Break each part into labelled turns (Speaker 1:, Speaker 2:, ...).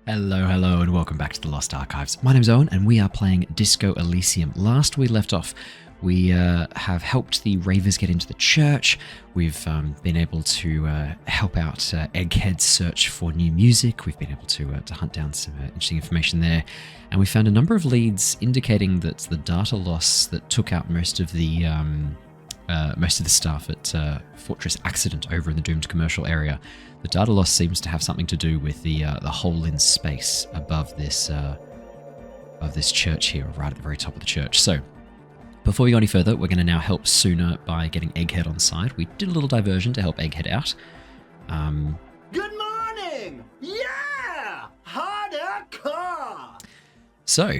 Speaker 1: Hello, and welcome back to the Lost Archives. My name's Owen, and we are playing Disco Elysium. Last we left off, we have helped the Ravers get into the church. We've been able to help out Egghead's search for new music. We've been able to hunt down some interesting information there. And we found a number of leads indicating that the data loss that took out most of the staff at Fortress Accident over in the doomed commercial area, the data loss seems to have something to do with the hole in space above this church here, right at the very top of the church. So, before we go any further, we're going to now help Sooner by getting Egghead on side. We did a little diversion to help Egghead out.
Speaker 2: Good morning! Yeah! Hardcore!
Speaker 1: So,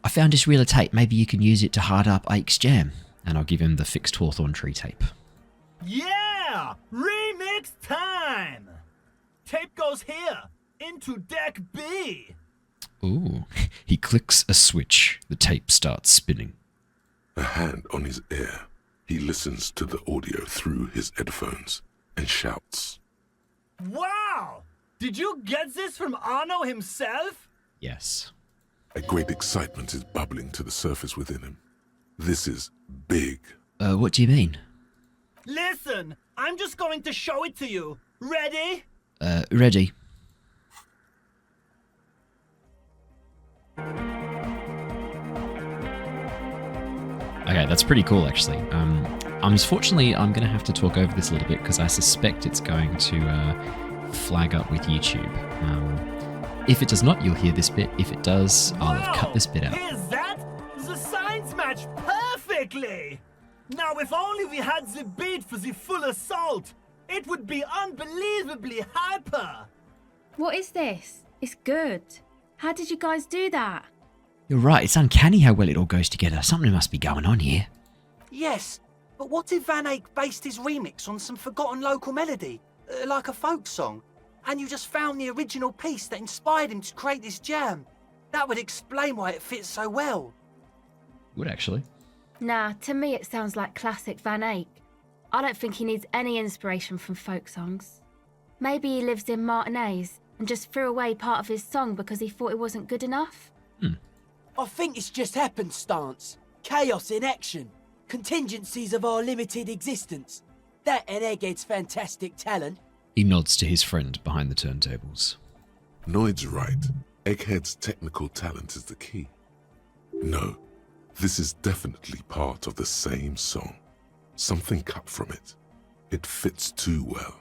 Speaker 1: I found this reel of tape. Maybe you can use it to hard up Ike's jam. And I'll give him the fixed Hawthorne tree tape.
Speaker 2: Yeah! Remix time! Tape goes here, into deck B.
Speaker 1: Ooh, he clicks a switch. The tape starts spinning.
Speaker 3: A hand on his ear, he listens to the audio through his headphones and shouts.
Speaker 2: Wow! Did you get this from Arno himself?
Speaker 1: Yes.
Speaker 3: A great excitement is bubbling to the surface within him. This is big.
Speaker 1: What do you mean?
Speaker 2: Listen, I'm just going to show it to you. Ready?
Speaker 1: Ready. Okay, that's pretty cool, actually. Unfortunately, I'm going to have to talk over this a little bit because I suspect it's going to flag up with YouTube. If it does not, you'll hear this bit. If it does, I'll have cut this bit out.
Speaker 2: Here's that? The signs match perfectly! Now, if only we had the beat for the full assault, it would be unbelievably hyper!
Speaker 4: What is this? It's good. How did you guys do that?
Speaker 1: You're right, it's uncanny how well it all goes together. Something must be going on here.
Speaker 5: Yes, but what if Van Eyck based his remix on some forgotten local melody, like a folk song, and you just found the original piece that inspired him to create this jam? That would explain why it fits so well.
Speaker 1: Would actually.
Speaker 4: Nah, to me it sounds like classic Van Eyck. I don't think he needs any inspiration from folk songs. Maybe he lives in Martinez and just threw away part of his song because he thought it wasn't good enough.
Speaker 6: I think it's just happenstance. Chaos in action. Contingencies of our limited existence. That and Egghead's fantastic talent.
Speaker 1: He nods to his friend behind the turntables.
Speaker 3: Noid's right. Egghead's technical talent is the key. No, this is definitely part of the same song. Something cut from it. It fits too well.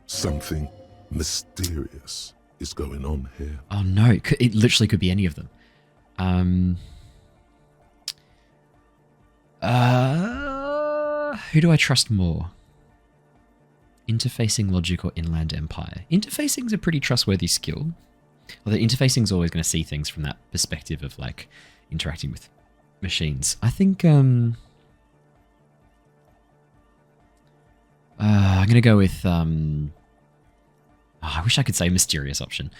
Speaker 3: Something mysterious is going on here.
Speaker 1: Oh no, it literally could be any of them. Who do I trust more? Interfacing logic or inland empire? Interfacing's a pretty trustworthy skill. Although interfacing's always going to see things from that perspective of like interacting with machines. I think I'm going to go with I wish I could say mysterious option.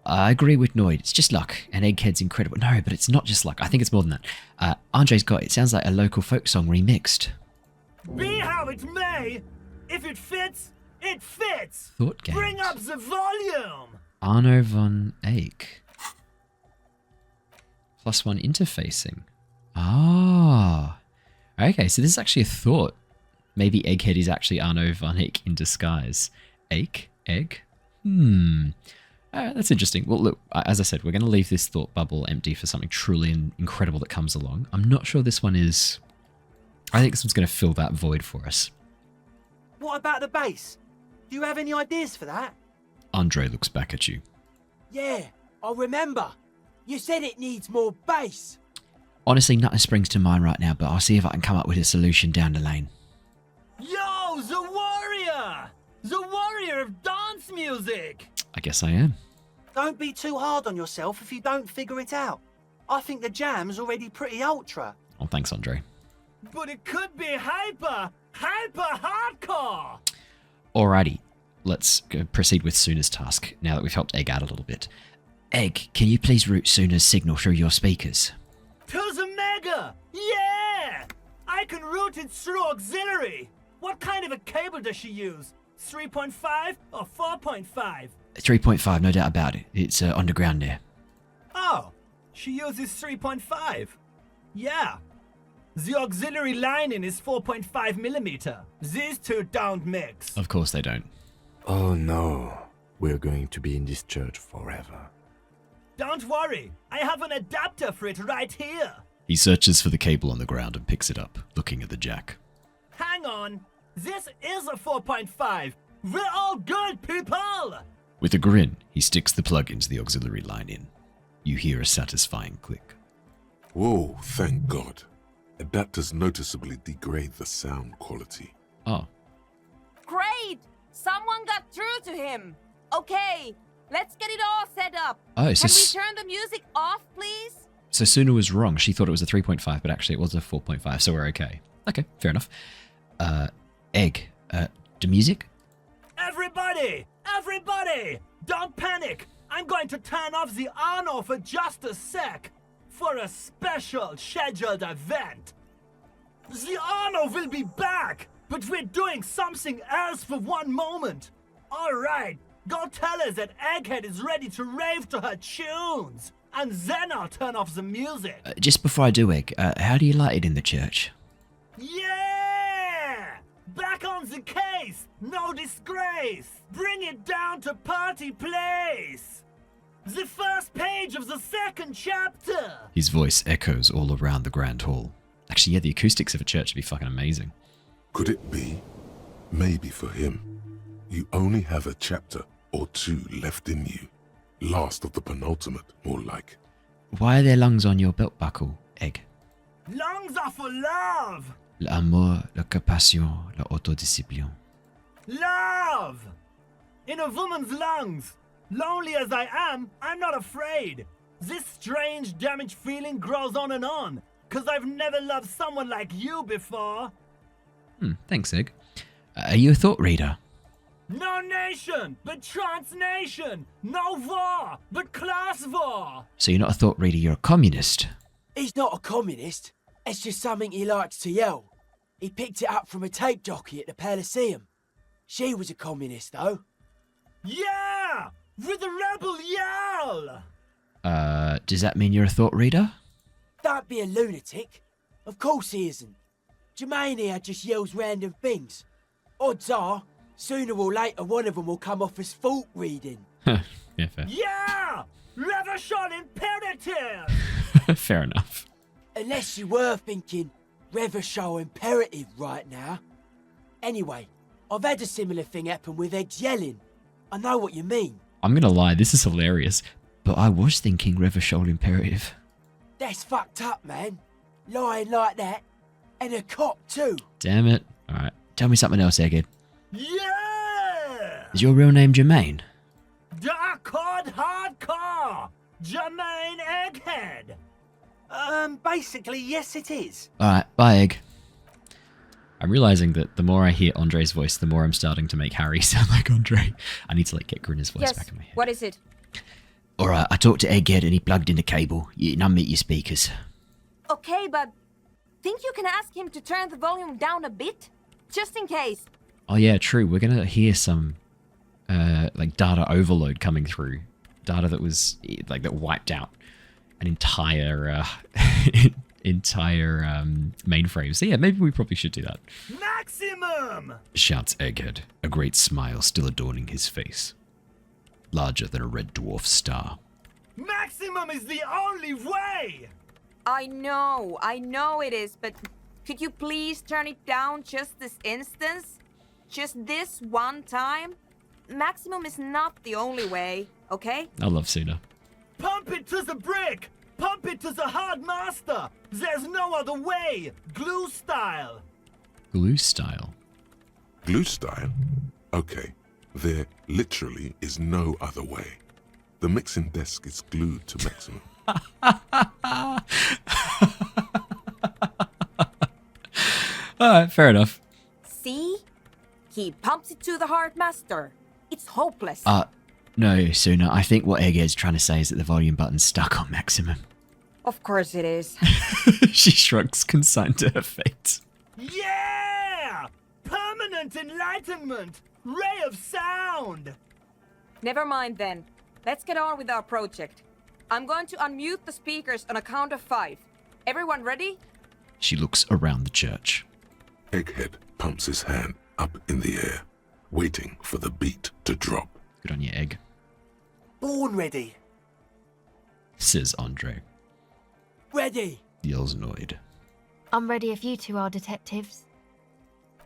Speaker 1: I agree with Noid. It's just luck, and Egghead's incredible. No, but it's not just luck. I think it's more than that. Andre's got it. Sounds like a local folk song remixed.
Speaker 2: Be how it may, if it fits, it fits!
Speaker 1: Thought games.
Speaker 2: Bring up the volume!
Speaker 1: Arno von Eyck. +1 interfacing. Ah. Okay, so this is actually a thought. Maybe Egghead is actually Arno von Eyck in disguise. Eyck? Egg? That's interesting. Well, look, as I said, we're going to leave this thought bubble empty for something truly incredible that comes along. I'm not sure this one is... I think this one's going to fill that void for us.
Speaker 5: What about the bass? Do you have any ideas for that?
Speaker 1: Andre looks back at you.
Speaker 6: Yeah, I remember. You said it needs more bass.
Speaker 1: Honestly, nothing springs to mind right now, but I'll see if I can come up with a solution down the lane.
Speaker 2: Yo, the warrior! The warrior of dance music!
Speaker 1: I guess I am.
Speaker 5: Don't be too hard on yourself if you don't figure it out. I think the jam's already pretty ultra.
Speaker 1: Oh, thanks, Andre.
Speaker 2: But it could be hyper hardcore!
Speaker 1: Alrighty, let's proceed with Sooner's task, now that we've helped Egg out a little bit. Egg, can you please route Sooner's signal through your speakers?
Speaker 2: To the mega! Yeah! I can route it through auxiliary! What kind of a cable does she use? 3.5 or 4.5?
Speaker 1: 3.5, no doubt about it. It's underground there.
Speaker 2: Oh, she uses 3.5. Yeah. The auxiliary lining is 4.5 millimeter. These two don't mix.
Speaker 1: Of course they don't.
Speaker 7: Oh no, we're going to be in this church forever.
Speaker 2: Don't worry, I have an adapter for it right here.
Speaker 1: He searches for the cable on the ground and picks it up, looking at the jack.
Speaker 2: Hang on, this is a 4.5. We're all good, people!
Speaker 1: With a grin, he sticks the plug into the auxiliary line in. You hear a satisfying click.
Speaker 3: Whoa, thank God. Adapters noticeably degrade the sound quality.
Speaker 1: Oh,
Speaker 8: Great! Someone got through to him. Okay, let's get it all set up.
Speaker 1: Oh, so
Speaker 8: Can we turn the music off, please?
Speaker 1: So Suna was wrong. She thought it was a 3.5, but actually it was a 4.5, so we're okay. Okay, fair enough. Egg, the music?
Speaker 2: Everybody! Everybody! Don't panic! I'm going to turn off the on for just a sec for a special scheduled event. The on will be back, but we're doing something else for one moment. Alright, go tell her that Egghead is ready to rave to her tunes, and then I'll turn off the music.
Speaker 1: Just before I do, Egg, how do you like it in the church?
Speaker 2: Yeah! Back on the case! No disgrace! Bring it down to party place! The first page of the second chapter!
Speaker 1: His voice echoes all around the grand hall. Actually, yeah, the acoustics of a church would be fucking amazing.
Speaker 3: Could it be? Maybe for him. You only have a chapter or two left in you. Last of the penultimate, more like.
Speaker 1: Why are there lungs on your belt buckle, Egg?
Speaker 2: Lungs are for love!
Speaker 1: L'amour, la compassion, la autodiscipline.
Speaker 2: Love! In a woman's lungs. Lonely as I am, I'm not afraid. This strange damaged feeling grows on, 'cause I've never loved someone like you before.
Speaker 1: Thanks, Egg. Are you a thought reader?
Speaker 2: No nation, but transnation. No war, but class war.
Speaker 1: So you're not a thought reader, you're a communist.
Speaker 6: He's not a communist. It's just something he likes to yell. He picked it up from a tape jockey at the Coliseum. She was a communist, though.
Speaker 2: Yeah! With a rebel yell!
Speaker 1: Does that mean you're a thought reader?
Speaker 6: Don't be a lunatic. Of course he isn't. Jermaine here just yells random things. Odds are, sooner or later one of them will come off as thought reading.
Speaker 1: Yeah, fair.
Speaker 2: Yeah! Reversion imperative!
Speaker 1: Fair enough.
Speaker 6: Unless you were thinking Revershow imperative right now. Anyway, I've had a similar thing happen with Egg's yelling. I know what you mean.
Speaker 1: I'm gonna lie, this is hilarious. But I was thinking Revershol imperative.
Speaker 6: That's fucked up, man. Lying like that. And a cop too.
Speaker 1: Damn it. Alright, tell me something else, Egghead.
Speaker 2: Yeah!
Speaker 1: Is your real name Jermaine?
Speaker 2: Dark Code Hardcore! Jermaine Egghead!
Speaker 5: Basically, yes it is.
Speaker 1: Alright, bye, Egg. I'm realizing that the more I hear Andre's voice, the more I'm starting to make Harry sound like Andre. I need to get Grinner's voice back in my head.
Speaker 8: What is it?
Speaker 1: Alright, I talked to Egghead and he plugged in the cable. You unmute your speakers.
Speaker 8: Okay, but think you can ask him to turn the volume down a bit? Just in case.
Speaker 1: Oh yeah, true. We're gonna hear some data overload coming through. Data that was that wiped out an entire mainframe. So yeah, maybe we probably should do that.
Speaker 2: Maximum!
Speaker 1: Shouts Egghead, a great smile still adorning his face. Larger than a red dwarf star.
Speaker 2: Maximum is the only way!
Speaker 8: I know it is, but could you please turn it down just this instance? Just this one time? Maximum is not the only way, okay?
Speaker 1: I love Suna.
Speaker 2: Pump it to the brick! Pump it to the hard master! There's no other way! Glue style!
Speaker 1: Glue style?
Speaker 3: Glue style? Okay, there literally is no other way. The mixing desk is glued to maximum.
Speaker 1: Alright, fair enough.
Speaker 8: See? He pumps it to the hard master. It's hopeless.
Speaker 1: No, Suna, I think what Egghead's trying to say is that the volume button's stuck on maximum.
Speaker 8: Of course it is.
Speaker 1: She shrugs, consigned to her fate.
Speaker 2: Yeah! Permanent enlightenment! Ray of sound!
Speaker 8: Never mind then. Let's get on with our project. I'm going to unmute the speakers on a count of 5. Everyone ready?
Speaker 1: She looks around the church.
Speaker 3: Egghead pumps his hand up in the air, waiting for the beat to drop.
Speaker 1: Good on you, Egg,
Speaker 5: Born ready.
Speaker 1: says Andre.
Speaker 6: Ready.
Speaker 1: Yells Noid.
Speaker 4: I'm ready if you two are detectives.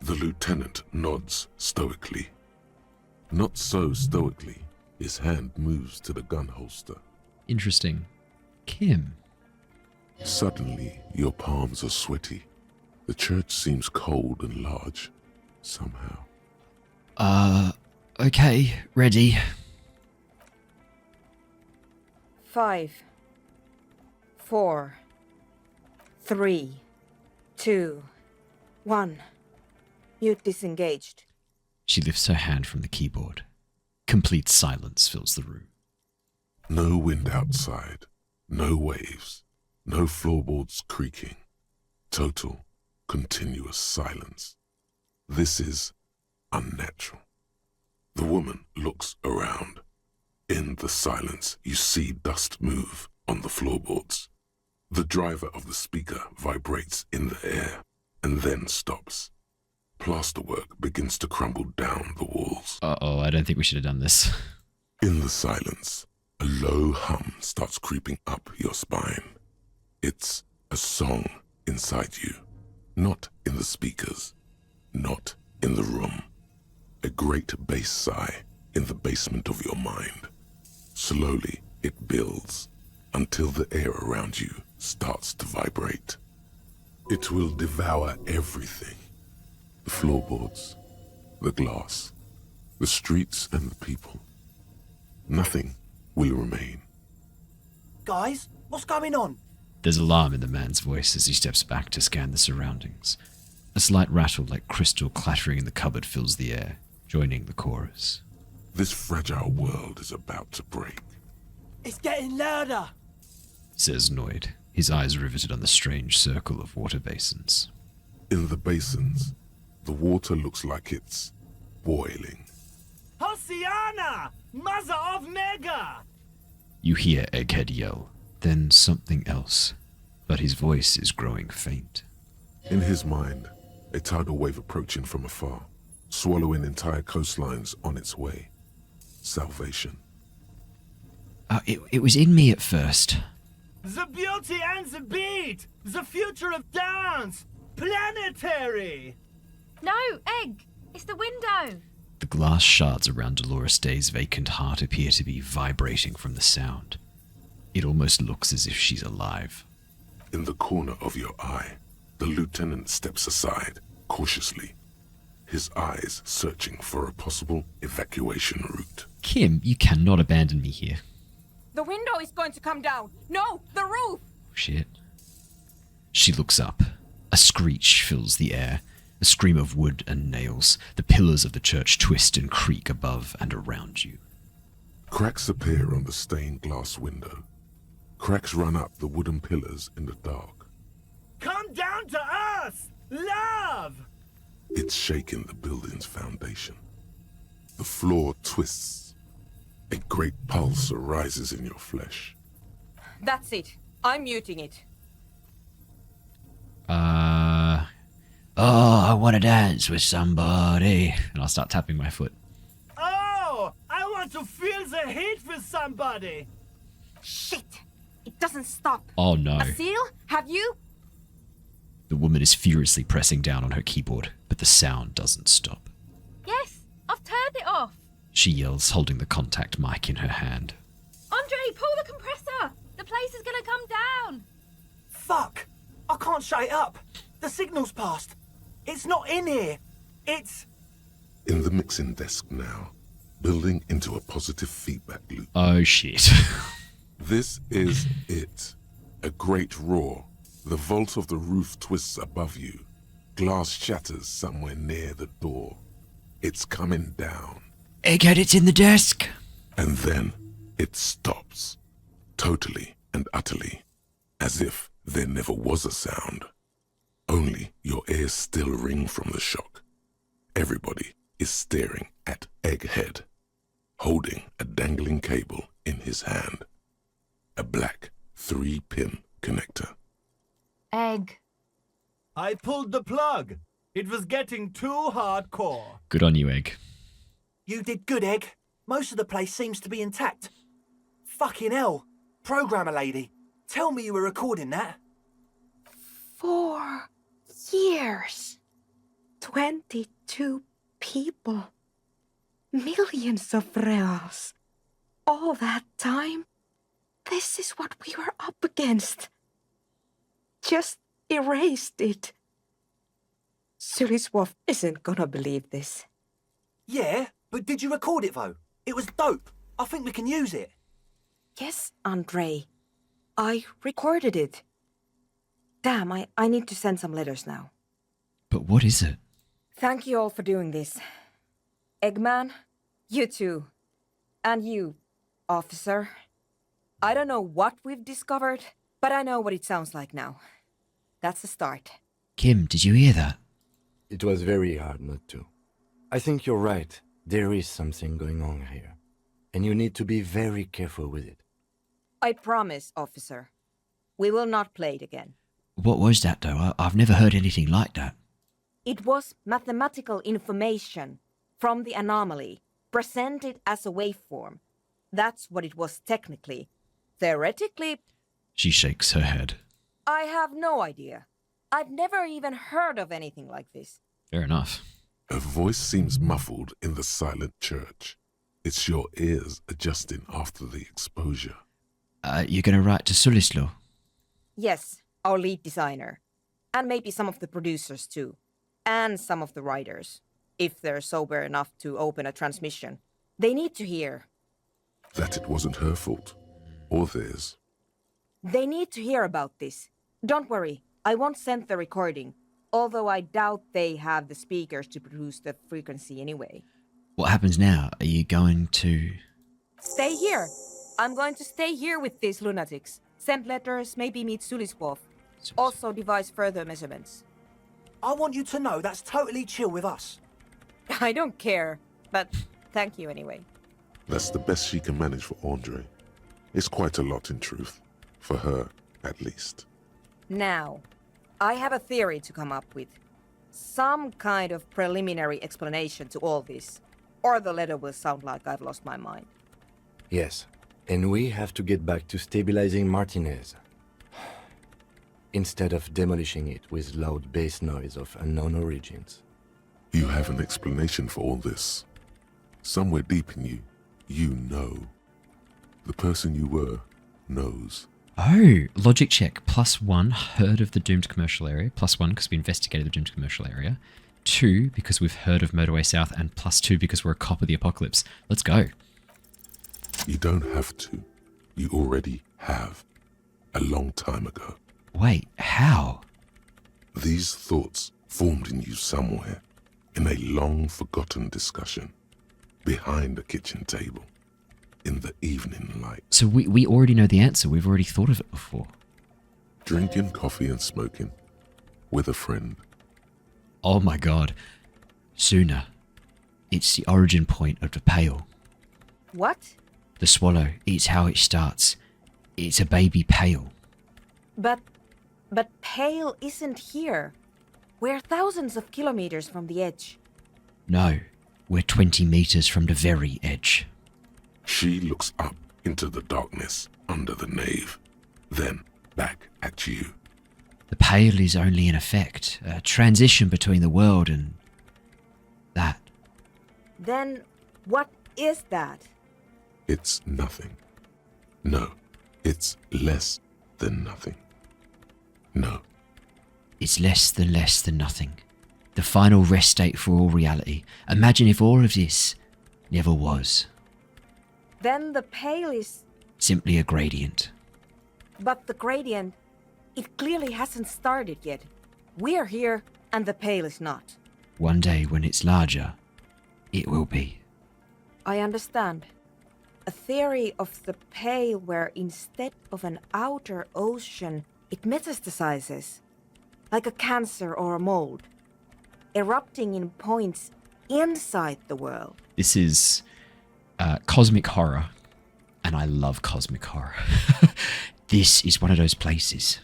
Speaker 3: The lieutenant nods stoically. Not so stoically, his hand moves to the gun holster.
Speaker 1: Interesting. Kim.
Speaker 3: Suddenly, your palms are sweaty. The church seems cold and large, somehow.
Speaker 1: Okay, ready.
Speaker 8: 5, 4, 3, 2, 1. Mute disengaged.
Speaker 1: She lifts her hand from the keyboard. Complete silence fills the room.
Speaker 3: No wind outside, no waves, no floorboards creaking. Total, continuous silence. This is unnatural. The woman looks around. In the silence, you see dust move on the floorboards. The driver of the speaker vibrates in the air and then stops. Plasterwork begins to crumble down the walls.
Speaker 1: Uh-oh, I don't think we should have done this.
Speaker 3: In the silence, a low hum starts creeping up your spine. It's a song inside you, not in the speakers, not in the room. A great bass sigh in the basement of your mind. Slowly, it builds until the air around you starts to vibrate. It will devour everything. The floorboards, the glass, the streets and the people. Nothing will remain.
Speaker 5: Guys, what's going on?
Speaker 1: There's alarm in the man's voice as he steps back to scan the surroundings. A slight rattle like crystal clattering in the cupboard fills the air, joining the chorus.
Speaker 3: This fragile world is about to break.
Speaker 6: It's getting louder.
Speaker 1: Says Noid, his eyes riveted on the strange circle of water basins.
Speaker 3: In the basins, the water looks like it's boiling.
Speaker 2: Hosiana! Mother of Mega!
Speaker 1: You hear Egghead yell, then something else, but his voice is growing faint.
Speaker 3: In his mind, a tidal wave approaching from afar, swallowing entire coastlines on its way. Salvation.
Speaker 1: It was in me at first.
Speaker 2: The beauty and the beat! The future of dance! Planetary!
Speaker 4: No, Egg! It's the window!
Speaker 1: The glass shards around Dolores Day's vacant heart appear to be vibrating from the sound. It almost looks as if she's alive.
Speaker 3: In the corner of your eye, the lieutenant steps aside, cautiously, his eyes searching for a possible evacuation route.
Speaker 1: Kim, you cannot abandon me here.
Speaker 8: The window is going to come down. No, the roof!
Speaker 1: Shit. She looks up. A screech fills the air. A scream of wood and nails. The pillars of the church twist and creak above and around you.
Speaker 3: Cracks appear on the stained glass window. Cracks run up the wooden pillars in the dark.
Speaker 2: Come down to us! Love!
Speaker 3: It's shaking the building's foundation. The floor twists. A great pulse arises in your flesh.
Speaker 8: That's it. I'm muting it.
Speaker 1: Oh, I want to dance with somebody. And I'll start tapping my foot.
Speaker 2: Oh! I want to feel the heat with somebody!
Speaker 8: Shit! It doesn't stop.
Speaker 1: Oh no.
Speaker 8: Acele, have you?
Speaker 1: The woman is furiously pressing down on her keyboard, but the sound doesn't stop.
Speaker 4: Yes, I've turned it off.
Speaker 1: She yells, holding the contact mic in her hand.
Speaker 4: Andre, pull the compressor! The place is gonna come down!
Speaker 5: Fuck! I can't shut it up. The signal's passed. It's not in here. It's...
Speaker 3: In the mixing desk now, building into a positive feedback loop.
Speaker 1: Oh shit.
Speaker 3: This is it. A great roar. The vault of the roof twists above you. Glass shatters somewhere near the door. It's coming down.
Speaker 1: Egghead, it's in the desk.
Speaker 3: And then it stops. Totally and utterly. As if there never was a sound. Only your ears still ring from the shock. Everybody is staring at Egghead, holding a dangling cable in his hand. A black 3-pin connector.
Speaker 4: Egg.
Speaker 2: I pulled the plug. It was getting too hardcore.
Speaker 1: Good on you, Egg.
Speaker 5: You did good, Egg. Most of the place seems to be intact. Fucking hell. Programmer lady, tell me you were recording that.
Speaker 9: 4 years. 22 people. Millions of reals. All that time? This is what we were up against. Just erased it. Suliswolf isn't gonna believe this.
Speaker 5: Yeah, but did you record it though? It was dope. I think we can use it.
Speaker 9: Yes, Andre. I recorded it. Damn, I need to send some letters now.
Speaker 1: But what is it?
Speaker 9: Thank you all for doing this. Eggman, you too. And you, officer. I don't know what we've discovered, but I know what it sounds like now. That's the start.
Speaker 1: Kim, did you hear that?
Speaker 7: It was very hard not to. I think you're right. There is something going on here. And you need to be very careful with it.
Speaker 8: I promise, officer. We will not play it again.
Speaker 1: What was that, though? I've never heard anything like that.
Speaker 8: It was mathematical information from the anomaly, presented as a waveform. That's what it was technically. Theoretically,
Speaker 1: She shakes her head.
Speaker 8: I have no idea. I've never even heard of anything like this.
Speaker 1: Fair enough.
Speaker 3: A voice seems muffled in the silent church. It's your ears adjusting after the exposure.
Speaker 1: You're gonna write to Sulislo?
Speaker 8: Yes, our lead designer. And maybe some of the producers too. And some of the writers. If they're sober enough to open a transmission. They need to hear.
Speaker 3: That it wasn't her fault. Or theirs.
Speaker 8: They need to hear about this. Don't worry, I won't send the recording. Although I doubt they have the speakers to produce the frequency anyway.
Speaker 1: What happens now? Are you going to...
Speaker 8: Stay here. I'm going to stay here with these lunatics. Send letters, maybe meet Suliswolf. Also devise further measurements.
Speaker 5: I want you to know that's totally chill with us.
Speaker 8: I don't care, but thank you anyway.
Speaker 3: That's the best she can manage for Andre. It's quite a lot in truth. For her, at least.
Speaker 8: Now, I have a theory to come up with. Some kind of preliminary explanation to all this. Or the letter will sound like I've lost my mind.
Speaker 7: Yes, and we have to get back to stabilizing Martinez. Instead of demolishing it with loud bass noise of unknown origins.
Speaker 3: You have an explanation for all this. Somewhere deep in you, you know. The person you were knows.
Speaker 1: Oh, logic check. +1, heard of the doomed commercial area. +1, because we investigated the doomed commercial area. 2, because we've heard of Motorway South. And +2, because we're a cop of the apocalypse. Let's go.
Speaker 3: You don't have to. You already have. A long time ago.
Speaker 1: Wait, how?
Speaker 3: These thoughts formed in you somewhere. In a long-forgotten discussion. Behind a kitchen table. In the evening light.
Speaker 1: So we already know the answer. We've already thought of it before.
Speaker 3: Drinking coffee and smoking. With a friend.
Speaker 1: Oh my god. Sooner. It's the origin point of the pail.
Speaker 8: What?
Speaker 1: The swallow. It's how it starts. It's a baby pail.
Speaker 8: But Pale isn't here. We're thousands of kilometers from the edge.
Speaker 1: No, we're 20 meters from the very edge.
Speaker 3: She looks up into the darkness under the nave. Then back at you.
Speaker 1: The pail is only an effect. A transition between the world and... that.
Speaker 8: Then what is that?
Speaker 3: It's nothing. No, it's less than nothing. No.
Speaker 1: It's less than nothing. The final rest state for all reality. Imagine if all of this never was.
Speaker 8: Then the Pale is...
Speaker 1: Simply a gradient.
Speaker 8: But the gradient, it clearly hasn't started yet. We're here, and the Pale is not.
Speaker 1: One day when it's larger, it will be.
Speaker 8: I understand. A theory of the Pale where instead of an outer ocean, it metastasizes. Like a cancer or a mold. Erupting in points inside the world.
Speaker 1: This is cosmic horror And I love cosmic horror. This is one of those places.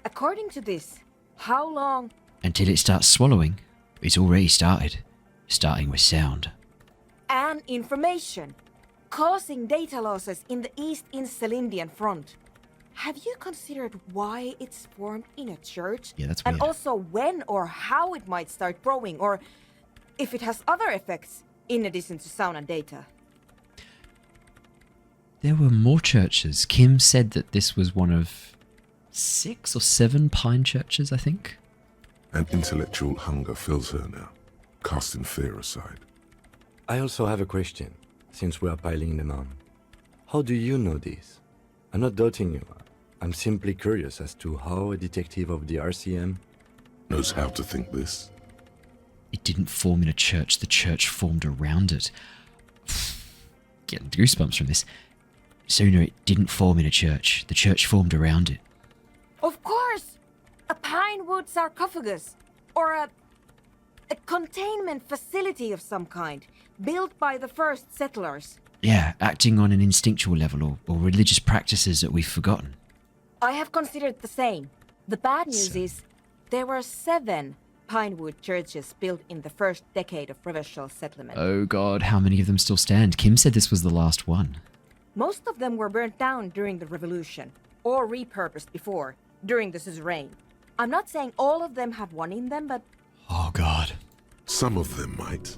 Speaker 9: According to this, how long?
Speaker 1: Until it starts swallowing. It's already started. Starting with sound.
Speaker 9: And information, causing data losses in the East Insulindian front. Have you considered why it's formed in a church?
Speaker 1: Yeah, that's
Speaker 9: And
Speaker 1: weird.
Speaker 9: also when or how it might start growing, or if it has other effects in addition to sound and data?
Speaker 1: There were more churches. Kim said that this was one of 6 or 7 pine churches, I think.
Speaker 3: An intellectual hunger fills her now, casting fear aside.
Speaker 7: I also have a question, since we are piling them on. How do you know this? I'm not doubting you. I'm simply curious as to how a detective of the RCM...
Speaker 3: Knows how to think this.
Speaker 1: It didn't form in a church. The church formed around it. Getting goosebumps from this. Sooner, it didn't form in a church. The church formed around it.
Speaker 9: Of course! A pine wood sarcophagus, or a containment facility of some kind, built by the first settlers.
Speaker 1: Yeah, acting on an instinctual level or religious practices that we've forgotten.
Speaker 9: I have considered the same. The bad news
Speaker 1: So-
Speaker 9: is there were 7 pinewood churches built in the first decade of Revachol settlement.
Speaker 1: Oh god, how many of them still stand? Kim said this was the last one.
Speaker 9: Most of them were burnt down during the revolution, or repurposed before, during the suzerain. I'm not saying all of them have one in them, but
Speaker 1: Oh god.
Speaker 3: Some of them might.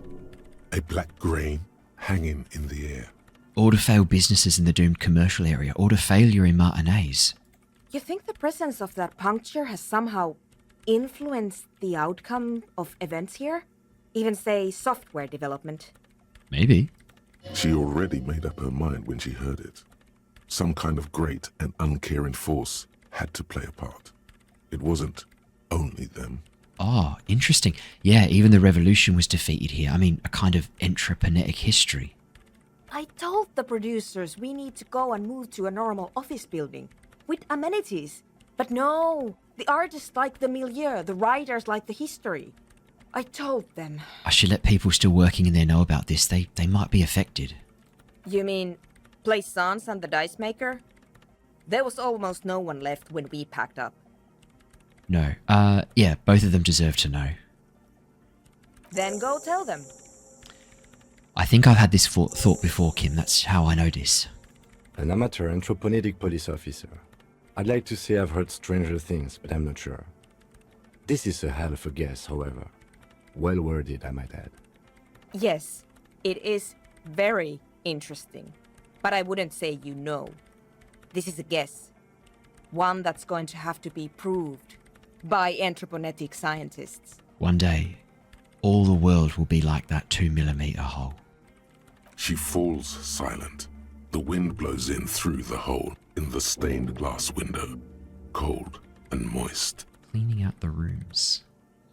Speaker 3: A black grain hanging in the air.
Speaker 1: Order failed businesses in the doomed commercial area. Order failure in Martinez.
Speaker 9: you think the presence of that puncture has somehow influenced the outcome of events here? Even say software development?
Speaker 1: Maybe.
Speaker 3: She already made up her mind when she heard it. Some kind of great and uncaring force had to play a part. It wasn't only them.
Speaker 1: Oh, interesting. Yeah, even the revolution was defeated here. I mean, a kind of entrepreneuric history.
Speaker 9: I told the producers we need to go and move to a normal office building with amenities. But no, the artists like the milieu, the writers like the history. I told them.
Speaker 1: I should let people still working in there know about this. They might be affected.
Speaker 9: You mean Plaisance and the dice maker? There was almost no one left when we packed up.
Speaker 1: No. Yeah, both of them deserve to know.
Speaker 9: Then go tell them.
Speaker 1: I think I've had this thought before, Kim. That's how I know this.
Speaker 7: An amateur anthropomedic police officer. I'd like to say I've heard stranger things, but I'm not sure. This is a hell of a guess, however. Well worded, I might add.
Speaker 9: Yes, it is very interesting. But I wouldn't say you know. This is a guess. One that's going to have to be proved by anthroponetic scientists.
Speaker 1: One day, all the world will be like that 2mm hole.
Speaker 3: She falls silent. The wind blows in through the hole in the stained glass window, cold and moist.
Speaker 1: Cleaning out the rooms.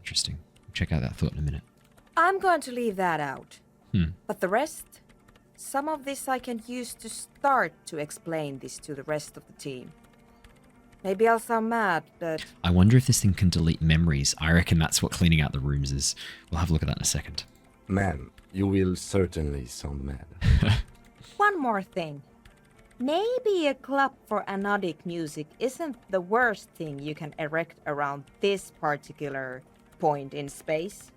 Speaker 1: Interesting. Check out that thought in a minute.
Speaker 9: I'm going to leave that out.
Speaker 1: Hmm.
Speaker 9: But the rest? Some of this I can use to start to explain this to the rest of the team. Maybe I'll sound mad, but...
Speaker 1: I wonder if this thing can delete memories. I reckon that's what cleaning out the rooms is. We'll have a look at that in a second.
Speaker 7: Man, you will certainly sound mad.
Speaker 9: One more thing. Maybe a club for anodic music isn't the worst thing you can erect around this particular point in space.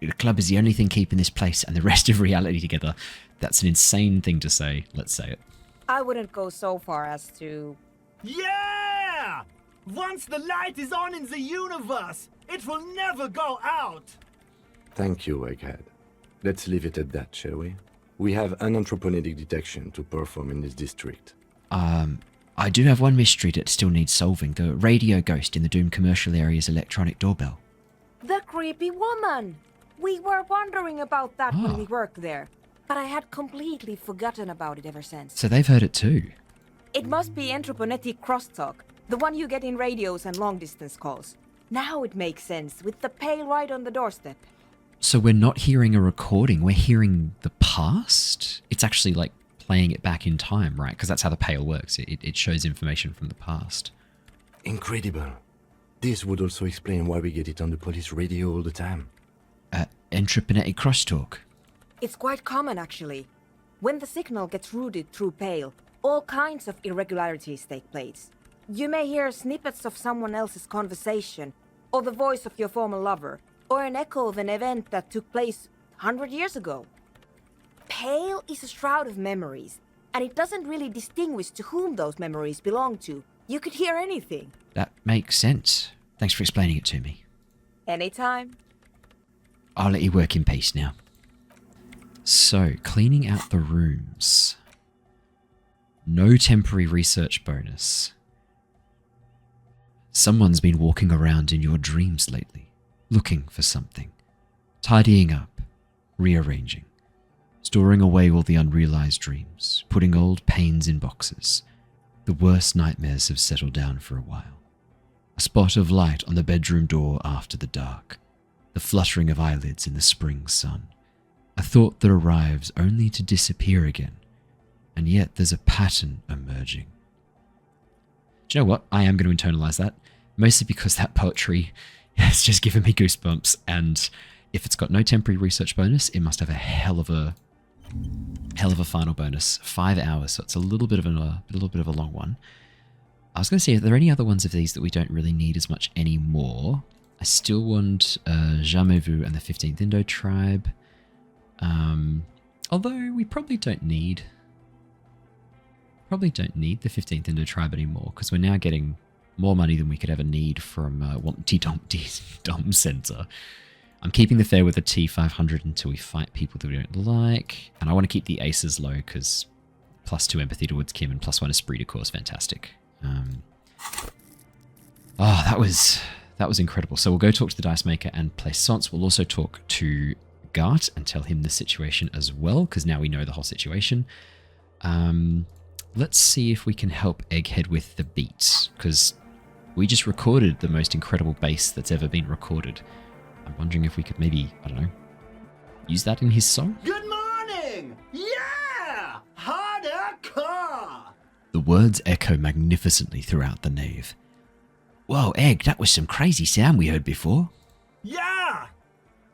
Speaker 1: The club is the only thing keeping this place and the rest of reality together. That's an insane thing to say. Let's say it.
Speaker 9: I wouldn't go so far as to...
Speaker 2: Yeah! Once the light is on in the universe, it will never go out!
Speaker 7: Thank you, Egghead. Let's leave it at that, shall we? We have an anthropomedic detection to perform in this district.
Speaker 1: I do have one mystery that still needs solving. The radio ghost in the doomed commercial area's electronic doorbell.
Speaker 9: The creepy woman! We were wondering about that when
Speaker 1: Ah.
Speaker 9: we worked there, but I had completely forgotten about it ever since.
Speaker 1: So they've heard it too.
Speaker 9: It must be anthroponetic crosstalk, the one you get in radios and long-distance calls. Now it makes sense, with the pail right on the doorstep.
Speaker 1: So we're not hearing a recording, we're hearing the past? It's actually like playing it back in time, right? Because that's how the pail works. It shows information from the past.
Speaker 7: Incredible. This would also explain why we get it on the police radio all the time.
Speaker 1: Entrepreneuric crosstalk.
Speaker 9: It's quite common, actually. When the signal gets routed through Pale, all kinds of irregularities take place. You may hear snippets of someone else's conversation, or the voice of your former lover, or an echo of an event that took place 100 years ago. Pale is a shroud of memories, and it doesn't really distinguish to whom those memories belong to. You could hear anything.
Speaker 1: That makes sense. Thanks for explaining it to me.
Speaker 9: Anytime.
Speaker 1: I'll let you work in peace now. So, cleaning out the rooms. No temporary research bonus. Someone's been walking around in your dreams lately, looking for something. Tidying up, rearranging, storing away all the unrealized dreams, putting old pains in boxes. The worst nightmares have settled down for a while. A spot of light on the bedroom door after the dark. The fluttering of eyelids in the spring sun. A thought that arrives only to disappear again. And yet there's a pattern emerging. Do you know what? I am going to internalize that. Mostly because that poetry has just given me goosebumps. And if it's got no temporary research bonus, it must have a hell of a final bonus. 5 hours, so it's a little bit of a long one. I was going to say, are there any other ones of these that we don't really need as much anymore? I still want Jamais Vu and the 15th Indo Tribe. Although we probably don't need the 15th Indo Tribe anymore, because we're now getting more money than we could ever need from Dom Center. I'm keeping the Fairweather T500 until we fight people that we don't like, and I want to keep the aces low because +2 empathy towards Kim and +1 esprit de corps is fantastic. That was incredible. So we'll go talk to the Dice Maker and Plaisance. We'll also talk to Gart and tell him the situation as well, because now we know the whole situation. Let's see if we can help Egghead with the beats, because we just recorded the most incredible bass that's ever been recorded. I'm wondering if we could maybe, I don't know, use that in his song?
Speaker 2: Good morning! Yeah! Hardcore!
Speaker 1: The words echo magnificently throughout the nave. Whoa, Egg, that was some crazy sound we heard before.
Speaker 2: Yeah!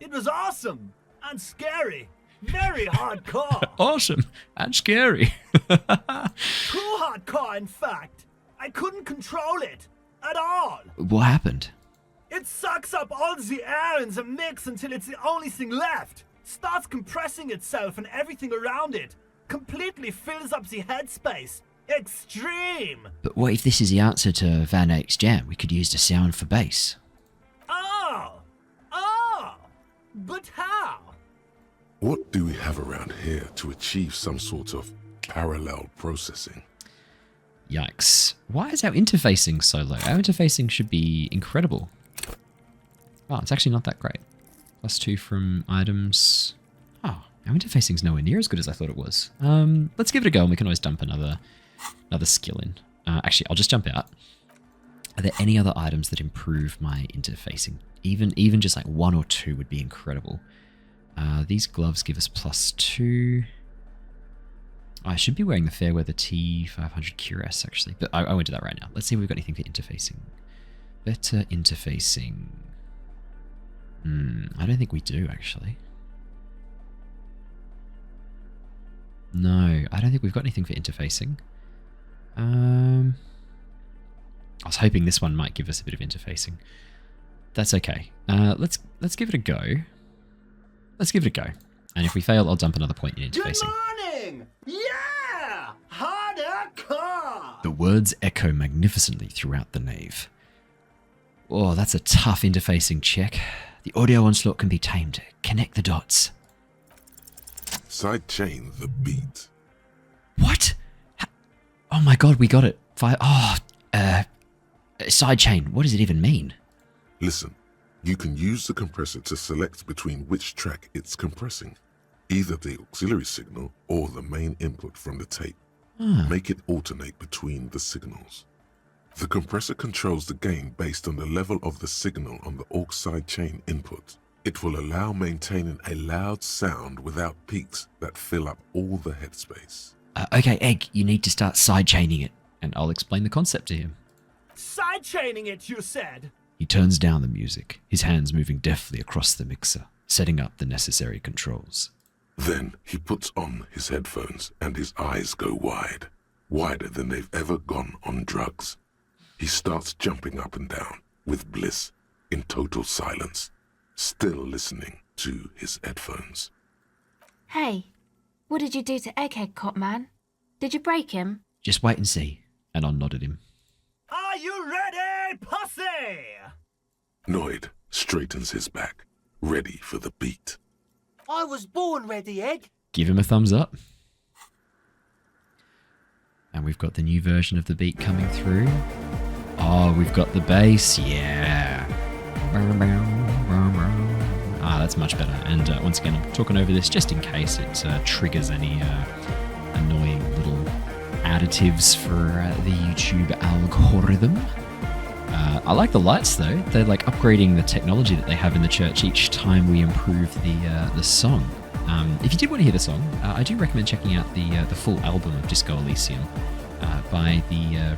Speaker 2: It was awesome and scary. Very hardcore.
Speaker 1: Awesome and scary.
Speaker 2: Too hardcore, in fact. I couldn't control it at all.
Speaker 1: What happened?
Speaker 2: It sucks up all the air in the mix until it's the only thing left. Starts compressing itself and everything around it. Completely fills up the headspace. Extreme.
Speaker 1: But what if this is the answer to Van Eyck's jam? We could use the sound for bass.
Speaker 2: Oh! But how?
Speaker 3: What do we have around here to achieve some sort of parallel processing?
Speaker 1: Yikes. Why is our interfacing so low? Our interfacing should be incredible. Oh, it's actually not that great. +2 from items. Oh, our interfacing's nowhere near as good as I thought it was. Let's give it a go, and we can always dump another skill in. Actually, I'll just jump out. Are there any other items that improve my interfacing? Even just like 1 or 2 would be incredible. These gloves give us +2. I should be wearing the Fairweather T500 Cuirass, actually, but I won't do that right now. Let's see if we've got anything for interfacing. Better interfacing. I don't think we do, actually. No, I don't think we've got anything for interfacing. I was hoping this one might give us a bit of interfacing. That's okay. Let's give it a go. Let's give it a go. And if we fail, I'll dump another point in interfacing.
Speaker 2: Good morning! Yeah! Hardcore!
Speaker 1: The words echo magnificently throughout the nave. Oh, that's a tough interfacing check. The audio onslaught can be tamed. Connect the dots.
Speaker 3: Sidechain the beat.
Speaker 1: What? Oh my god, we got it. Sidechain. What does it even mean?
Speaker 3: Listen, you can use the compressor to select between which track it's compressing, either the auxiliary signal or the main input from the tape. Make it alternate between the signals. The compressor controls the gain based on the level of the signal on the aux sidechain input. It will allow maintaining a loud sound without peaks that fill up all the headspace.
Speaker 1: Okay, Egg, you need to start sidechaining it, and I'll explain the concept to him.
Speaker 2: Sidechaining it, you said?
Speaker 1: He turns down the music, his hands moving deftly across the mixer, setting up the necessary controls.
Speaker 3: Then he puts on his headphones and his eyes go wide, wider than they've ever gone on drugs. He starts jumping up and down with bliss, in total silence, still listening to his headphones.
Speaker 4: Hey, what did you do to Egghead Cop Man? Did you break him?
Speaker 1: Just wait and see. And I nodded him.
Speaker 2: Are you ready, pussy?
Speaker 3: Noid straightens his back, ready for the beat.
Speaker 5: I was born ready, Egg.
Speaker 1: Give him a thumbs up. And we've got the new version of the beat coming through. Oh, we've got the bass. Yeah. Ah, that's much better. And once again, I'm talking over this just in case it triggers any annoying little additives for the YouTube algorithm. I like the lights though. They're like upgrading the technology that they have in the church each time we improve the song. If you did want to hear the song, I do recommend checking out the full album of Disco Elysium by the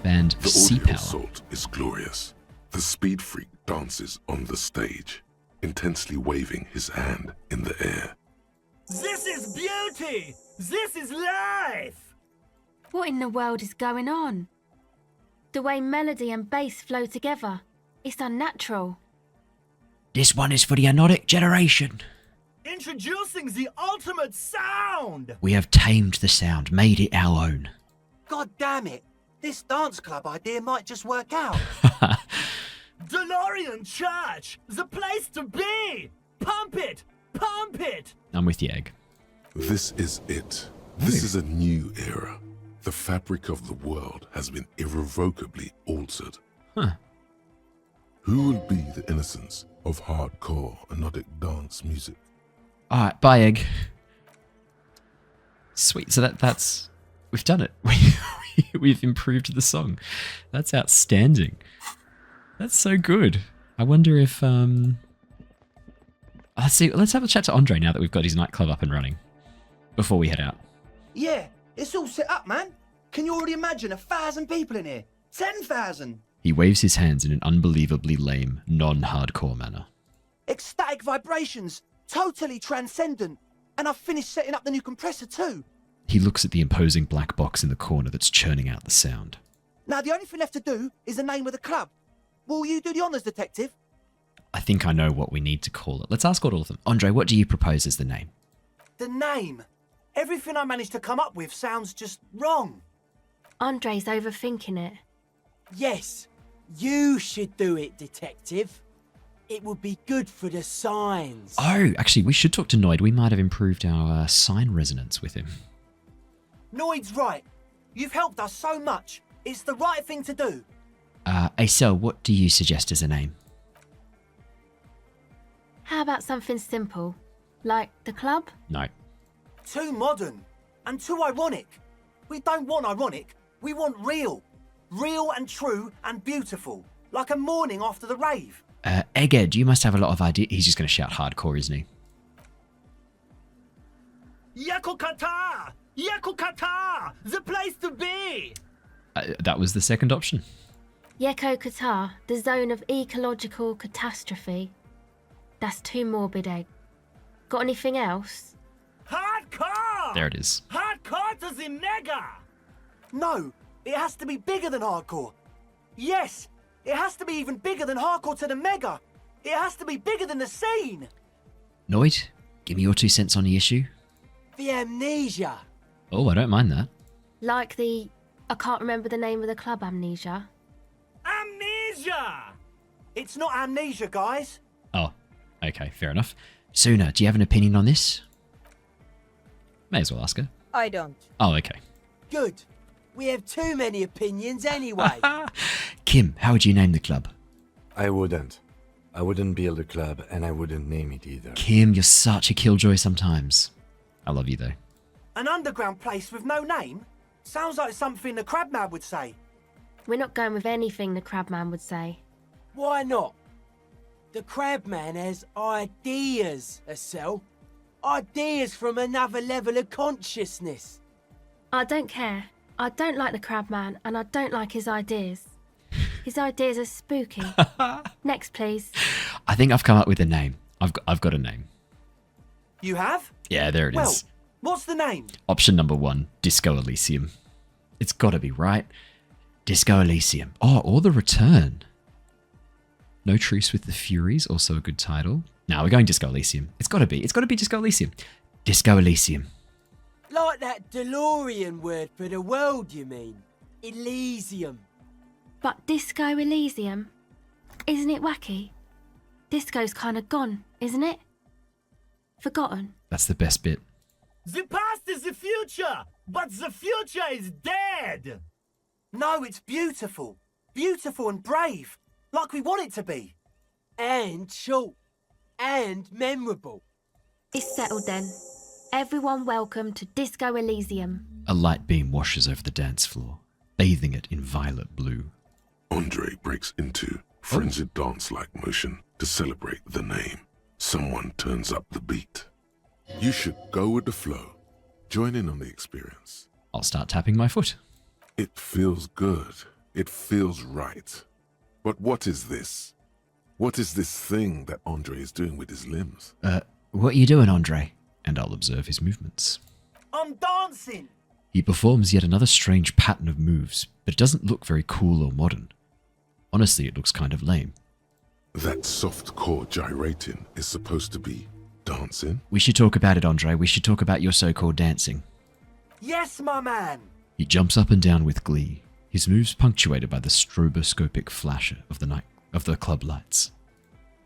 Speaker 1: band
Speaker 3: The
Speaker 1: Sea
Speaker 3: audio
Speaker 1: Power.
Speaker 3: assault is glorious. The speed freak dances on the stage, intensely waving his hand in the air.
Speaker 2: This is beauty! This is life!
Speaker 4: What in the world is going on? The way melody and bass flow together. It's unnatural.
Speaker 1: This one is for the Anodic generation.
Speaker 2: Introducing the ultimate sound!
Speaker 1: We have tamed the sound, made it our own.
Speaker 5: God damn it. This dance club idea might just work out.
Speaker 2: DeLorean Church! The place to be! Pump it! Pump it!
Speaker 1: I'm with you, Egg.
Speaker 3: This is it. This is a new era. The fabric of the world has been irrevocably altered.
Speaker 1: Huh.
Speaker 3: Who will be the innocence of hardcore anodic dance music?
Speaker 1: Alright, bye, Egg. Sweet, so that's... We've done it. We've improved the song. That's outstanding. That's so good. I wonder if... Let's see, let's have a chat to Andre now that we've got his nightclub up and running. Before we head out.
Speaker 10: Yeah, it's all set up, man. Can you already imagine 1,000 people in here? 10,000!
Speaker 1: He waves his hands in an unbelievably lame, non-hardcore manner.
Speaker 10: Ecstatic vibrations, totally transcendent. And I've finished setting up the new compressor too.
Speaker 1: He looks at the imposing black box in the corner that's churning out the sound.
Speaker 10: Now the only thing left to do is the name of the club. Will you do the honours, detective?
Speaker 1: I think I know what we need to call it. Let's ask all of them. Andre, what do you propose as the name?
Speaker 5: The name. Everything I managed to come up with sounds just wrong.
Speaker 4: Andre's overthinking it.
Speaker 6: Yes, you should do it, detective. It would be good for the signs.
Speaker 1: Oh, actually, we should talk to Noid. We might have improved our sign resonance with him.
Speaker 5: Noid's right. You've helped us so much. It's the right thing to do.
Speaker 1: Acele, what do you suggest as a name?
Speaker 4: How about something simple? Like the club?
Speaker 1: No.
Speaker 5: Too modern. And too ironic. We don't want ironic. We want real. Real and true and beautiful. Like a morning after the rave.
Speaker 1: Egghead, you must have a lot of ideas. He's just going to shout hardcore, isn't he?
Speaker 2: Yakukata! Yakukata! The place to be!
Speaker 1: That was the second option.
Speaker 4: Yeko Qatar, the zone of ecological catastrophe. That's too morbid, Egg. Got anything else?
Speaker 2: Hardcore!
Speaker 1: There it is.
Speaker 2: Hardcore to the mega!
Speaker 5: No, it has to be bigger than hardcore. Yes, it has to be even bigger than hardcore to the mega. It has to be bigger than the scene.
Speaker 1: Noid, give me your 2 cents on the issue.
Speaker 6: The amnesia.
Speaker 1: Oh, I don't mind that.
Speaker 4: Like the... I can't remember the name of the club, Amnesia.
Speaker 2: Amnesia!
Speaker 5: It's not amnesia, guys.
Speaker 1: Oh, okay, fair enough. Suna, do you have an opinion on this? May as well ask her.
Speaker 9: I don't.
Speaker 1: Oh, okay.
Speaker 6: Good. We have too many opinions anyway.
Speaker 1: Kim, how would you name the club?
Speaker 7: I wouldn't. I wouldn't build a club, and I wouldn't name it either.
Speaker 1: Kim, you're such a killjoy sometimes. I love you, though.
Speaker 5: An underground place with no name? Sounds like something the Crabman would say.
Speaker 4: We're not going with anything the Crabman would say.
Speaker 6: Why not? The Crabman has ideas, Acele. Ideas from another level of consciousness.
Speaker 4: I don't care. I don't like the Crabman, and I don't like his ideas. His ideas are spooky. Next, please.
Speaker 1: I think I've come up with a name. I've got a name.
Speaker 10: You have?
Speaker 1: Yeah, there it is.
Speaker 10: Well, what's the name?
Speaker 1: Option number 1, Disco Elysium. It's gotta be, right? Disco Elysium. Oh, or The Return. No Truce with the Furies, also a good title. Now we're going Disco Elysium. It's gotta be Disco Elysium. Disco Elysium.
Speaker 6: Like that DeLorean word for the world, you mean? Elysium.
Speaker 4: But Disco Elysium? Isn't it wacky? Disco's kind of gone, isn't it? Forgotten.
Speaker 1: That's the best bit.
Speaker 2: The past is the future, but the future is dead.
Speaker 10: No, it's beautiful. Beautiful and brave. Like we want it to be.
Speaker 6: And short. And memorable.
Speaker 4: It's settled then. Everyone welcome to Disco Elysium.
Speaker 1: A light beam washes over the dance floor, bathing it in violet blue.
Speaker 3: Andre breaks into frenzied dance-like motion to celebrate the name. Someone turns up the beat. You should go with the flow. Join in on the experience.
Speaker 1: I'll start tapping my foot.
Speaker 3: It feels good. It feels right. But what is this? What is this thing that Andre is doing with his limbs?
Speaker 1: What are you doing, Andre? And I'll observe his movements.
Speaker 10: I'm dancing.
Speaker 1: He performs yet another strange pattern of moves, but it doesn't look very cool or modern. Honestly, it looks kind of lame.
Speaker 3: That soft core gyrating is supposed to be dancing?
Speaker 1: We should talk about it, Andre. We should talk about your so-called dancing.
Speaker 10: Yes, my man.
Speaker 1: He jumps up and down with glee, his moves punctuated by the stroboscopic flash of the club lights.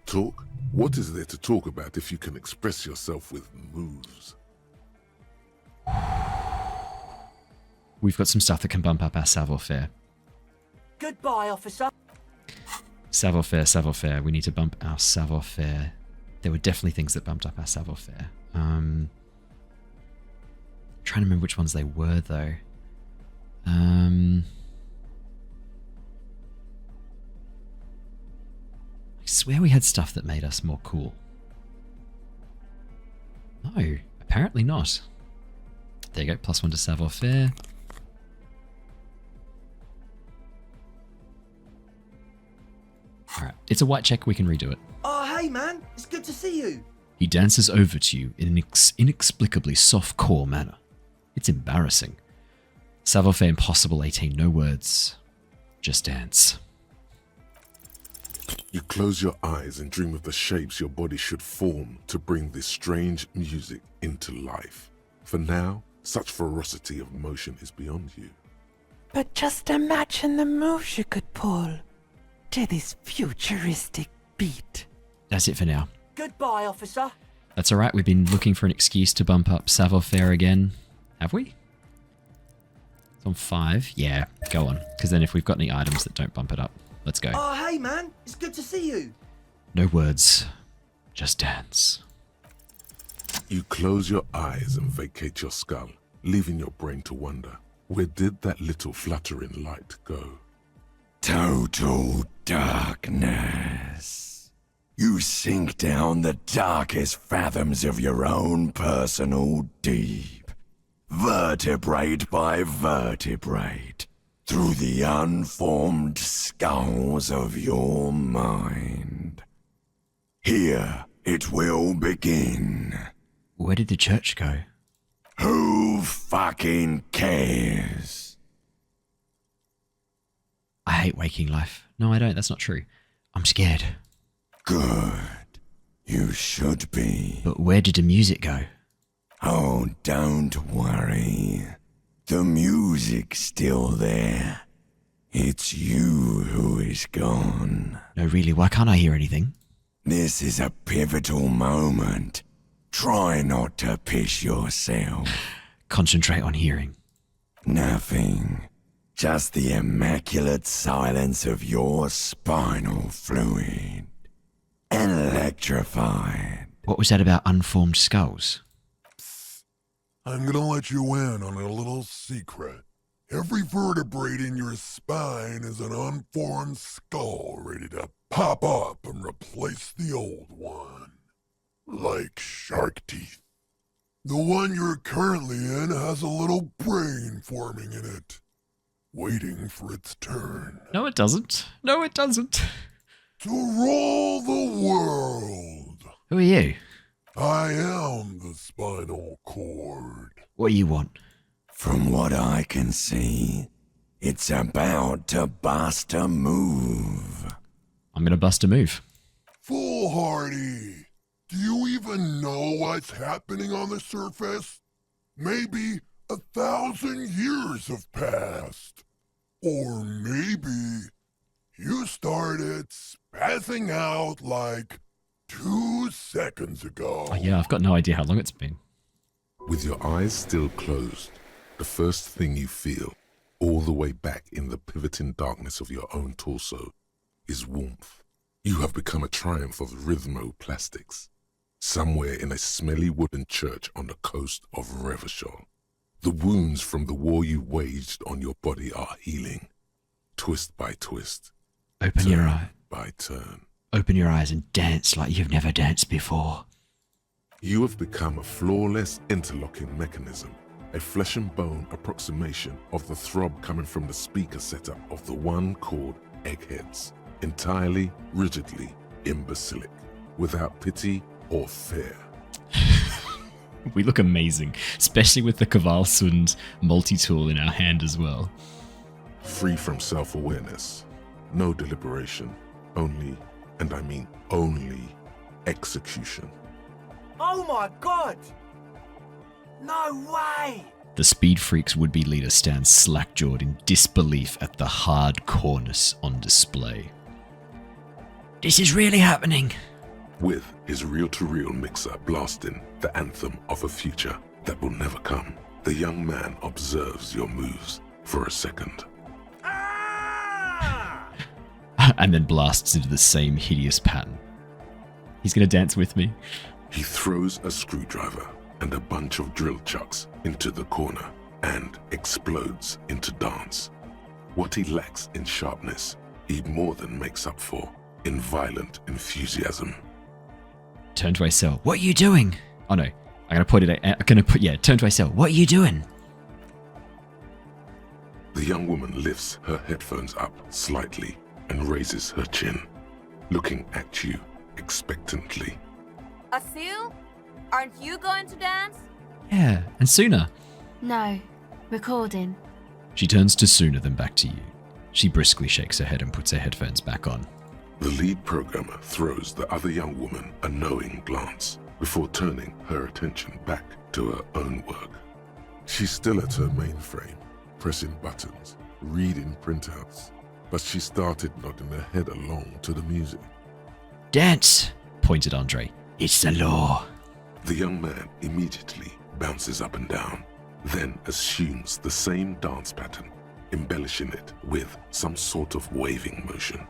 Speaker 3: Talk? What is there to talk about if you can express yourself with moves?
Speaker 1: We've got some stuff that can bump up our savoir-faire.
Speaker 10: Goodbye, officer.
Speaker 1: Savoir-faire. We need to bump our savoir-faire. There were definitely things that bumped up our savoir-faire. Trying to remember which ones they were, though. I swear we had stuff that made us more cool. No, apparently not. There you go, +1 to savoir-faire. Alright, it's a white check, we can redo it.
Speaker 10: Oh, hey, man. It's good to see you.
Speaker 1: He dances over to you in an inexplicably soft-core manner. It's embarrassing. Savoir-faire impossible 18, no words. Just dance.
Speaker 3: You close your eyes and dream of the shapes your body should form to bring this strange music into life. For now, such ferocity of motion is beyond you.
Speaker 11: But just imagine the moves you could pull to this futuristic beat.
Speaker 1: That's it for now.
Speaker 10: Goodbye, officer.
Speaker 1: That's alright, we've been looking for an excuse to bump up savoir-faire again. Have we? It's on 5. Yeah, go on. Because then if we've got any items that don't bump it up, let's go.
Speaker 10: Oh, hey, man. It's good to see you.
Speaker 1: No words, just dance.
Speaker 3: You close your eyes and vacate your skull, leaving your brain to wonder, where did that little fluttering light go?
Speaker 12: Total darkness. You sink down the darkest fathoms of your own personal deep, vertebrate by vertebrate, through the unformed skulls of your mind. Here it will begin.
Speaker 1: Where did the church go?
Speaker 12: Who fucking cares?
Speaker 1: I hate waking life. No, I don't. That's not true. I'm scared.
Speaker 12: Good. You should be.
Speaker 1: But where did the music go?
Speaker 12: Oh, don't worry. The music's still there. It's you who is gone.
Speaker 1: No, really, why can't I hear anything?
Speaker 12: This is a pivotal moment. Try not to piss yourself.
Speaker 1: Concentrate on hearing.
Speaker 12: Nothing. Just the immaculate silence of your spinal fluid. Electrified.
Speaker 1: What was that about unformed skulls?
Speaker 13: I'm gonna let you in on a little secret. Every vertebrae in your spine is an unformed skull ready to pop up and replace the old one. Like shark teeth. The one you're currently in has a little brain forming in it, waiting for its turn.
Speaker 1: No, it doesn't. No, it doesn't.
Speaker 13: To rule the world.
Speaker 1: Who are you?
Speaker 13: I am the spinal cord.
Speaker 1: What do you want?
Speaker 12: From what I can see, it's about to bust a move.
Speaker 1: I'm gonna bust a move.
Speaker 13: Foolhardy, do you even know what's happening on the surface? Maybe 1,000 years have passed. Or maybe you started spazzing out like 2 seconds ago.
Speaker 1: Oh, yeah, I've got no idea how long it's been.
Speaker 3: With your eyes still closed, the first thing you feel, all the way back in the pivoting darkness of your own torso, is warmth. You have become a triumph of rhythmoplastics, somewhere in a smelly wooden church on the coast of Revachol. The wounds from the war you waged on your body are healing, twist by twist,
Speaker 1: Open your eye.
Speaker 3: by turn.
Speaker 1: Open your eyes and dance like you've never danced before.
Speaker 3: You have become a flawless interlocking mechanism, a flesh and bone approximation of the throb coming from the speaker setup of the one called Eggheads, entirely, rigidly imbecilic, without pity or fear.
Speaker 1: We look amazing, especially with the Kvalsund multi-tool in our hand as well.
Speaker 3: Free from self-awareness, no deliberation, only, and I mean only, execution.
Speaker 6: Oh my god! No way!
Speaker 1: The Speed Freaks would-be leader stands slack-jawed in disbelief at the hardcoreness on display. This is really happening.
Speaker 3: With his reel-to-reel mixer blasting the anthem of a future that will never come, the young man observes your moves for a second.
Speaker 1: And then blasts into the same hideous pattern. He's gonna dance with me.
Speaker 3: He throws a screwdriver and a bunch of drill chucks into the corner and explodes into dance. What he lacks in sharpness, he more than makes up for in violent enthusiasm.
Speaker 1: Turn to Acele. What are you doing? Oh no, turn to Acele. What are you doing?
Speaker 3: The young woman lifts her headphones up slightly and raises her chin, looking at you expectantly.
Speaker 8: Acele? Aren't you going to dance?
Speaker 1: Yeah, and Suna.
Speaker 4: No, recording.
Speaker 1: She turns to Suna, then back to you. She briskly shakes her head and puts her headphones back on.
Speaker 3: The lead programmer throws the other young woman a knowing glance before turning her attention back to her own work. She's still at her mainframe, pressing buttons, reading printouts, but she started nodding her head along to the music.
Speaker 1: Dance, pointed Andre. It's the law.
Speaker 3: The young man immediately bounces up and down, then assumes the same dance pattern, embellishing it with some sort of waving motion.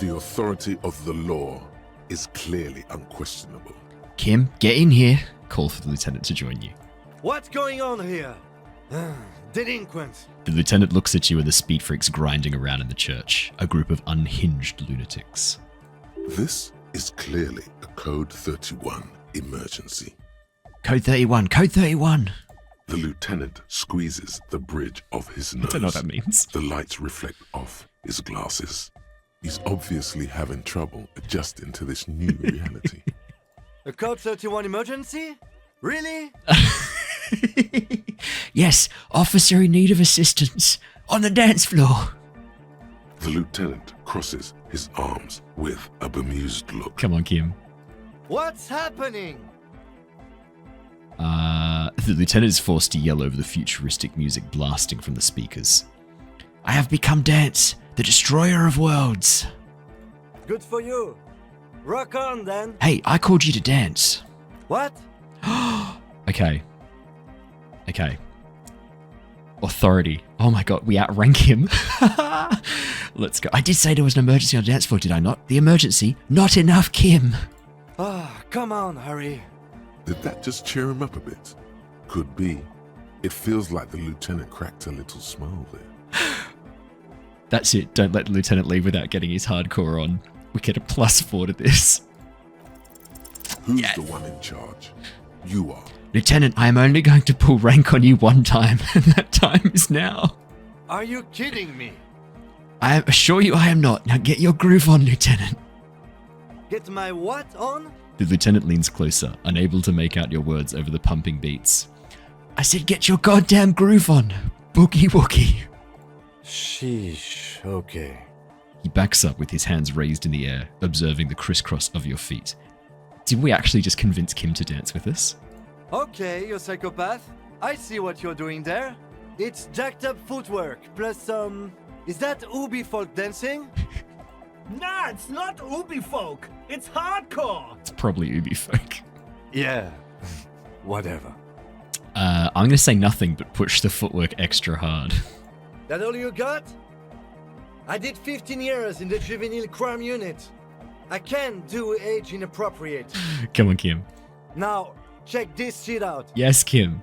Speaker 3: The authority of the law is clearly unquestionable.
Speaker 1: Kim, get in here. Call for the lieutenant to join you.
Speaker 14: What's going on here? Delinquents.
Speaker 1: The lieutenant looks at you and the Speed Freaks grinding around in the church, a group of unhinged lunatics.
Speaker 3: This is clearly a Code 31 emergency.
Speaker 1: Code 31, Code 31.
Speaker 3: The lieutenant squeezes the bridge of his nose.
Speaker 1: I don't know what that means.
Speaker 3: The lights reflect off his glasses. He's obviously having trouble adjusting to this new reality.
Speaker 14: A Code 31 emergency? Really?
Speaker 1: Yes, officer in need of assistance. On the dance floor.
Speaker 3: The lieutenant crosses his arms with a bemused look.
Speaker 1: Come on, Kim.
Speaker 14: What's happening?
Speaker 1: The lieutenant is forced to yell over the futuristic music blasting from the speakers. I have become Dance, the destroyer of worlds.
Speaker 14: Good for you. Rock on, then.
Speaker 1: Hey, I called you to dance.
Speaker 14: What?
Speaker 1: Okay. Authority. Oh my god, we outrank him. Let's go. I did say there was an emergency on the dance floor, did I not? The emergency? Not enough, Kim.
Speaker 14: Come on, hurry.
Speaker 3: Did that just cheer him up a bit? Could be. It feels like the lieutenant cracked a little smile there.
Speaker 1: That's it. Don't let the lieutenant leave without getting his hardcore on. We get a +4 to this.
Speaker 3: Who's the one in charge? You are.
Speaker 1: Lieutenant, I am only going to pull rank on you one time, and that time is now.
Speaker 14: Are you kidding me?
Speaker 1: I assure you I am not. Now get your groove on, Lieutenant.
Speaker 14: Get my what on?
Speaker 1: The lieutenant leans closer, unable to make out your words over the pumping beats. I said get your goddamn groove on, boogie woogie.
Speaker 7: Sheesh, okay.
Speaker 1: He backs up with his hands raised in the air, observing the crisscross of your feet. Did we actually just convince Kim to dance with us?
Speaker 14: Okay, you psychopath. I see what you're doing there. It's jacked up footwork, plus some... Is that Ubi folk dancing?
Speaker 2: Nah, it's not Ubi folk. It's hardcore.
Speaker 1: It's probably Ubi folk.
Speaker 7: Yeah, whatever.
Speaker 1: I'm going to say nothing but push the footwork extra hard.
Speaker 14: That all you got? I did 15 years in the juvenile crime unit. I can do age inappropriate.
Speaker 1: Come on, Kim.
Speaker 14: Now, check this shit out.
Speaker 1: Yes, Kim.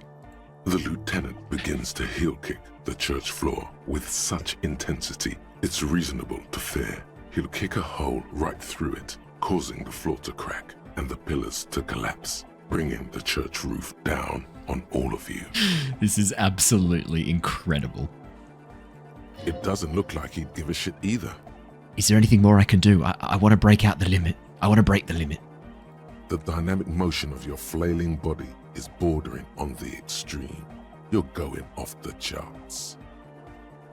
Speaker 3: The lieutenant begins to heel kick the church floor with such intensity, it's reasonable to fear he'll kick a hole right through it, causing the floor to crack and the pillars to collapse, bringing the church roof down on all of you.
Speaker 1: This is absolutely incredible.
Speaker 3: It doesn't look like he'd give a shit either.
Speaker 1: Is there anything more I can do? I want to break out the limit. I want to break the limit.
Speaker 3: The dynamic motion of your flailing body is bordering on the extreme. You're going off the charts.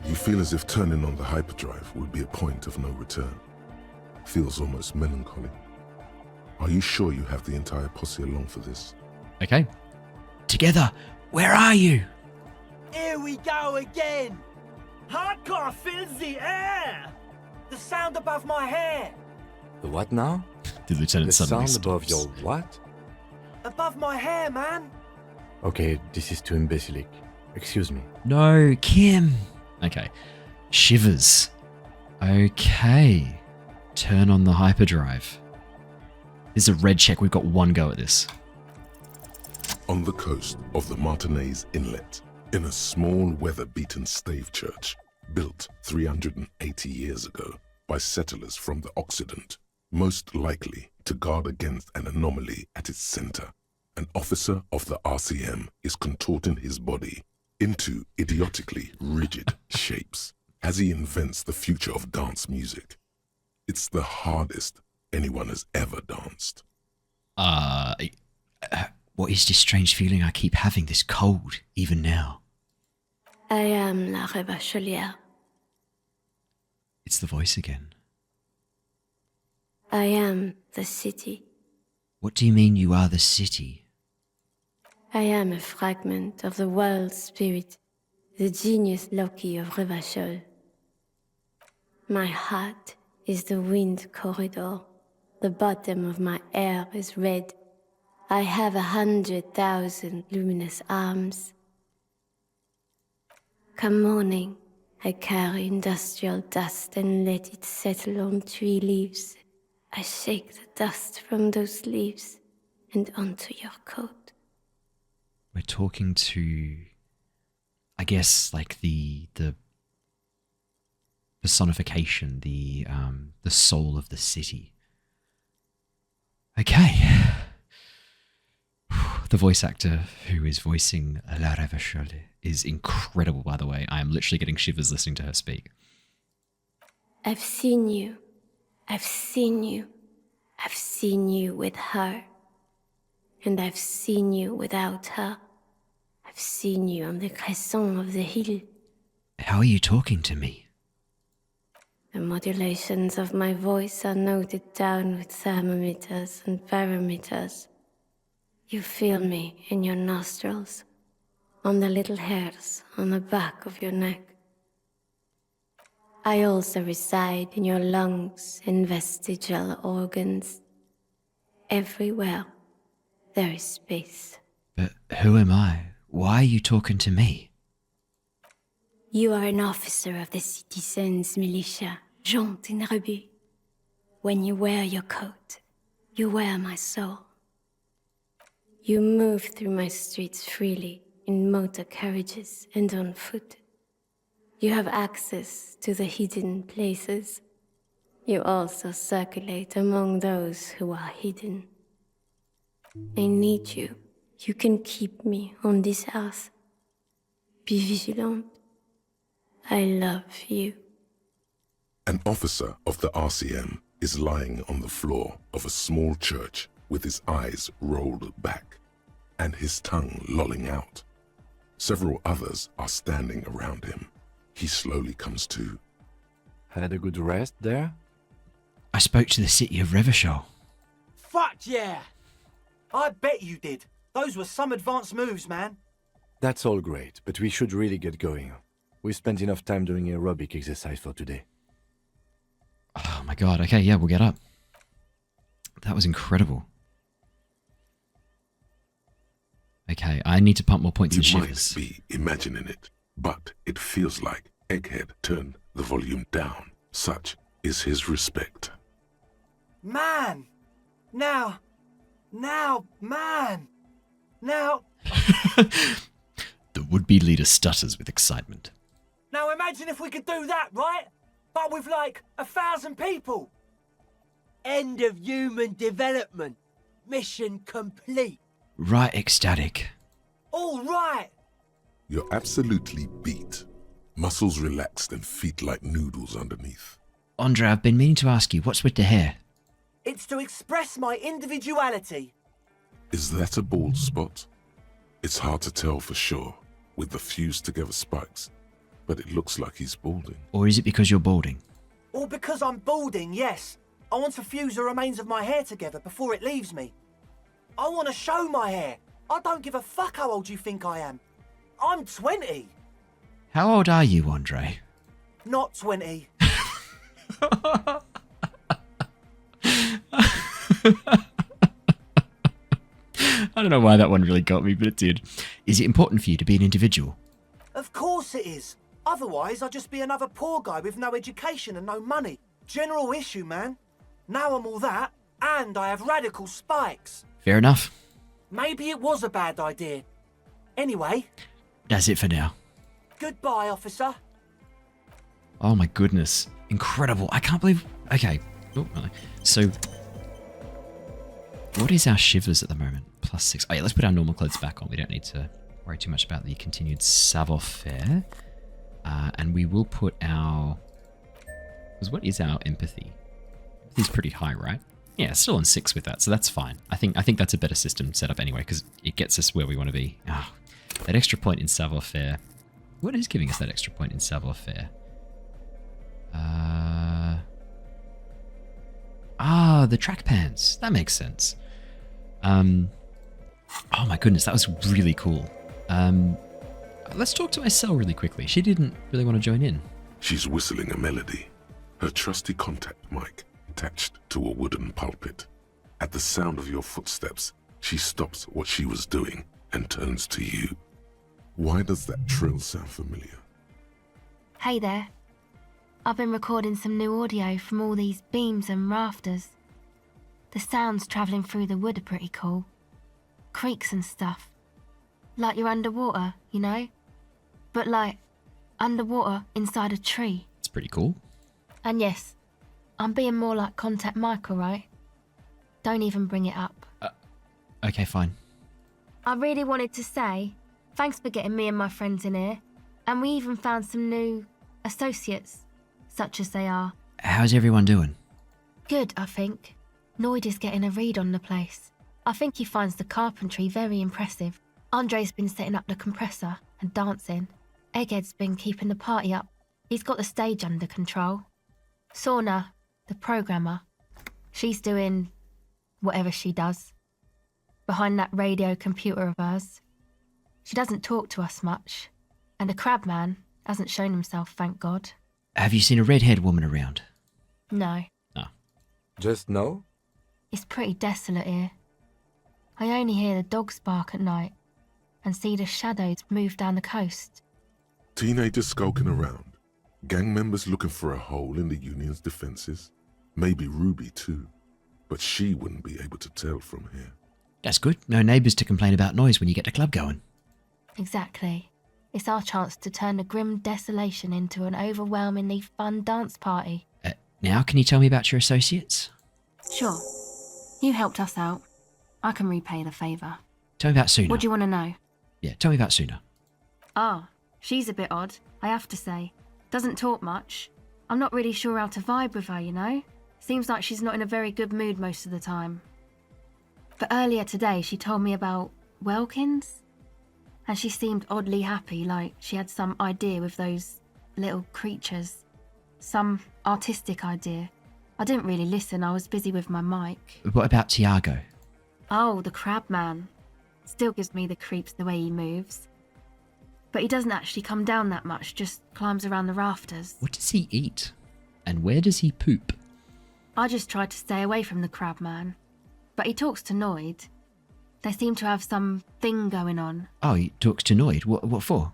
Speaker 3: You feel as if turning on the hyperdrive would be a point of no return. Feels almost melancholy. Are you sure you have the entire posse along for this?
Speaker 1: Okay. Together, where are you?
Speaker 6: Here we go again.
Speaker 2: Hardcore fills the air.
Speaker 5: The sound above my hair.
Speaker 7: The what now?
Speaker 1: The lieutenant
Speaker 7: The
Speaker 1: suddenly
Speaker 7: sound above
Speaker 1: stops.
Speaker 7: your what?
Speaker 5: Above my hair, man.
Speaker 7: Okay, this is too imbecilic. Excuse me.
Speaker 1: No, Kim. Okay. Shivers. Okay. Turn on the hyperdrive. This is a red check. We've got one go at this.
Speaker 3: On the coast of the Martinez Inlet, in a small weather-beaten stave church, built 380 years ago by settlers from the Occident, most likely to guard against an anomaly at its center, an officer of the RCM is contorting his body into idiotically rigid shapes as he invents the future of dance music. It's the hardest anyone has ever danced.
Speaker 1: What is this strange feeling I keep having, this cold, even now?
Speaker 4: I am la Revacholière.
Speaker 1: It's the voice again.
Speaker 4: I am the city.
Speaker 1: What do you mean you are the city?
Speaker 4: I am a fragment of the world spirit, the genius Loki of Revachol. My heart is the wind corridor. The bottom of my air is red. I have 100,000 luminous arms. Come morning, I carry industrial dust and let it settle on tree leaves. I shake the dust from those leaves and onto your coat.
Speaker 1: We're talking to, I guess, like the personification, the soul of the city. Okay. The voice actor who is voicing La Revachol is incredible, by the way. I am literally getting shivers listening to her speak.
Speaker 4: I've seen you. I've seen you. I've seen you with her. And I've seen you without her. I've seen you on the crescent of the hill.
Speaker 1: How are you talking to me?
Speaker 4: The modulations of my voice are noted down with thermometers and barometers. You feel me in your nostrils, on the little hairs on the back of your neck. I also reside in your lungs and vestigial organs. Everywhere there is space.
Speaker 1: But who am I? Why are you talking to me?
Speaker 4: You are an officer of the citizens' militia, Jante and Rebut. When you wear your coat, you wear my soul. You move through my streets freely, in motor carriages and on foot. You have access to the hidden places. You also circulate among those who are hidden. I need you. You can keep me on this earth. Be vigilant. I love you.
Speaker 3: An officer of the RCM is lying on the floor of a small church with his eyes rolled back and his tongue lolling out. Several others are standing around him. He slowly comes to.
Speaker 7: Had a good rest there?
Speaker 1: I spoke to the city of Revachol.
Speaker 6: Fuck yeah!
Speaker 5: I bet you did. Those were some advanced moves, man.
Speaker 7: That's all great, but we should really get going. We spent enough time doing aerobic exercise for today.
Speaker 1: Oh my god, okay, yeah, we'll get up. That was incredible. Okay, I need to pump more points in
Speaker 3: You might
Speaker 1: Shivers.
Speaker 3: be imagining it, but it feels like Egghead turned the volume down. Such is his respect.
Speaker 5: Man! Now, man! Now,
Speaker 1: The would-be leader stutters with excitement.
Speaker 5: now imagine if we could do that, right? But with like 1,000 people.
Speaker 6: End of human development. Mission complete.
Speaker 1: Right ecstatic.
Speaker 5: All right!
Speaker 3: You're absolutely beat. Muscles relaxed and feet like noodles underneath.
Speaker 1: Andre, I've been meaning to ask you, what's with the hair?
Speaker 5: It's to express my individuality.
Speaker 3: Is that a bald spot? It's hard to tell for sure with the fused together spikes, but it looks like he's balding.
Speaker 1: Or is it because you're balding?
Speaker 5: Or because I'm balding, yes. I want to fuse the remains of my hair together before it leaves me. I want to show my hair. I don't give a fuck how old you think I am. I'm 20.
Speaker 1: How old are you, Andre?
Speaker 5: Not 20.
Speaker 1: I don't know why that one really got me, but it did. Is it important for you to be an individual?
Speaker 5: Of course it is. Otherwise, I'd just be another poor guy with no education and no money. General issue, man. Now I'm all that, and I have radical spikes.
Speaker 1: Fair enough.
Speaker 5: Maybe it was a bad idea. Anyway,
Speaker 1: That's it for now.
Speaker 5: goodbye, officer.
Speaker 1: Oh my goodness. Incredible. I can't believe... Okay. Oh, no. So... What is our Shivers at the moment? +6. Oh yeah, let's put our normal clothes back on. We don't need to worry too much about the continued savoir-faire. And we will put our... Because what is our empathy? Empathy's pretty high, right? Yeah, still on 6 with that, so that's fine. I think that's a better system set up anyway, because it gets us where we want to be. Oh, that extra point in savoir-faire. What is giving us that extra point in savoir-faire? The track pants. That makes sense. Oh my goodness, that was really cool. Let's talk to Acele really quickly. She didn't really want to join in.
Speaker 3: She's whistling a melody, her trusty contact mic attached to a wooden pulpit. At the sound of your footsteps, she stops what she was doing and turns to you. Why does that trill sound familiar?
Speaker 4: Hey there. I've been recording some new audio from all these beams and rafters. The sounds travelling through the wood are pretty cool. Creaks and stuff. Like you're underwater, you know? But like, underwater inside a tree.
Speaker 1: It's pretty cool.
Speaker 4: And yes, I'm being more like Contact Michael, right? Don't even bring it up.
Speaker 1: Okay, fine.
Speaker 4: I really wanted to say, thanks for getting me and my friends in here. And we even found some new associates, such as they are.
Speaker 1: How's everyone doing?
Speaker 4: Good, I think. Noid is getting a read on the place. I think he finds the carpentry very impressive. Andre's been setting up the compressor and dancing. Egghead's been keeping the party up. He's got the stage under control. Sauna, the programmer, she's doing whatever she does. Behind that radio computer of hers. She doesn't talk to us much. And the crab man hasn't shown himself, thank God.
Speaker 1: Have you seen a red-haired woman around?
Speaker 4: No.
Speaker 1: No.
Speaker 7: Just no?
Speaker 4: It's pretty desolate here. I only hear the dogs bark at night and see the shadows move down the coast.
Speaker 3: Teenagers skulking around. Gang members looking for a hole in the Union's defenses. Maybe Ruby too. But she wouldn't be able to tell from here.
Speaker 1: That's good. No neighbours to complain about noise when you get the club going.
Speaker 4: Exactly. It's our chance to turn the grim desolation into an overwhelmingly fun dance party.
Speaker 1: Now, can you tell me about your associates?
Speaker 4: Sure. You helped us out. I can repay the favour.
Speaker 1: Tell me about Suna.
Speaker 4: What do you want to know?
Speaker 1: Yeah, tell me about Suna.
Speaker 4: She's a bit odd, I have to say. Doesn't talk much. I'm not really sure how to vibe with her, you know? Seems like she's not in a very good mood most of the time. But earlier today she told me about Welkins. And she seemed oddly happy, like she had some idea with those little creatures. Some artistic idea. I didn't really listen, I was busy with my mic.
Speaker 1: What about Tiago?
Speaker 4: Oh, the crab man. Still gives me the creeps the way he moves. But he doesn't actually come down that much, just climbs around the rafters.
Speaker 1: What does he eat? And where does he poop?
Speaker 4: I just tried to stay away from the crab man. But he talks to Noid. They seem to have some thing going on.
Speaker 1: Oh, he talks to Noid. What for?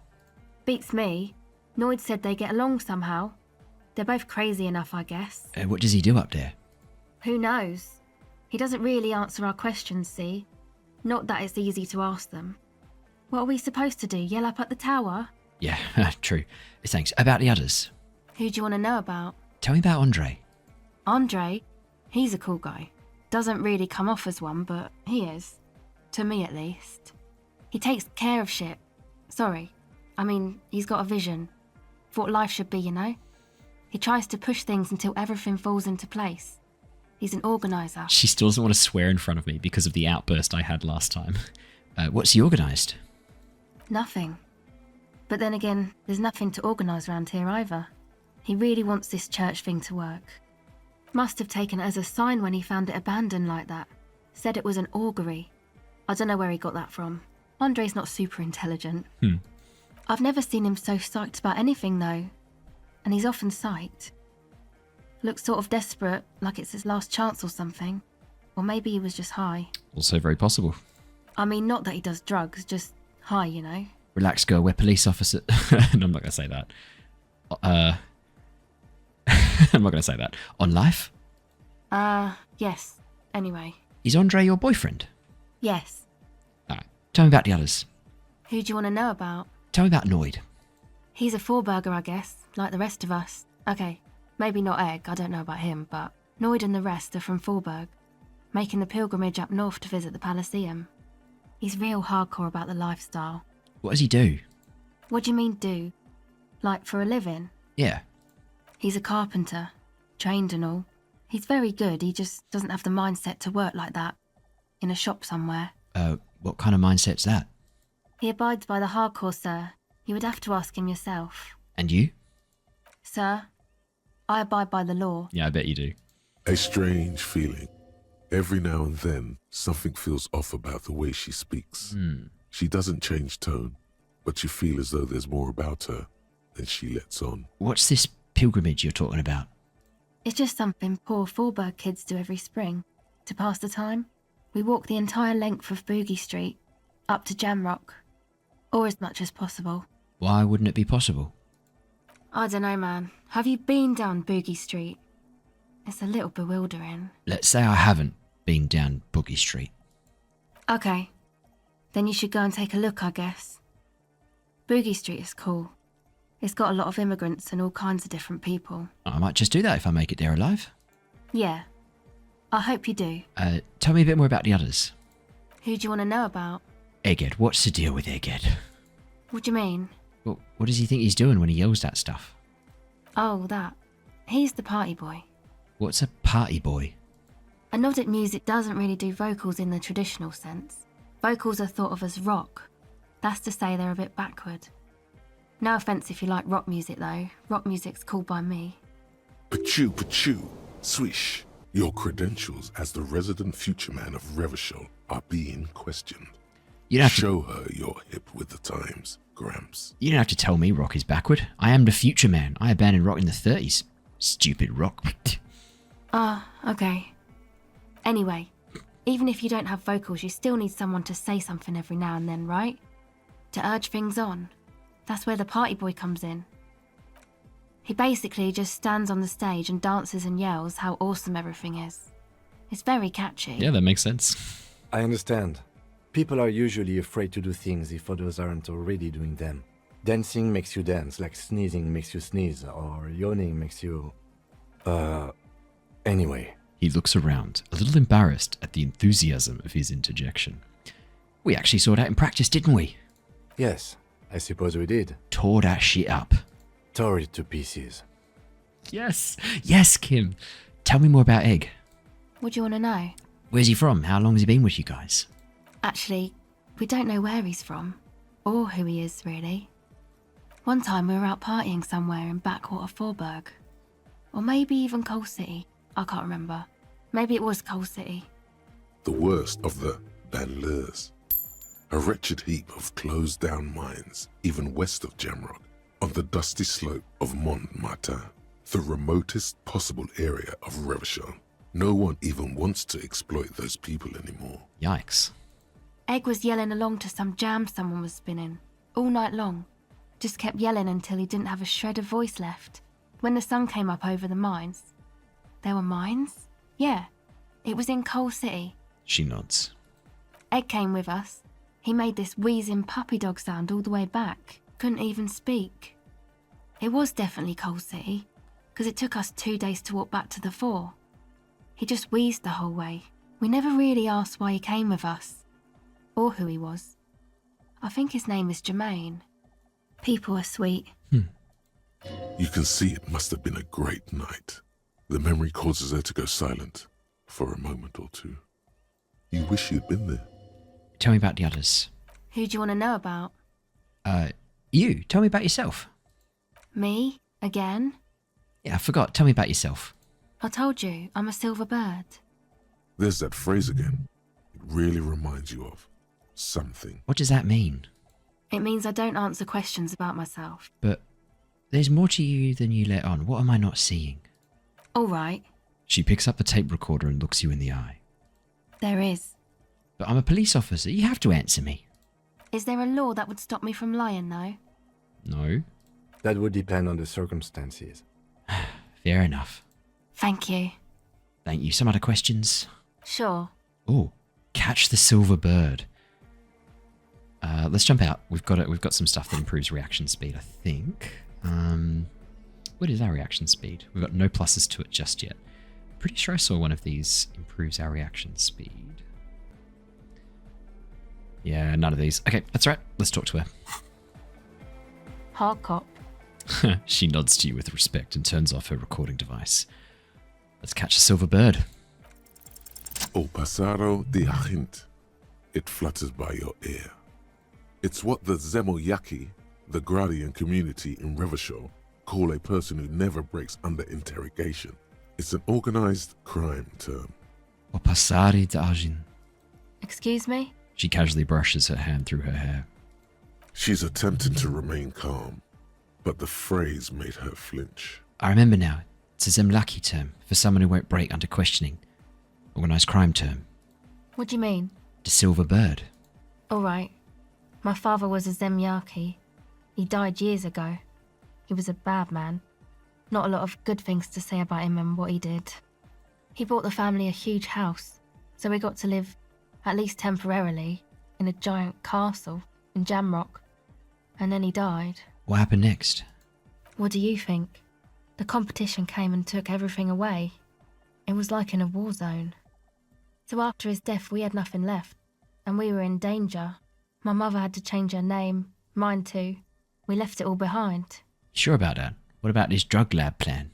Speaker 4: Beats me. Noid said they get along somehow. They're both crazy enough, I guess.
Speaker 1: What does he do up there?
Speaker 4: Who knows? He doesn't really answer our questions, see? Not that it's easy to ask them. What are we supposed to do, yell up at the tower?
Speaker 1: Yeah, true. Thanks. About the others?
Speaker 4: Who do you want to know about?
Speaker 1: Tell me about Andre.
Speaker 4: Andre? He's a cool guy. Doesn't really come off as one, but he is. To me, at least. He takes care of shit. Sorry. I mean, he's got a vision. For what life should be, you know? He tries to push things until everything falls into place. He's an organiser.
Speaker 1: She still doesn't want to swear in front of me because of the outburst I had last time. What's he organised?
Speaker 4: Nothing. But then again, there's nothing to organise around here either. He really wants this church thing to work. Must have taken it as a sign when he found it abandoned like that. Said it was an augury. I don't know where he got that from. Andre's not super intelligent. I've never seen him so psyched about anything though. And he's often psyched. Looks sort of desperate, like it's his last chance or something. Or maybe he was just high.
Speaker 1: Also very possible.
Speaker 4: I mean, not that he does drugs, just high, you know?
Speaker 1: Relax, girl, we're police officer. No, I'm not going to say that. I'm not going to say that. On life?
Speaker 4: Yes. Anyway.
Speaker 1: Is Andre your boyfriend?
Speaker 4: Yes.
Speaker 1: Alright, tell me about the others.
Speaker 4: Who do you want to know about?
Speaker 1: Tell me about Noid.
Speaker 4: He's a four-burger, I guess, like the rest of us. Okay, maybe not Egg, I don't know about him, but Noid and the rest are from Forberg, making the pilgrimage up north to visit the Palaceum. He's real hardcore about the lifestyle.
Speaker 1: What does he do?
Speaker 4: What do you mean do? Like for a living?
Speaker 1: Yeah.
Speaker 4: He's a carpenter, trained and all. He's very good, he just doesn't have the mindset to work like that. In a shop somewhere.
Speaker 1: What kind of mindset's that?
Speaker 4: He abides by the hardcore, sir. You would have to ask him yourself.
Speaker 1: And you?
Speaker 4: Sir, I abide by the law.
Speaker 1: Yeah, I bet you do.
Speaker 3: A strange feeling. Every now and then, something feels off about the way she speaks. She doesn't change tone, but you feel as though there's more about her than she lets on.
Speaker 1: What's this pilgrimage you're talking about?
Speaker 4: It's just something poor Forberg kids do every spring. To pass the time, we walk the entire length of Boogie Street, up to Jamrock. Or as much as possible.
Speaker 1: Why wouldn't it be possible?
Speaker 4: I don't know, man. Have you been down Boogie Street? It's a little bewildering.
Speaker 1: Let's say I haven't been down Boogie Street.
Speaker 4: Okay. Then you should go and take a look, I guess. Boogie Street is cool. It's got a lot of immigrants and all kinds of different people.
Speaker 1: I might just do that if I make it there alive.
Speaker 4: Yeah. I hope you do.
Speaker 1: Tell me a bit more about the others.
Speaker 4: Who do you want to know about?
Speaker 1: Egghead, what's the deal with Egghead?
Speaker 4: What do you mean?
Speaker 1: Well, what does he think he's doing when he yells that stuff?
Speaker 4: Oh, that. He's the party boy.
Speaker 1: What's a party boy?
Speaker 4: I know that music doesn't really do vocals in the traditional sense. Vocals are thought of as rock. That's to say they're a bit backward. No offence if you like rock music though. Rock music's cool by me.
Speaker 3: Pachoo, pachoo, swish. Your credentials as the resident future man of Revachol are being questioned.
Speaker 1: You don't have to
Speaker 3: show her you're hip with the times, Gramps.
Speaker 1: You don't have to tell me rock is backward. I am the future man. I abandoned rock in the 30s. Stupid rock.
Speaker 4: Okay. Anyway, even if you don't have vocals, you still need someone to say something every now and then, right? To urge things on. That's where the party boy comes in. He basically just stands on the stage and dances and yells how awesome everything is. It's very catchy.
Speaker 1: Yeah, that makes sense.
Speaker 7: I understand. People are usually afraid to do things if others aren't already doing them. Dancing makes you dance, like sneezing makes you sneeze, or yawning makes you... Anyway.
Speaker 1: He looks around, a little embarrassed at the enthusiasm of his interjection. We actually saw that in practice, didn't we?
Speaker 7: Yes, I suppose we did.
Speaker 1: Tore that shit up.
Speaker 7: Tore it to pieces.
Speaker 1: Yes. Yes, Kim. Tell me more about Egg.
Speaker 4: What do you want to know?
Speaker 1: Where's he from? How long has he been with you guys?
Speaker 4: Actually, we don't know where he's from, or who he is, really. One time we were out partying somewhere in backwater Forburg. Or maybe even Coal City. I can't remember. Maybe it was Coal City.
Speaker 3: The worst of the banlieues. A wretched heap of closed-down mines, even west of Jamrock, on the dusty slope of Montmartin, the remotest possible area of Revachol. No one even wants to exploit those people anymore.
Speaker 1: Yikes.
Speaker 4: Egg was yelling along to some jam someone was spinning, all night long. Just kept yelling until he didn't have a shred of voice left. When the sun came up over the mines. There were mines? Yeah, it was in Coal City.
Speaker 1: She nods.
Speaker 4: Egg came with us. He made this wheezing puppy dog sound all the way back. Couldn't even speak. It was definitely Coal City, because it took us 2 days to walk back to the fort. He just wheezed the whole way. We never really asked why he came with us, or who he was. I think his name is Jermaine. People are sweet.
Speaker 3: You can see it must have been a great night. The memory causes her to go silent for a moment or two. You wish you'd been there.
Speaker 1: Tell me about the others.
Speaker 4: Who do you want to know about?
Speaker 1: You. Tell me about yourself.
Speaker 4: Me? Again?
Speaker 1: Yeah, I forgot. Tell me about yourself.
Speaker 4: I told you, I'm a silver bird.
Speaker 3: There's that phrase again. It really reminds you of something.
Speaker 1: What does that mean?
Speaker 4: It means I don't answer questions about myself.
Speaker 1: But there's more to you than you let on. What am I not seeing?
Speaker 4: All right.
Speaker 1: She picks up the tape recorder and looks you in the eye.
Speaker 4: There is.
Speaker 1: But I'm a police officer. You have to answer me.
Speaker 4: Is there a law that would stop me from lying, though?
Speaker 1: No.
Speaker 7: That would depend on the circumstances.
Speaker 1: Fair enough.
Speaker 4: Thank you.
Speaker 1: Thank you. Some other questions?
Speaker 4: Sure.
Speaker 1: Oh, catch the silver bird. Let's jump out. We've got some stuff that improves reaction speed, I think. What is our reaction speed? We've got no pluses to it just yet. Pretty sure I saw one of these improves our reaction speed. Yeah, none of these. Okay, that's right. Let's talk to her.
Speaker 4: Hard cop.
Speaker 1: She nods to you with respect and turns off her recording device. Let's catch a silver bird.
Speaker 3: O pasaro de agint. It flutters by your ear. It's what the Zemoyaki, the Gradian community in Revachol, call a person who never breaks under interrogation. It's an organized crime term.
Speaker 1: O passare de agin.
Speaker 4: Excuse me?
Speaker 1: She casually brushes her hand through her hair.
Speaker 3: She's attempting to remain calm, but the phrase made her flinch.
Speaker 1: I remember now. It's a Zemlaki term for someone who won't break under questioning. Organized crime term.
Speaker 4: What do you mean?
Speaker 1: The silver bird.
Speaker 4: All right. My father was a Zemyaki. He died years ago. He was a bad man. Not a lot of good things to say about him and what he did. He bought the family a huge house, so we got to live, at least temporarily, in a giant castle in Jamrock. And then he died.
Speaker 1: What happened next?
Speaker 4: What do you think? The competition came and took everything away. It was like in a war zone. So after his death, we had nothing left, and we were in danger. My mother had to change her name, mine too. We left it all behind.
Speaker 1: Sure about that? What about this drug lab plan?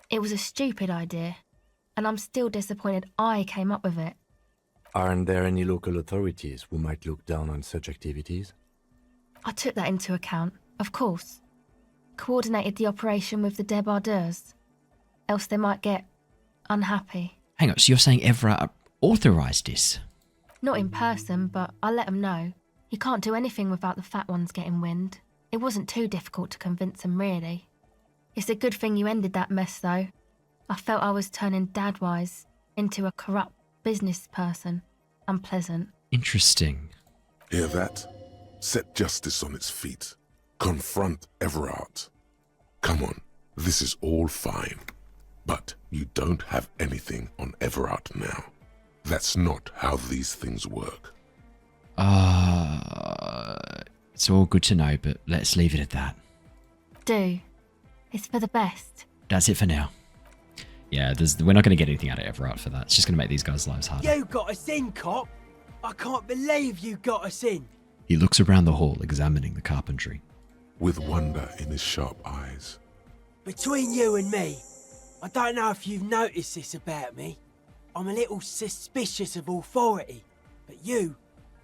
Speaker 4: It was a stupid idea, and I'm still disappointed I came up with it.
Speaker 7: Aren't there any local authorities who might look down on such activities?
Speaker 4: I took that into account, of course. Coordinated the operation with the débardeurs. Else they might get unhappy.
Speaker 1: Hang on, so you're saying Everard authorised this?
Speaker 4: Not in person, but I let them know. You can't do anything without the fat ones getting wind. It wasn't too difficult to convince them, really. It's a good thing you ended that mess, though. I felt I was turning Dadwise into a corrupt business person. Unpleasant.
Speaker 1: Interesting.
Speaker 3: Hear that? Set justice on its feet. Confront Everard. Come on, this is all fine. But you don't have anything on Everard now. That's not how these things work.
Speaker 1: It's all good to know, but let's leave it at that.
Speaker 4: Do. It's for the best.
Speaker 1: That's it for now. Yeah, we're not going to get anything out of Everard for that. It's just going to make these guys' lives harder.
Speaker 6: You got us in, cop. I can't believe you got us in.
Speaker 1: He looks around the hall, examining the carpentry.
Speaker 3: With wonder in his sharp eyes.
Speaker 6: Between you and me, I don't know if you've noticed this about me, I'm a little suspicious of authority. But you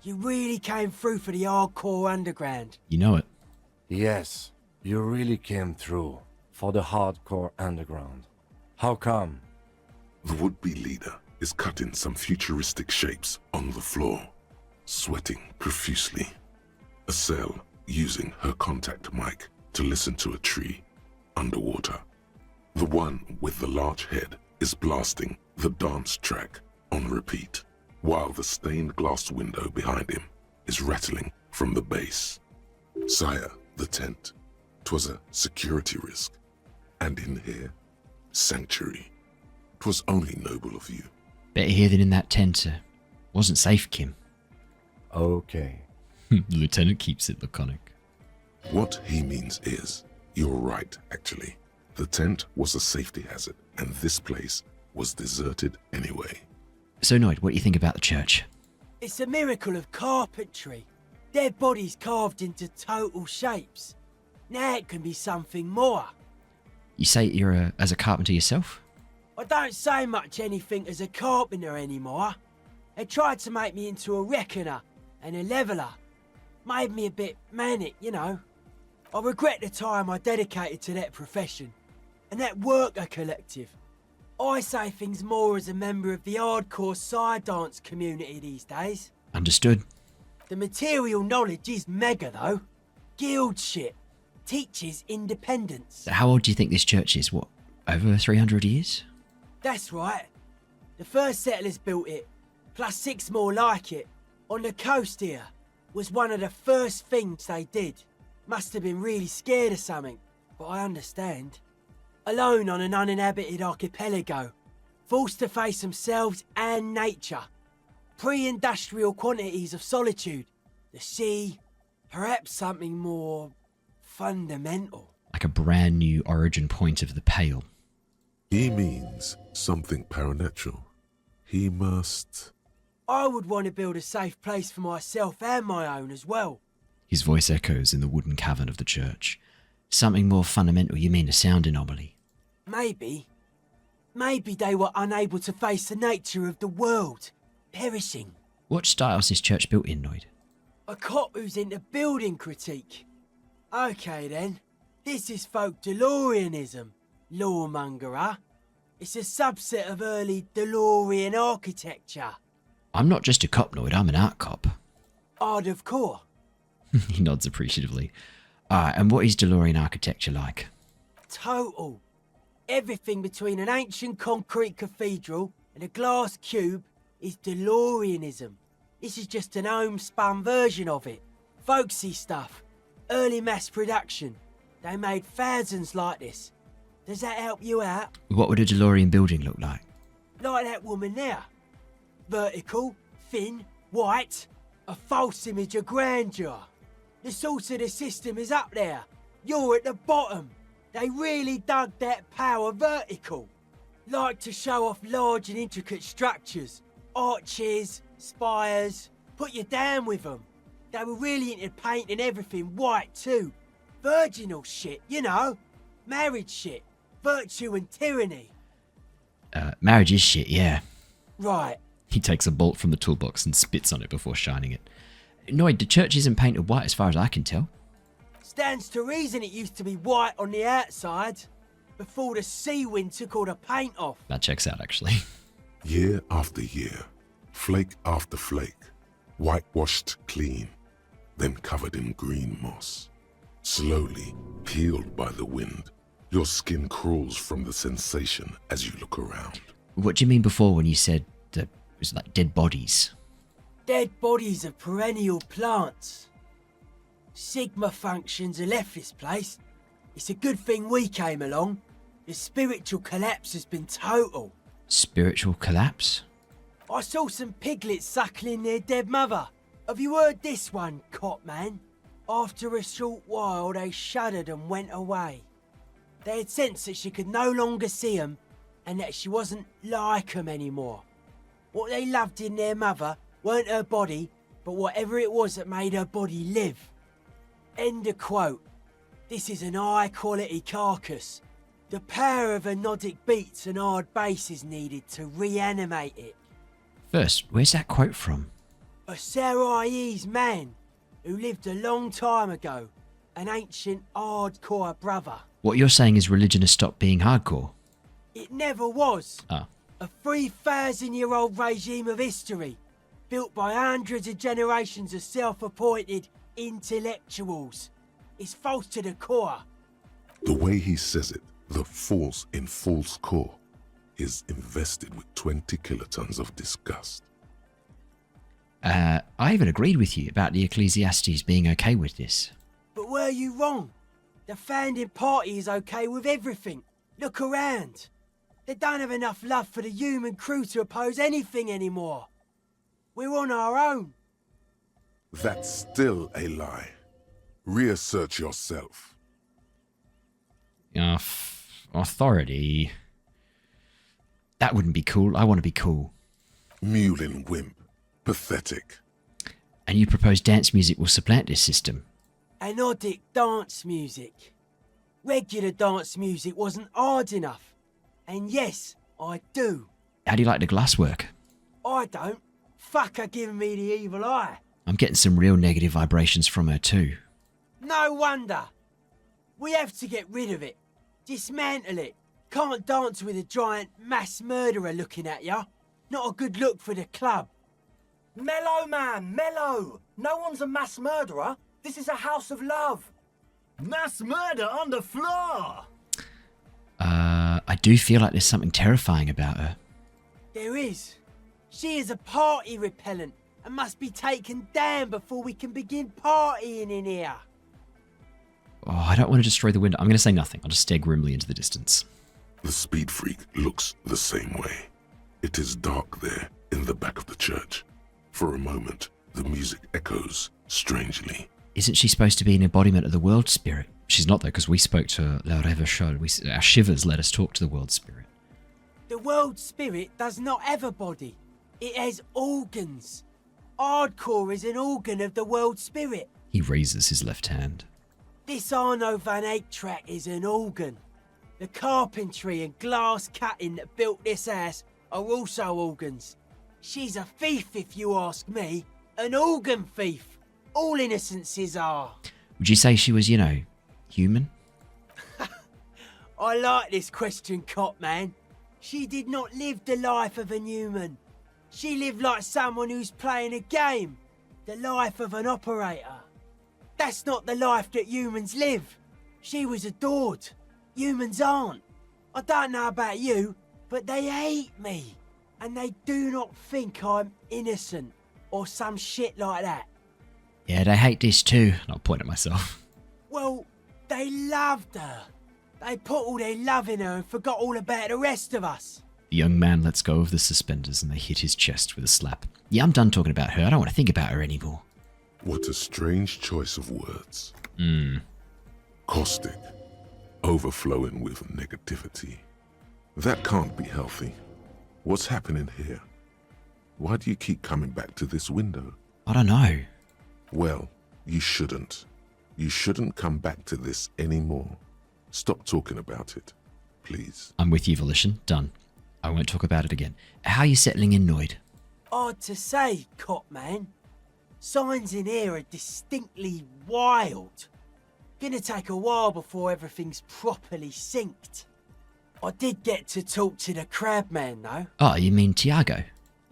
Speaker 6: really came through for the hardcore underground.
Speaker 1: You know it.
Speaker 7: Yes, you really came through for the hardcore underground. How come?
Speaker 3: The would-be leader is cutting some futuristic shapes on the floor, sweating profusely. Acele using her contact mic to listen to a tree underwater. The one with the large head is blasting the dance track on repeat, while the stained glass window behind him is rattling from the bass. Sire, the tent. 'Twas a security risk. And in here, sanctuary. 'Twas only noble of you.
Speaker 1: Better here than in that tent. Wasn't safe, Kim.
Speaker 7: Okay.
Speaker 1: The lieutenant keeps it laconic.
Speaker 3: What he means is, you're right, actually. The tent was a safety hazard, and this place was deserted anyway.
Speaker 1: So, Noid, what do you think about the church?
Speaker 6: It's a miracle of carpentry. Dead bodies carved into total shapes. Now it can be something more.
Speaker 1: You say you're as a carpenter yourself?
Speaker 6: I don't say much anything as a carpenter anymore. They tried to make me into a reckoner and a leveller. Made me a bit manic, you know. I regret the time I dedicated to that profession and that worker collective. I say things more as a member of the hardcore side dance community these days.
Speaker 1: Understood.
Speaker 6: The material knowledge is mega though. Guild shit. Teaches independence.
Speaker 1: How old do you think this church is? What, over 300 years?
Speaker 6: That's right. The first settlers built it, plus 6 more like it, on the coast here. Was one of the first things they did. Must have been really scared of something, but I understand. Alone on an uninhabited archipelago, forced to face themselves and nature. Pre-industrial quantities of solitude. The sea, perhaps something more fundamental.
Speaker 1: Like a brand new origin point of the Pale.
Speaker 3: He means something paranatural. He must...
Speaker 6: I would want to build a safe place for myself and my own as well.
Speaker 1: His voice echoes in the wooden cavern of the church. Something more fundamental, you mean a sound anomaly?
Speaker 6: Maybe. Maybe they were unable to face the nature of the world, perishing.
Speaker 1: What style's this church built in, Noid?
Speaker 6: A cop who's into building critique. Okay then, this is folk DeLoreanism, lawmongerer. It's a subset of early DeLorean architecture.
Speaker 1: I'm not just a cop, Noid, I'm an art cop.
Speaker 6: Art of core.
Speaker 1: He nods appreciatively. And what is DeLorean architecture like?
Speaker 6: Total. Everything between an ancient concrete cathedral and a glass cube is DeLoreanism. This is just an homespun version of it. Folksy stuff. Early mass production. They made thousands like this. Does that help you out?
Speaker 1: What would a DeLorean building look like?
Speaker 6: Like that woman there. Vertical, thin, white. A false image of grandeur. The source of the system is up there. You're at the bottom. They really dug that power vertical. Like to show off large and intricate structures. Arches, spires. Put you down with them. They were really into painting everything white too. Virginal shit, you know. Marriage shit. Virtue and tyranny.
Speaker 1: Marriage is shit, yeah.
Speaker 6: Right.
Speaker 1: He takes a bolt from the toolbox and spits on it before shining it. Noid, the church isn't painted white as far as I can tell.
Speaker 6: Stands to reason it used to be white on the outside, before the sea wind took all the paint off.
Speaker 1: That checks out, actually.
Speaker 3: Year after year, flake after flake, whitewashed clean, then covered in green moss. Slowly peeled by the wind, your skin crawls from the sensation as you look around.
Speaker 1: What do you mean before when you said that it was like dead bodies?
Speaker 6: Dead bodies of perennial plants. Sigma functions have left this place. It's a good thing we came along. The spiritual collapse has been total.
Speaker 1: Spiritual collapse?
Speaker 6: I saw some piglets suckling their dead mother. Have you heard this one, cop man? After a short while, they shuddered and went away. They had sensed that she could no longer see them and that she wasn't like them anymore. What they loved in their mother weren't her body, but whatever it was that made her body live. End of quote. This is an high-quality carcass. The power of anodic beats and hard bass is needed to reanimate it.
Speaker 1: First, where's that quote from?
Speaker 6: A Sarais man who lived a long time ago, an ancient hardcore brother.
Speaker 1: What you're saying is religion has stopped being hardcore?
Speaker 6: It never was.
Speaker 1: Oh.
Speaker 6: A 3,000-year-old regime of history, built by hundreds of generations of self-appointed intellectuals. It's false to the core.
Speaker 3: The way he says it, the false in false core, is invested with 20 kilotons of disgust.
Speaker 1: I even agreed with you about the Ecclesiastes being okay with this.
Speaker 6: But were you wrong? The founding party is okay with everything. Look around. They don't have enough love for the human crew to oppose anything anymore. We're on our own.
Speaker 3: That's still a lie. Reassert yourself.
Speaker 1: Authority. That wouldn't be cool. I want to be cool.
Speaker 3: Mewling wimp. Pathetic.
Speaker 1: And you propose dance music will supplant this system?
Speaker 6: Anodic dance music. Regular dance music wasn't hard enough. And yes, I do.
Speaker 1: How do you like the glasswork?
Speaker 6: I don't. Fuck her giving me the evil eye.
Speaker 1: I'm getting some real negative vibrations from her too.
Speaker 6: No wonder. We have to get rid of it. Dismantle it. Can't dance with a giant mass murderer looking at ya. Not a good look for the club.
Speaker 2: Mellow, man, mellow. No one's a mass murderer. This is a house of love. Mass murder on the floor.
Speaker 1: I do feel like there's something terrifying about her.
Speaker 6: There is. She is a party repellent and must be taken down before we can begin partying in here.
Speaker 1: Oh, I don't want to destroy the window. I'm going to say nothing. I'll just stare grimly into the distance.
Speaker 3: The speed freak looks the same way. It is dark there in the back of the church. For a moment, the music echoes strangely.
Speaker 1: Isn't she supposed to be an embodiment of the world spirit? She's not though, because we spoke to her La Reva show. Our Shivers let us talk to the world spirit.
Speaker 6: The world spirit does not have a body. It has organs. Hardcore is an organ of the world spirit.
Speaker 1: He raises his left hand.
Speaker 6: This Arno van Eyck track is an organ. The carpentry and glass cutting that built this house are also organs. She's a thief, if you ask me. An organ thief. All innocences are.
Speaker 1: Would you say she was, human?
Speaker 6: I like this question, Cop Man. She did not live the life of a human. She lived like someone who's playing a game. The life of an operator. That's not the life that humans live. She was adored. Humans aren't. I don't know about you, but they hate me. And they do not think I'm innocent or some shit like that.
Speaker 1: Yeah, they hate this too. And I'll point at myself.
Speaker 6: Well, they loved her. They put all their love in her and forgot all about the rest of us.
Speaker 1: The young man lets go of the suspenders and they hit his chest with a slap. Yeah, I'm done talking about her. I don't want to think about her anymore.
Speaker 3: What a strange choice of words.
Speaker 1: Hmm.
Speaker 3: Caustic. Overflowing with negativity. That can't be healthy. What's happening here? Why do you keep coming back to this window?
Speaker 1: I don't know.
Speaker 3: Well, you shouldn't. You shouldn't come back to this anymore. Stop talking about it, please.
Speaker 1: I'm with you, Volition. Done. I won't talk about it again. How are you settling in, Noid?
Speaker 6: Hard to say, Cop Man. Signs in here are distinctly wild. Gonna take a while before everything's properly synced. I did get to talk to the crab man, though.
Speaker 1: Oh, you mean Tiago?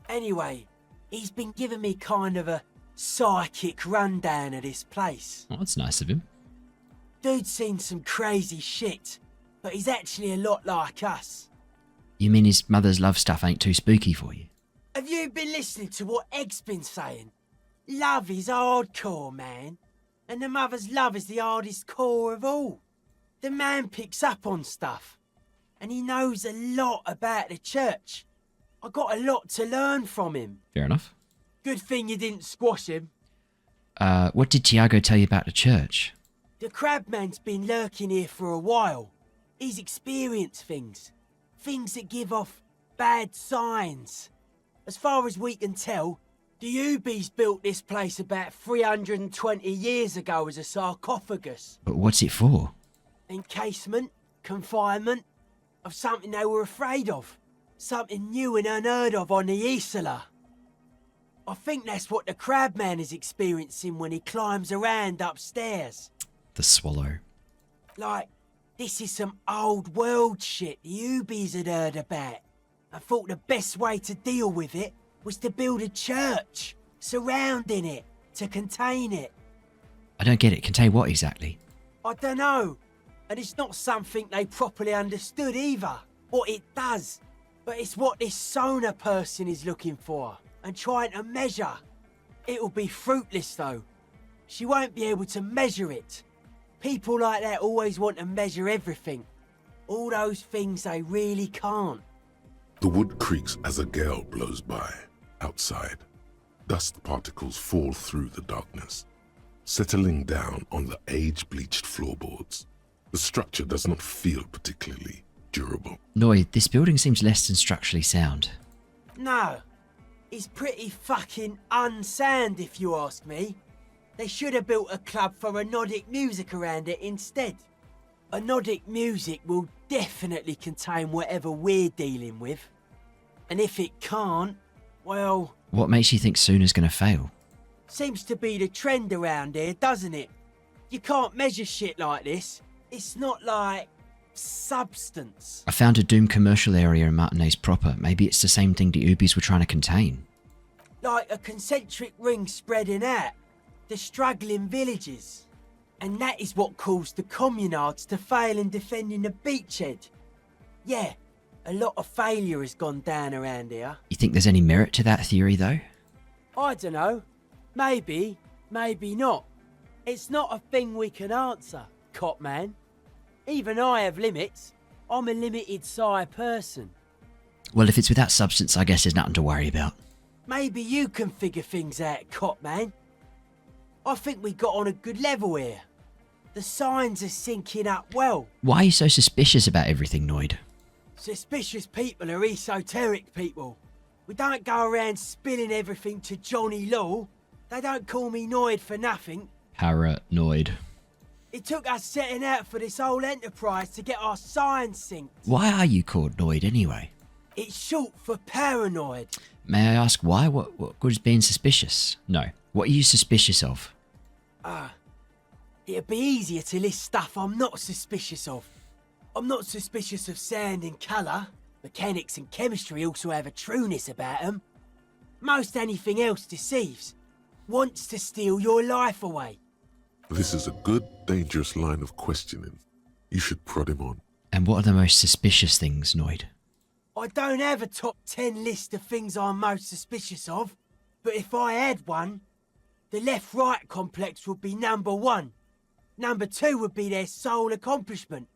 Speaker 6: Anyway, he's been giving me kind of a psychic rundown of this place.
Speaker 1: Oh, that's nice of him.
Speaker 6: Dude's seen some crazy shit, but he's actually a lot like us.
Speaker 1: You mean his mother's love stuff ain't too spooky for you?
Speaker 6: Have you been listening to what Egg's been saying? Love is hardcore, man. And the mother's love is the hardest core of all. The man picks up on stuff. And he knows a lot about the church. I got a lot to learn from him.
Speaker 1: Fair enough.
Speaker 6: Good thing you didn't squash him.
Speaker 1: What did Tiago tell you about the church?
Speaker 6: The crabman's been lurking here for a while. He's experienced things. Things that give off bad signs. As far as we can tell, the Ubies built this place about 320 years ago as a sarcophagus.
Speaker 1: But what's it for?
Speaker 6: Encasement. confinement, of something they were afraid of. Something new and unheard of on the Acele. I think that's what the crabman is experiencing when he climbs around upstairs.
Speaker 1: The swallow.
Speaker 6: Like, this is some old world shit the Ubies had heard about. I thought the best way to deal with it was to build a church surrounding it to contain it.
Speaker 1: I don't get it. Contain what exactly?
Speaker 6: I don't know. And it's not something they properly understood either, what it does. But it's what this Sona person is looking for and trying to measure. It'll be fruitless though. She won't be able to measure it. People like that always want to measure everything. All those things they really can't.
Speaker 3: The wood creaks as a gale blows by, outside. Dust particles fall through the darkness, settling down on the age-bleached floorboards. The structure does not feel particularly durable.
Speaker 1: Noid, this building seems less than structurally sound.
Speaker 6: No, it's pretty fucking unsound if you ask me. They should have built a club for anodic music around it instead. Anodic music will definitely contain whatever we're dealing with. And if it can't, well...
Speaker 1: What makes you think Sona's going to fail?
Speaker 6: Seems to be the trend around here, doesn't it? You can't measure shit like this. It's not like... substance.
Speaker 1: I found a Doom commercial area in Martinez proper. Maybe it's the same thing the Ubies were trying to contain.
Speaker 6: Like a concentric ring spreading out. The struggling villages. And that is what caused the communards to fail in defending the beachhead. Yeah, a lot of failure has gone down around here.
Speaker 1: You think there's any merit to that theory though?
Speaker 6: I don't know. Maybe, maybe not. It's not a thing we can answer, cop man. Even I have limits. I'm a limited sigh person.
Speaker 1: Well, if it's without substance, I guess there's nothing to worry about.
Speaker 6: Maybe you can figure things out, cop man. I think we got on a good level here. The signs are syncing up well.
Speaker 1: Why are you so suspicious about everything, Noid?
Speaker 6: Suspicious people are esoteric people. We don't go around spilling everything to Johnny Law. They don't call me Noid for nothing.
Speaker 1: Paranoid.
Speaker 6: It took us setting out for this whole enterprise to get our signs synced.
Speaker 1: Why are you called Noid anyway?
Speaker 6: It's short for paranoid.
Speaker 1: May I ask why? What good is being suspicious? No. What are you suspicious of?
Speaker 6: It'd be easier to list stuff I'm not suspicious of. I'm not suspicious of sound and colour. Mechanics and chemistry also have a trueness about them. Most anything else deceives. Wants to steal your life away.
Speaker 3: This is a good, dangerous line of questioning. You should prod him on.
Speaker 1: And what are the most suspicious things, Noid?
Speaker 6: I don't have a top 10 list of things I'm most suspicious of, but if I had one, the left-right complex would be number 1. Number 2 would be their sole accomplishment,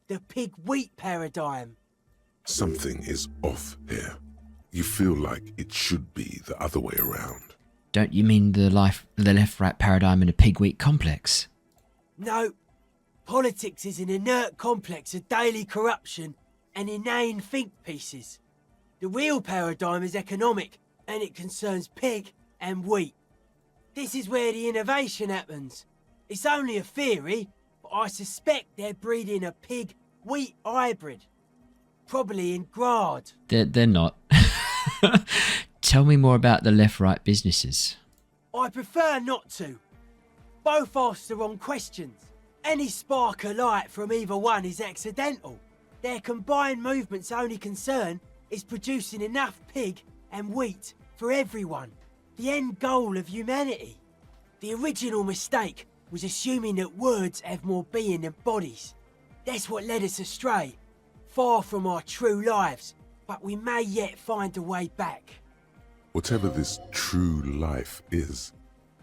Speaker 6: the pig-wheat paradigm.
Speaker 3: Something is off here. You feel like it should be the other way around.
Speaker 1: Don't you mean the left-right paradigm in a pig-wheat complex?
Speaker 6: No. Politics is an inert complex of daily corruption and inane think pieces. The real paradigm is economic, and it concerns pig and wheat. This is where the innovation happens. It's only a theory, but I suspect they're breeding a pig-wheat hybrid. Probably in Grad.
Speaker 1: They're not. Tell me more about the left-right businesses.
Speaker 6: I prefer not to. Both ask the wrong questions. Any spark of light from either one is accidental. Their combined movement's only concern is producing enough pig and wheat for everyone. The end goal of humanity. The original mistake was assuming that words have more being than bodies. That's what led us astray. Far from our true lives, but we may yet find a way back.
Speaker 3: Whatever this true life is,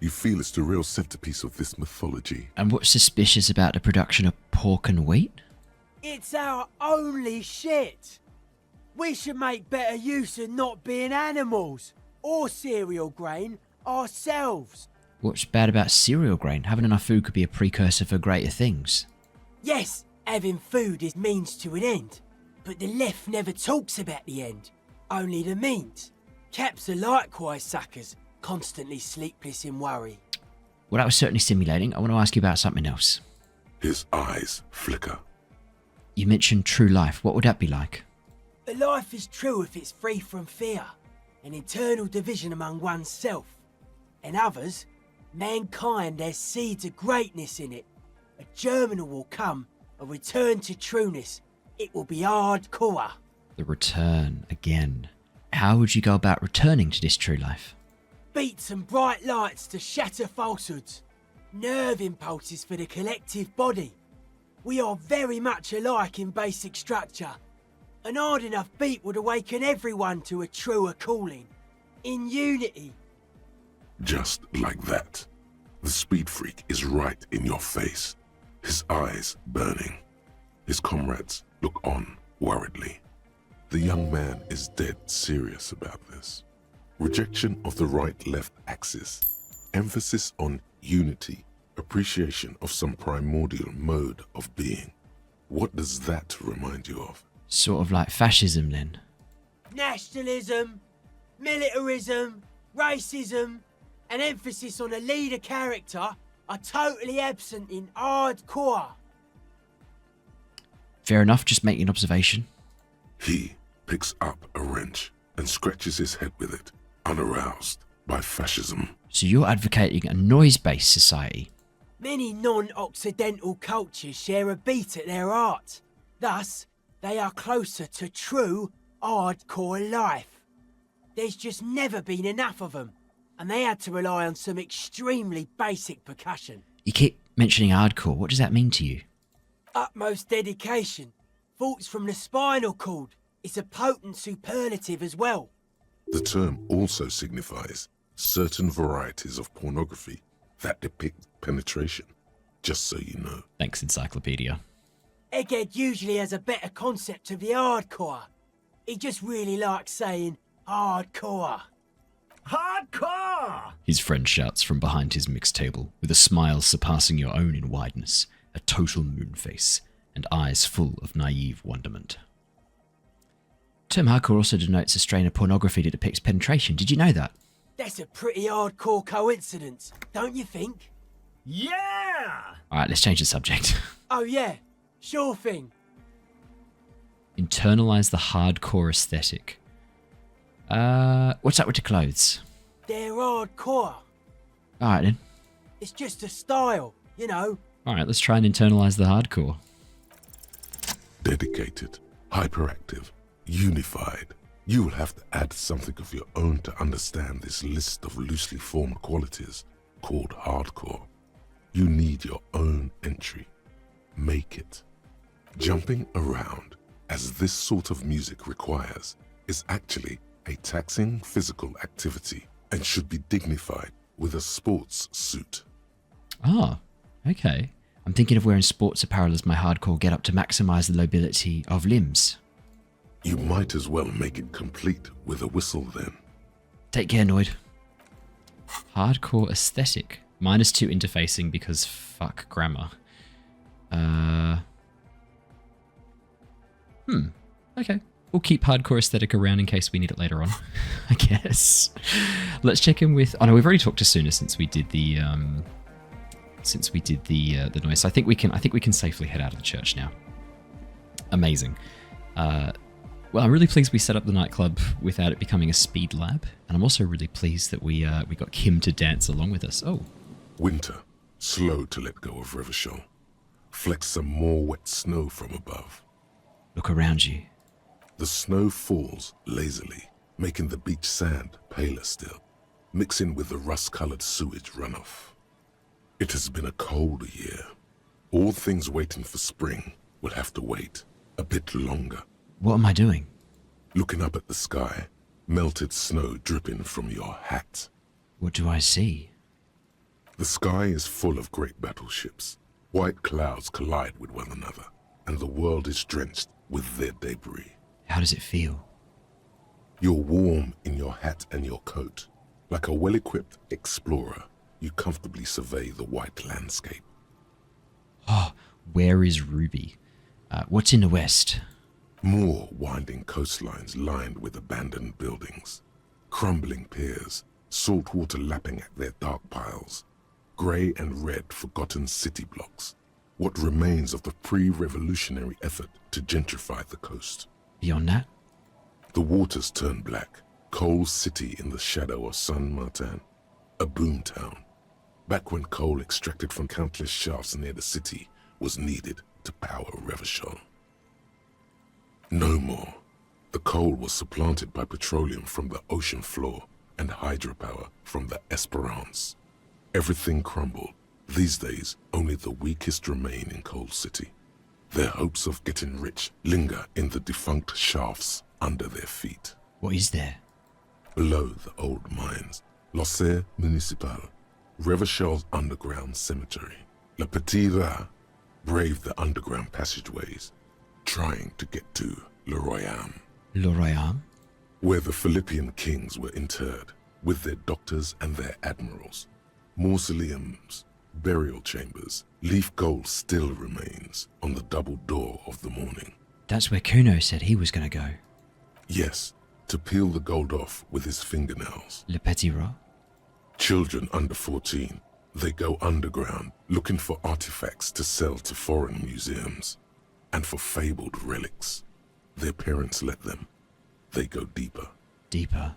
Speaker 3: you feel it's the real centerpiece of this mythology.
Speaker 1: And what's suspicious about the production of pork and wheat?
Speaker 6: It's our only shit. We should make better use of not being animals or cereal grain ourselves.
Speaker 1: What's bad about cereal grain? Having enough food could be a precursor for greater things.
Speaker 6: Yes, having food is means to an end. But the left never talks about the end, only the means. Caps are likewise suckers, constantly sleepless in worry.
Speaker 1: Well, that was certainly stimulating. I want to ask you about something else.
Speaker 3: His eyes flicker.
Speaker 1: You mentioned true life. What would that be like?
Speaker 6: A life is true if it's free from fear, an internal division among oneself. And others, mankind has seeds of greatness in it. A germinal will come, a return to trueness. It will be hardcore.
Speaker 1: The return again. How would you go about returning to this true life?
Speaker 6: Beats and bright lights to shatter falsehoods. Nerve impulses for the collective body. We are very much alike in basic structure. An hard enough beat would awaken everyone to a truer calling. In unity.
Speaker 3: Just like that. The speed freak is right in your face. His eyes burning. His comrades look on worriedly. The young man is dead serious about this. Rejection of the right-left axis. Emphasis on unity. Appreciation of some primordial mode of being. What does that remind you of?
Speaker 1: Sort of like fascism then.
Speaker 6: Nationalism, militarism, racism, and emphasis on a leader character are totally absent in hardcore.
Speaker 1: Fair enough, just making an observation.
Speaker 3: He picks up a wrench and scratches his head with it, unaroused by fascism.
Speaker 1: So you're advocating a noise-based society?
Speaker 6: Many non-Occidental cultures share a beat at their art. Thus, they are closer to true, hardcore life. There's just never been enough of them, and they had to rely on some extremely basic percussion.
Speaker 1: You keep mentioning hardcore. What does that mean to you?
Speaker 6: Utmost dedication. Thoughts from the spinal cord. It's a potent superlative as well.
Speaker 3: The term also signifies certain varieties of pornography that depict penetration, just so you know.
Speaker 1: Thanks, Encyclopedia.
Speaker 6: Egghead usually has a better concept of the hardcore. He just really likes saying hardcore.
Speaker 2: Hardcore!
Speaker 1: His friend shouts from behind his mixed table, with a smile surpassing your own in wideness, a total moon face, and eyes full of naive wonderment. Term hardcore also denotes a strain of pornography that depicts penetration. Did you know that?
Speaker 6: That's a pretty hardcore coincidence, don't you think?
Speaker 2: Yeah!
Speaker 1: Alright, let's change the subject.
Speaker 6: Oh yeah, sure thing.
Speaker 1: Internalize the hardcore aesthetic. What's up with the clothes?
Speaker 6: They're hardcore.
Speaker 1: Alright then.
Speaker 6: It's just a style, you know.
Speaker 1: Alright, let's try and internalize the hardcore.
Speaker 3: Dedicated, hyperactive, unified. You will have to add something of your own to understand this list of loosely formed qualities called hardcore. You need your own entry. Make it. Jumping around, as this sort of music requires, is actually a taxing physical activity and should be dignified with a sports suit.
Speaker 1: Ah, okay. I'm thinking of wearing sports apparel as my hardcore get up to maximize the mobility of limbs.
Speaker 3: You might as well make it complete with a whistle then.
Speaker 1: Take care, Noid. Hardcore aesthetic. -2 interfacing because fuck grammar. Okay. We'll keep hardcore aesthetic around in case we need it later on, I guess. Let's check in with... Oh no, we've already talked to Suna since we did the noise. So I think we can safely head out of the church now. Amazing. Well, I'm really pleased we set up the nightclub without it becoming a speed lab, and I'm also really pleased that we got Kim to dance along with us. Oh.
Speaker 3: Winter, slow to let go of Revachol. Flex some more wet snow from above.
Speaker 1: Look around you.
Speaker 3: The snow falls lazily, making the beach sand paler still, mixing with the rust-colored sewage runoff. It has been a cold year. All things waiting for spring will have to wait a bit longer.
Speaker 1: What am I doing?
Speaker 3: Looking up at the sky, melted snow dripping from your hat.
Speaker 1: What do I see?
Speaker 3: The sky is full of great battleships. White clouds collide with one another, and the world is drenched with their debris.
Speaker 1: How does it feel?
Speaker 3: You're warm in your hat and your coat. Like a well-equipped explorer, you comfortably survey the white landscape.
Speaker 1: Oh, where is Ruby? What's in the west?
Speaker 3: More winding coastlines lined with abandoned buildings. Crumbling piers, salt water lapping at their dark piles. Grey and red forgotten city blocks. what remains of the pre-revolutionary effort to gentrify the coast.
Speaker 1: Beyond that?
Speaker 3: The waters turn black, coal city in the shadow of San Martin, a boom town. Back when coal extracted from countless shafts near the city was needed to power Revachol. No more. The coal was supplanted by petroleum from the ocean floor and hydropower from the Esperance. Everything crumbled. These days, only the weakest remain in Coal City. Their hopes of getting rich linger in the defunct shafts under their feet.
Speaker 1: What is there?
Speaker 3: Below the old mines, l'Océan Municipal, Revachol's underground cemetery. Le Petit Rat braved the underground passageways, trying to get to Le Royaume.
Speaker 1: Le Royaume?
Speaker 3: Where the Philippian kings were interred, with their doctors and their admirals. Mausoleums, burial chambers, leaf gold still remains on the double door of the morning.
Speaker 1: That's where Kuno said he was going to go.
Speaker 3: Yes, to peel the gold off with his fingernails.
Speaker 1: Le Petit Rat?
Speaker 3: Children under 14, they go underground looking for artifacts to sell to foreign museums. And for fabled relics. Their parents let them. They go deeper.
Speaker 1: Deeper?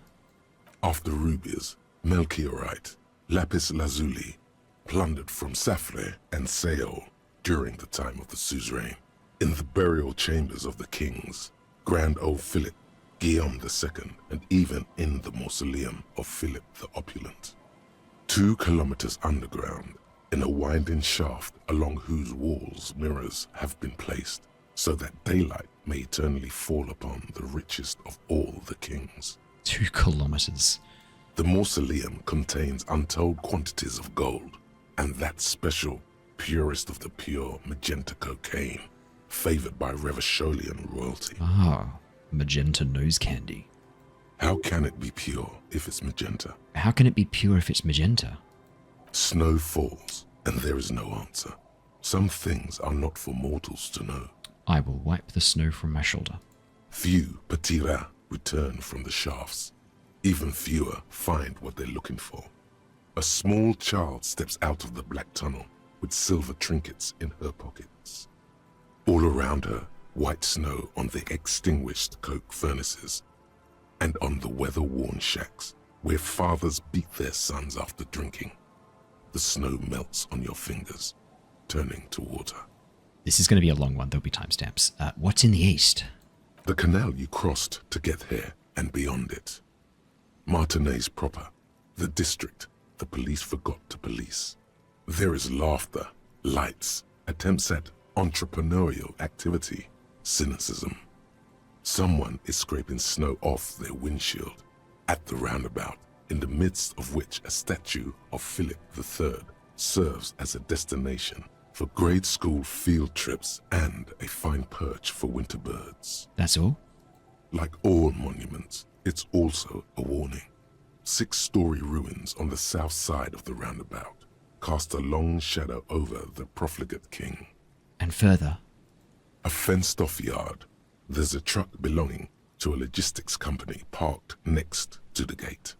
Speaker 3: After rubies, melchiorite, lapis lazuli, plundered from Safre and Seol during the time of the suzerain. In the burial chambers of the kings, Grand Old Philip, Guillaume II, and even in the mausoleum of Philip the Opulent. 2 kilometers underground, in a winding shaft along whose walls mirrors have been placed, so that daylight may eternally fall upon the richest of all the kings.
Speaker 1: 2 kilometers.
Speaker 3: The mausoleum contains untold quantities of gold, and that special, purest of the pure magenta cocaine, favored by Revacholian royalty.
Speaker 1: Ah, magenta nose candy.
Speaker 3: How can it be pure if it's magenta?
Speaker 1: How can it be pure if it's magenta?
Speaker 3: Snow falls, and there is no answer. Some things are not for mortals to know.
Speaker 1: I will wipe the snow from my shoulder.
Speaker 3: Few Petit Rats return from the shafts. Even fewer find what they're looking for. A small child steps out of the black tunnel with silver trinkets in her pockets. All around her, white snow on the extinguished coke furnaces and on the weather-worn shacks where fathers beat their sons after drinking. The snow melts on your fingers, turning to water.
Speaker 1: This is going to be a long one. There'll be timestamps. What's in the east?
Speaker 3: The canal you crossed to get here and beyond it. Martinez proper, the district the police forgot to police. There is laughter, lights, attempts at entrepreneurial activity, cynicism. Someone is scraping snow off their windshield at the roundabout, in the midst of which a statue of Philip III serves as a destination for grade school field trips and a fine perch for winter birds.
Speaker 1: That's all?
Speaker 3: Like all monuments, it's also a warning. 6-story ruins on the south side of the roundabout cast a long shadow over the profligate king.
Speaker 1: And further?
Speaker 3: A fenced-off yard. There's a truck belonging to a logistics company parked next to the gate.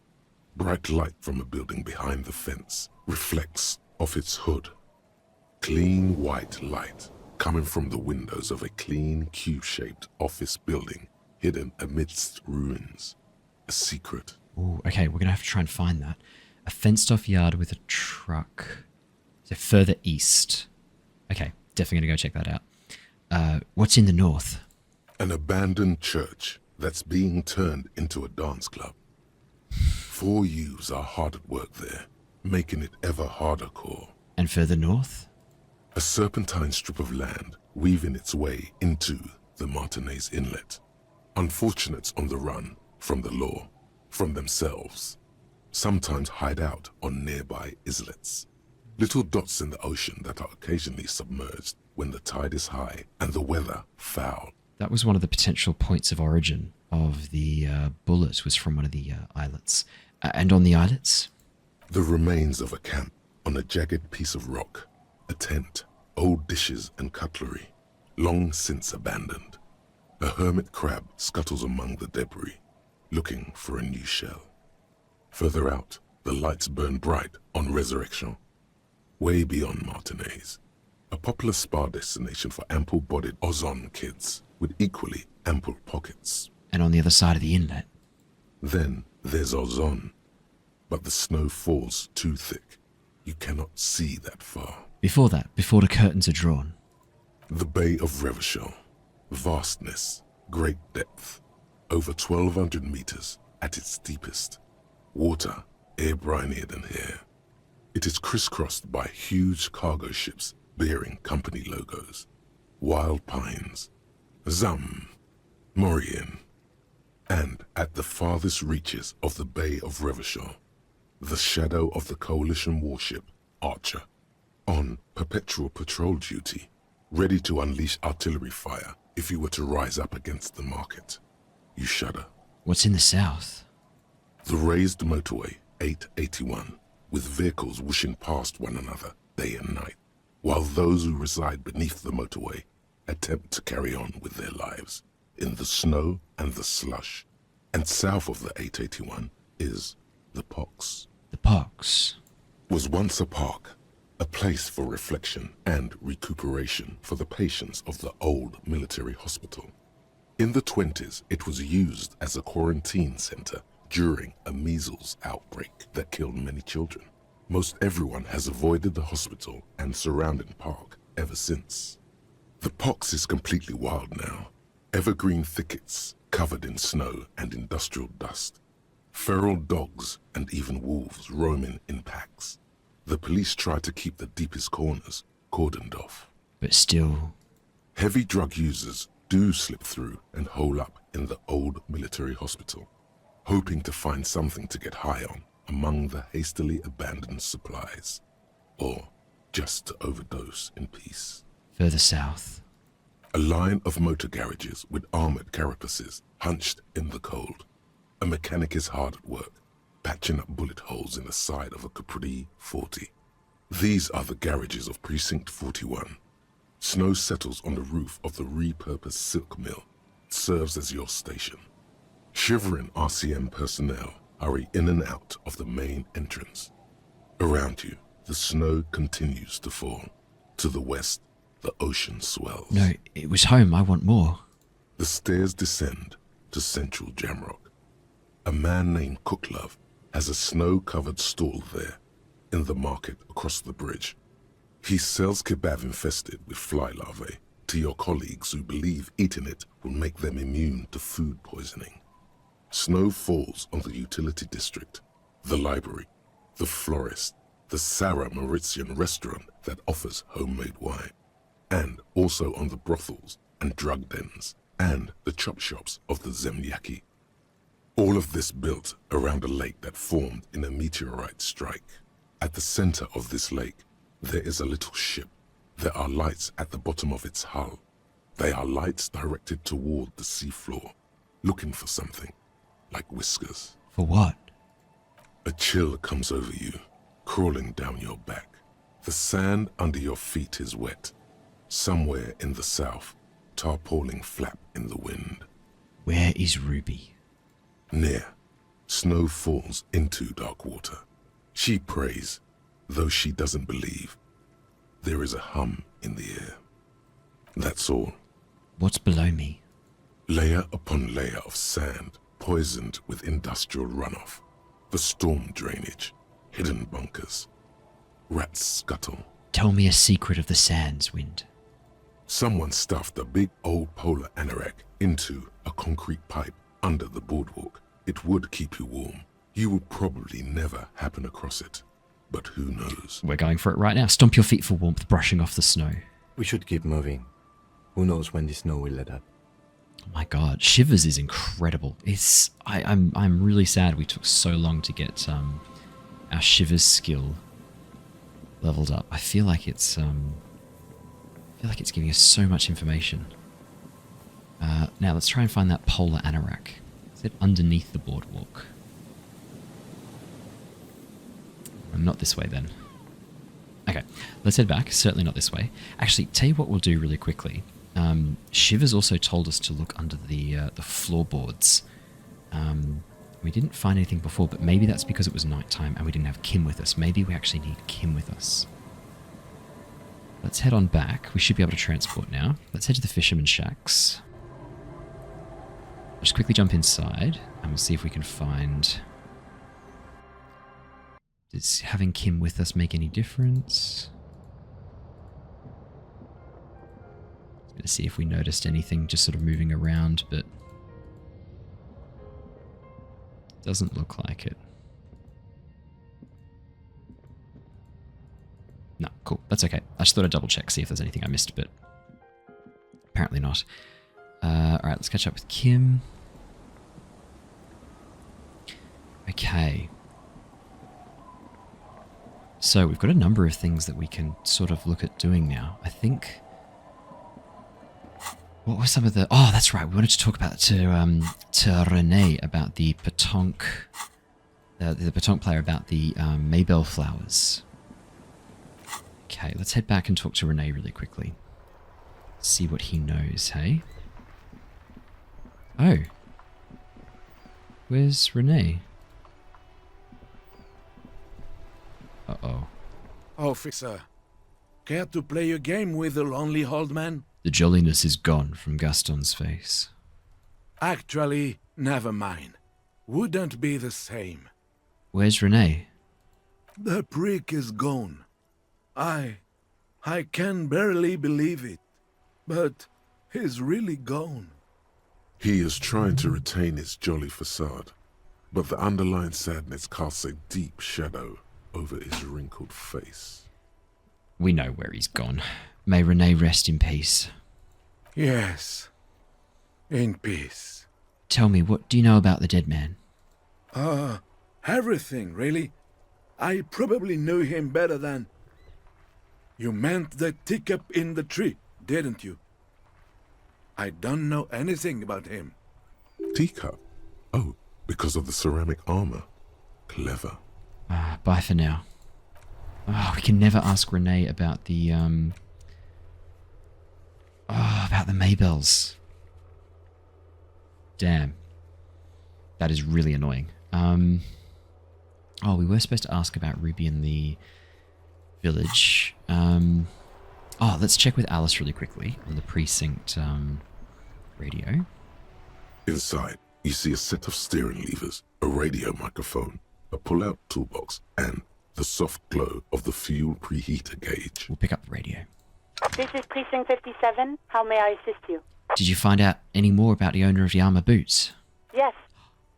Speaker 3: Bright light from a building behind the fence reflects off its hood. Clean white light coming from the windows of a clean cube-shaped office building hidden amidst ruins. A secret.
Speaker 1: Ooh, okay, we're going to have to try and find that. A fenced-off yard with a truck. So further east. Okay, definitely going to go check that out. What's in the north?
Speaker 3: An abandoned church that's being turned into a dance club. 4 youths are hard at work there, making it ever harder core.
Speaker 1: And further north?
Speaker 3: A serpentine strip of land weaving its way into the Martinez Inlet. Unfortunates on the run from the law, from themselves. Sometimes hide out on nearby islets. Little dots in the ocean that are occasionally submerged when the tide is high and the weather foul.
Speaker 1: That was one of the potential points of origin of the bullet, was from one of the islets. And on the islets?
Speaker 3: The remains of a camp on a jagged piece of rock. A tent, old dishes and cutlery, long since abandoned. A hermit crab scuttles among the debris, looking for a new shell. Further out, the lights burn bright on Resurrection. Way beyond Martinez, a popular spa destination for ample-bodied Ozon kids with equally ample pockets.
Speaker 1: And on the other side of the inlet.
Speaker 3: Then there's Ozon, but the snow falls too thick. You cannot see that far.
Speaker 1: Before that, before the curtains are drawn.
Speaker 3: The Bay of Revachol. Vastness, great depth, over 1,200 meters at its deepest. Water, air-brinier than here. It is crisscrossed by huge cargo ships bearing company logos. Wild Pines, Zam, Morian, and at the farthest reaches of the Bay of Revachol, the shadow of the coalition warship, Archer, on perpetual patrol duty, ready to unleash artillery fire if you were to rise up against the market. You shudder.
Speaker 1: What's in the south?
Speaker 3: The raised motorway, 881, with vehicles whooshing past one another day and night, while those who reside beneath the motorway attempt to carry on with their lives in the snow and the slush. And south of the 881 is the Pox.
Speaker 1: The Pox
Speaker 3: was once a park, a place for reflection and recuperation for the patients of the old military hospital. In the 20s, it was used as a quarantine center during a measles outbreak that killed many children. Most everyone has avoided the hospital and surrounding park ever since. The Pox is completely wild now. Evergreen thickets covered in snow and industrial dust. Feral dogs and even wolves roaming in packs. The police try to keep the deepest corners cordoned off.
Speaker 1: But still,
Speaker 3: heavy drug users do slip through and hole up in the old military hospital, hoping to find something to get high on among the hastily abandoned supplies, or just to overdose in peace.
Speaker 1: Further south,
Speaker 3: a line of motor garages with armored carapaces hunched in the cold. A mechanic is hard at work, patching up bullet holes in the side of a Capri 40. These are the garages of Precinct 41. Snow settles on the roof of the repurposed silk mill. It serves as your station. Shivering RCM personnel hurry in and out of the main entrance. Around you, the snow continues to fall. To the west, the ocean swells.
Speaker 1: No, it was home. I want more.
Speaker 3: The stairs descend to Central Jamrock. A man named Cooklove has a snow-covered stall there, in the market across the bridge. He sells kebab infested with fly larvae to your colleagues who believe eating it will make them immune to food poisoning. Snow falls on the utility district, the library, the florist, the Sarah Mauritian restaurant that offers homemade wine, and also on the brothels and drug dens and the chop shops of the Zemlyaki. All of this built around a lake that formed in a meteorite strike. At the center of this lake, there is a little ship. There are lights at the bottom of its hull. They are lights directed toward the seafloor, looking for something, like whiskers.
Speaker 1: For what?
Speaker 3: A chill comes over you, crawling down your back. The sand under your feet is wet. Somewhere in the south, tarpaulin flap in the wind.
Speaker 1: Where is Ruby?
Speaker 3: Near, snow falls into dark water. She prays, though she doesn't believe. There is a hum in the air. That's all.
Speaker 1: What's below me?
Speaker 3: Layer upon layer of sand, poisoned with industrial runoff. The storm drainage, hidden bunkers. Rats scuttle.
Speaker 1: Tell me a secret of the sands, Wind.
Speaker 3: Someone stuffed a big old polar anorak into a concrete pipe under the boardwalk. It would keep you warm. You would probably never happen across it. But who knows?
Speaker 1: We're going for it right now. Stomp your feet for warmth, brushing off the snow.
Speaker 7: We should keep moving. Who knows when the snow will let up.
Speaker 1: Oh my god, Shivers is incredible. I'm really sad we took so long to get our Shivers skill leveled up. I feel like it's giving us so much information. Now let's try and find that polar anorak. Is it underneath the boardwalk? Not this way then. Okay, let's head back. Certainly not this way. Actually, tell you what we'll do really quickly. Shivers also told us to look under the floorboards. We didn't find anything before, but maybe that's because it was nighttime and we didn't have Kim with us. Maybe we actually need Kim with us. Let's head on back. We should be able to transport now. Let's head to the Fisherman Shacks. Just quickly jump inside, and we'll see if we can find... Does having Kim with us make any difference? I'm going to see if we noticed anything just sort of moving around, but... doesn't look like it. No, cool. That's okay. I just thought I'd double check, see if there's anything I missed, but apparently not. Alright, let's catch up with Kim. Okay. So we've got a number of things that we can sort of look at doing now. I think... What were some of the... Oh, that's right. We wanted to talk about to Renee about the petanque... the petanque player about the Maybell flowers. Okay, let's head back and talk to Renee really quickly. See what he knows, hey? Oh. Where's Renee? Uh-oh.
Speaker 15: Officer, care to play a game with the lonely old man?
Speaker 1: The jolliness is gone from Gaston's face.
Speaker 15: Actually, never mind. Wouldn't be the same.
Speaker 1: Where's Renee?
Speaker 15: The prick is gone. I can barely believe it, but he's really gone.
Speaker 3: He is trying to retain his jolly facade, but the underlying sadness casts a deep shadow over his wrinkled face.
Speaker 1: We know where he's gone. May Renee rest in peace.
Speaker 15: Yes, in peace.
Speaker 1: Tell me, what do you know about the dead man?
Speaker 15: Everything, really. I probably knew him better than... You meant the teacup in the tree, didn't you? I don't know anything about him.
Speaker 3: Teacup? Oh, because of the ceramic armor. Clever.
Speaker 1: Bye for now. Oh, we can never ask Renee about the, about the Maybells. Damn. That is really annoying. Oh, we were supposed to ask about Ruby in the village. Oh, let's check with Alice really quickly on the precinct, radio.
Speaker 3: Inside, you see a set of steering levers, a radio microphone, a pull-out toolbox, and the soft glow of the fuel preheater gauge.
Speaker 1: We'll pick up the radio.
Speaker 16: This is Precinct 57. How may I assist you?
Speaker 1: Did you find out any more about the owner of the armor boots?
Speaker 16: Yes.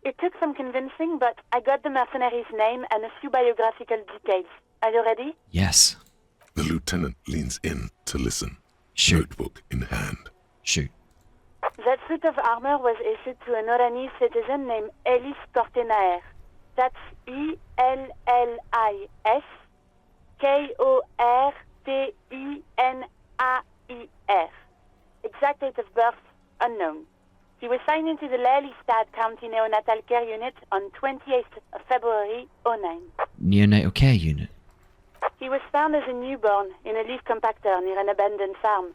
Speaker 16: It took some convincing, but I got the mercenary's name and a few biographical details. Are you ready?
Speaker 1: Yes.
Speaker 3: The lieutenant leans in to listen,
Speaker 1: Shoot.
Speaker 3: notebook in hand.
Speaker 1: Shoot.
Speaker 16: That suit of armor was issued to an Oranese citizen named Ellis Cortenaer. That's E-L-L-I-S K-O-R-T-E-N-A-I-R. Exact date of birth, unknown. He was signed into the Lelystad County Neonatal Care Unit on 28th of February, 09.
Speaker 1: Neonatal care unit?
Speaker 16: He was found as a newborn in a leaf compactor near an abandoned farm.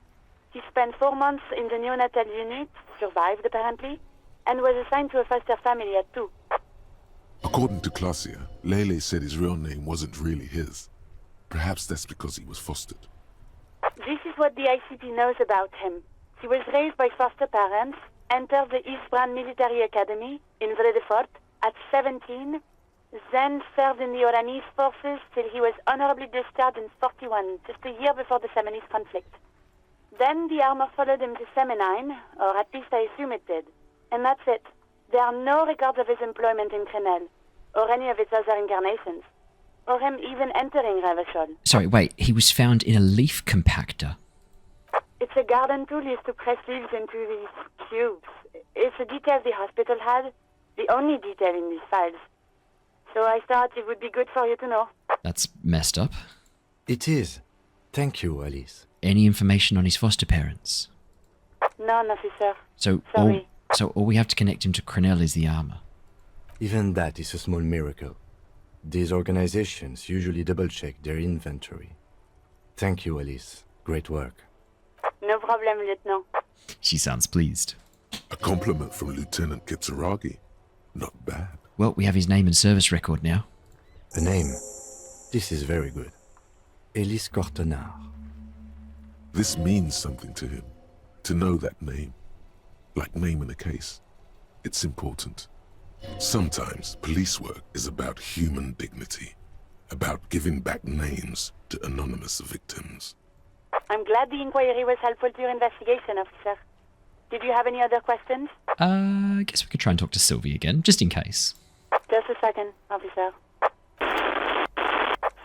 Speaker 16: He spent 4 months in the neonatal unit, survived apparently, and was assigned to a foster family at 2.
Speaker 3: According to Clausia, Lele said his real name wasn't really his. Perhaps that's because he was fostered.
Speaker 16: This is what the ICP knows about him. He was raised by foster parents, entered the Eastbrand Military Academy in Vredefort at 17, then served in the Oranese forces till he was honorably discharged in 41, just a year before the Seminese conflict. Then the armor followed him to Seminine, or at least I assume it did. And that's it. There are no records of his employment in Crenel, or any of its other incarnations, or him even entering Revachol.
Speaker 1: Sorry, wait, he was found in a leaf compactor?
Speaker 16: It's a garden tool used to press leaves into these cubes. It's a detail the hospital had, the only detail in these files. So I thought it would be good for you to know.
Speaker 1: That's messed up.
Speaker 7: It is. Thank you, Alice.
Speaker 1: Any information on his foster parents?
Speaker 16: None, officer.
Speaker 1: So
Speaker 16: Sorry.
Speaker 1: all we have to connect him to Crenel is the armor.
Speaker 7: Even that is a small miracle. These organizations usually double-check their inventory. Thank you, Alice. Great work.
Speaker 16: No problem, Lieutenant.
Speaker 1: She sounds pleased.
Speaker 3: A compliment from Lieutenant Kitsuragi. Not bad.
Speaker 1: Well, we have his name and service record now.
Speaker 7: A name. This is very good. Ellis Cortenard.
Speaker 3: This means something to him. To know that name. Like naming a case. It's important. Sometimes police work is about human dignity. About giving back names to anonymous victims.
Speaker 16: I'm glad the inquiry was helpful to your investigation, officer. Did you have any other questions?
Speaker 1: I guess we could try and talk to Sylvie again, just in case.
Speaker 16: Just a second, officer.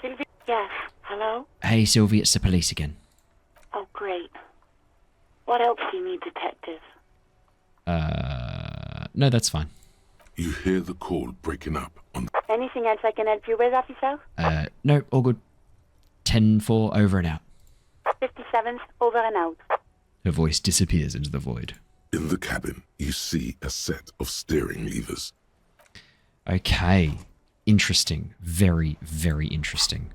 Speaker 16: Sylvie? Yes, hello?
Speaker 1: Hey, Sylvie, it's the police again.
Speaker 16: Oh, great. What else do you need, detective?
Speaker 1: No, that's fine.
Speaker 3: You hear the call breaking up on...
Speaker 16: Anything else I can help you with, officer?
Speaker 1: No, all good. 10-4, over and out.
Speaker 16: 57th, over and out.
Speaker 1: Her voice disappears into the void.
Speaker 3: In the cabin, you see a set of steering levers.
Speaker 1: Okay. Interesting. Very, very interesting.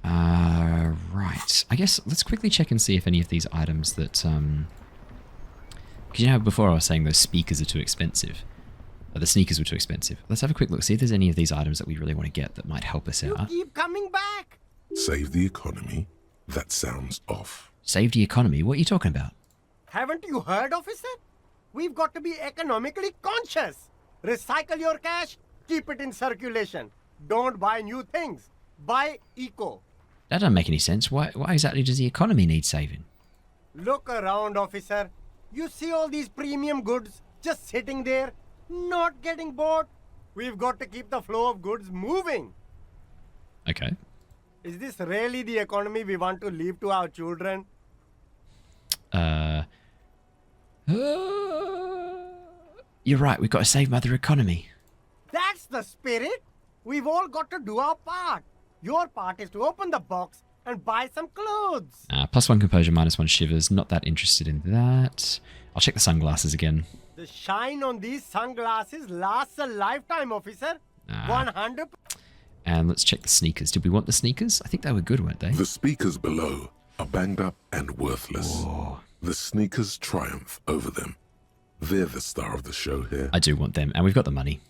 Speaker 1: Right. I guess let's quickly check and see if any of these items that... Because you know how before I was saying those speakers are too expensive. The sneakers were too expensive. Let's have a quick look, see if there's any of these items that we really want to get that might help us out.
Speaker 6: You keep coming back.
Speaker 3: Save the economy? That sounds off.
Speaker 1: Save the economy? What are you talking about?
Speaker 6: Haven't you heard, officer? We've got to be economically conscious. Recycle your cash, keep it in circulation. Don't buy new things. Buy eco.
Speaker 1: That doesn't make any sense. Why exactly does the economy need saving?
Speaker 6: Look around, officer. You see all these premium goods just sitting there, not getting bought. We've got to keep the flow of goods moving.
Speaker 1: Okay.
Speaker 6: Is this really the economy we want to leave to our children?
Speaker 1: You're right, we've got to save Mother Economy.
Speaker 6: That's the spirit. We've all got to do our part. Your part is to open the box and buy some clothes.
Speaker 1: +1 composure, -1 shivers. Not that interested in that. I'll check the sunglasses again.
Speaker 6: The shine on these sunglasses lasts a lifetime, officer. 100%.
Speaker 1: And let's check the sneakers. Did we want the sneakers? I think they were good, weren't they?
Speaker 3: The speakers below are banged up and worthless.
Speaker 1: Whoa.
Speaker 3: The sneakers triumph over them. They're the star of the show here.
Speaker 1: I do want them, and we've got the money.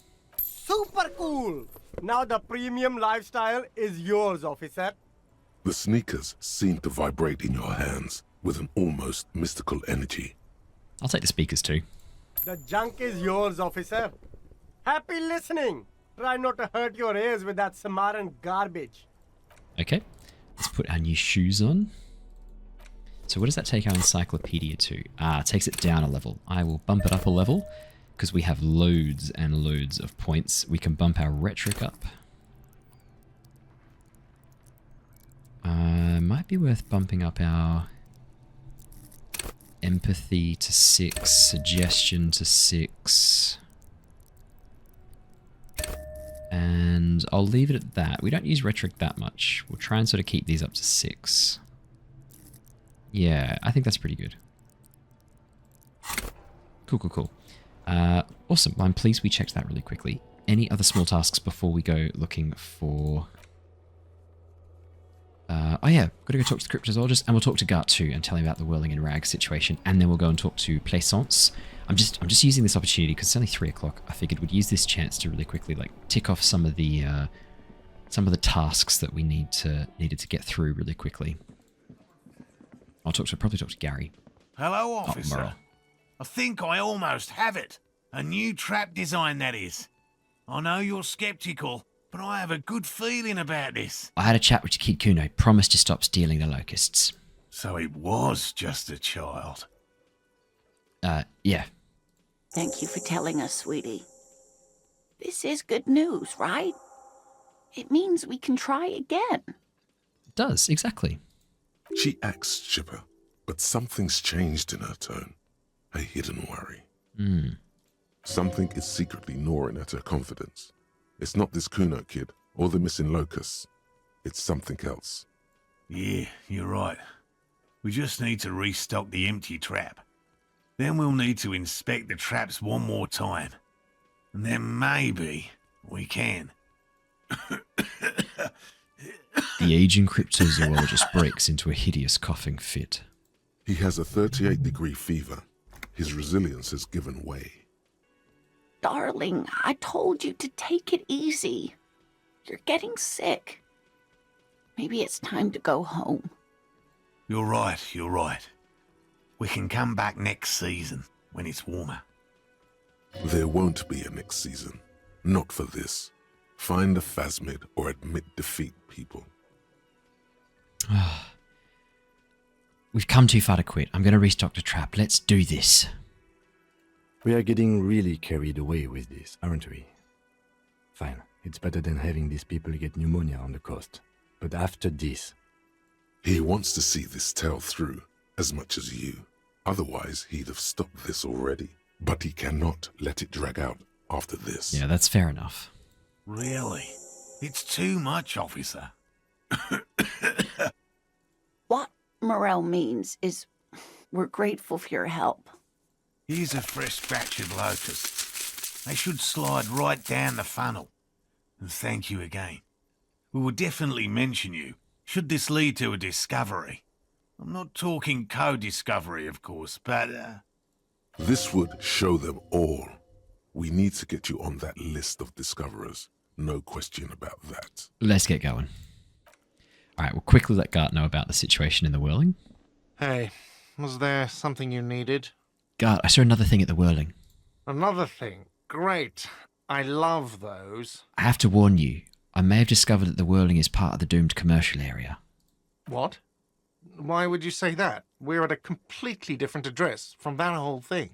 Speaker 6: Super cool. Now the premium lifestyle is yours, officer.
Speaker 3: The sneakers seem to vibrate in your hands with an almost mystical energy.
Speaker 1: I'll take the speakers too.
Speaker 6: The junk is yours, officer. Happy listening. Try not to hurt your ears with that Samaran garbage.
Speaker 1: Okay, let's put our new shoes on. So what does that take our encyclopedia to? It takes it down a level. I will bump it up a level because we have loads and loads of points. We can bump our rhetoric up. Might be worth bumping up our empathy to 6, suggestion to 6. And I'll leave it at that. We don't use rhetoric that much. We'll try and sort of keep these up to 6. Yeah, I think that's pretty good. Cool. Awesome. Well, I'm pleased we checked that really quickly. Any other small tasks before we go looking for... oh yeah, got to go talk to the cryptozoologist, and we'll talk to Gart too and tell him about the whirling in rags situation, and then we'll go and talk to Plaisance. I'm just using this opportunity because it's only 3 o'clock. I figured we'd use this chance to really quickly tick off some of the tasks that we needed to get through really quickly. I'll probably talk to Gary.
Speaker 17: Hello, officer.
Speaker 1: Merle.
Speaker 17: I think I almost have it. A new trap design, that is. I know you're skeptical, but I have a good feeling about this.
Speaker 1: I had a chat with Kid Kuno. Promised to stop stealing the locusts.
Speaker 17: So it was just a child.
Speaker 1: Yeah.
Speaker 18: Thank you for telling us, sweetie. This is good news, right? It means we can try again.
Speaker 1: It does, exactly.
Speaker 3: She acts chipper, but something's changed in her tone. A hidden worry. Something is secretly gnawing at her confidence. It's not this Kuno kid or the missing locusts. It's something else.
Speaker 17: Yeah, you're right. We just need to restock the empty trap. Then we'll need to inspect the traps one more time. And then maybe we can.
Speaker 1: The aging cryptozoologist breaks into a hideous coughing fit.
Speaker 3: He has a 38-degree fever. His resilience has given way.
Speaker 18: Darling, I told you to take it easy. You're getting sick. Maybe it's time to go home.
Speaker 17: You're right. We can come back next season, when it's warmer.
Speaker 3: There won't be a next season. Not for this. Find a phasmid or admit defeat, people.
Speaker 1: We've come too far to quit. I'm going to restock the trap. Let's do this.
Speaker 7: We are getting really carried away with this, aren't we? Fine, it's better than having these people get pneumonia on the coast. But after this...
Speaker 3: He wants to see this tale through, as much as you. Otherwise, he'd have stopped this already. But he cannot let it drag out after this.
Speaker 1: Yeah, that's fair enough.
Speaker 17: Really? It's too much, officer.
Speaker 18: What Morel means is we're grateful for your help.
Speaker 17: Here's a fresh batch of locusts. They should slide right down the funnel. And thank you again. We will definitely mention you, should this lead to a discovery. I'm not talking co-discovery, of course, but...
Speaker 3: This would show them all. We need to get you on that list of discoverers. No question about that.
Speaker 1: Let's get going. All right, we'll quickly let Gart know about the situation in the Whirling.
Speaker 19: Hey, was there something you needed?
Speaker 1: Gart, I saw another thing at the Whirling.
Speaker 19: Another thing? Great. I love those.
Speaker 1: I have to warn you, I may have discovered that the Whirling is part of the doomed commercial area.
Speaker 19: What? Why would you say that? We're at a completely different address from that whole thing.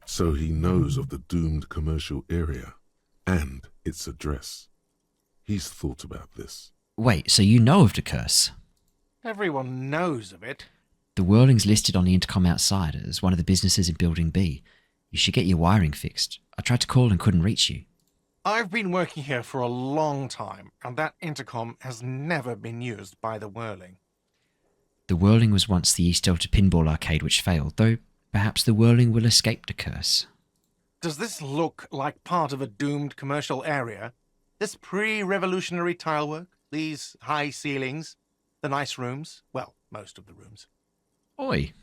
Speaker 3: So he knows of the doomed commercial area and its address. He's thought about this.
Speaker 1: Wait, so you know of the curse?
Speaker 19: Everyone knows of it.
Speaker 1: The Whirling's listed on the intercom outside as one of the businesses in Building B. You should get your wiring fixed. I tried to call and couldn't reach you.
Speaker 19: I've been working here for a long time, and that intercom has never been used by the Whirling.
Speaker 1: The Whirling was once the East Delta pinball arcade which failed, though perhaps the Whirling will escape the curse.
Speaker 19: Does this look like part of a doomed commercial area? This pre-revolutionary tilework? These high ceilings? The nice rooms? Well, most of the rooms.
Speaker 1: Oi.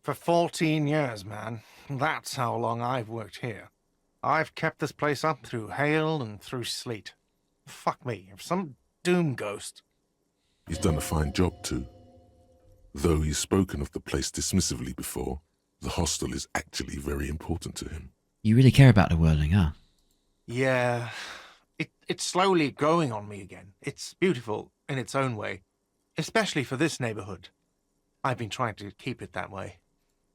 Speaker 19: For 14 years, man. That's how long I've worked here. I've kept this place up through hail and through sleet. Fuck me, if some doom ghost...
Speaker 3: He's done a fine job too. Though he's spoken of the place dismissively before, the hostel is actually very important to him.
Speaker 1: You really care about the Whirling, huh?
Speaker 19: Yeah, it's slowly growing on me again. It's beautiful in its own way, especially for this neighborhood. I've been trying to keep it that way,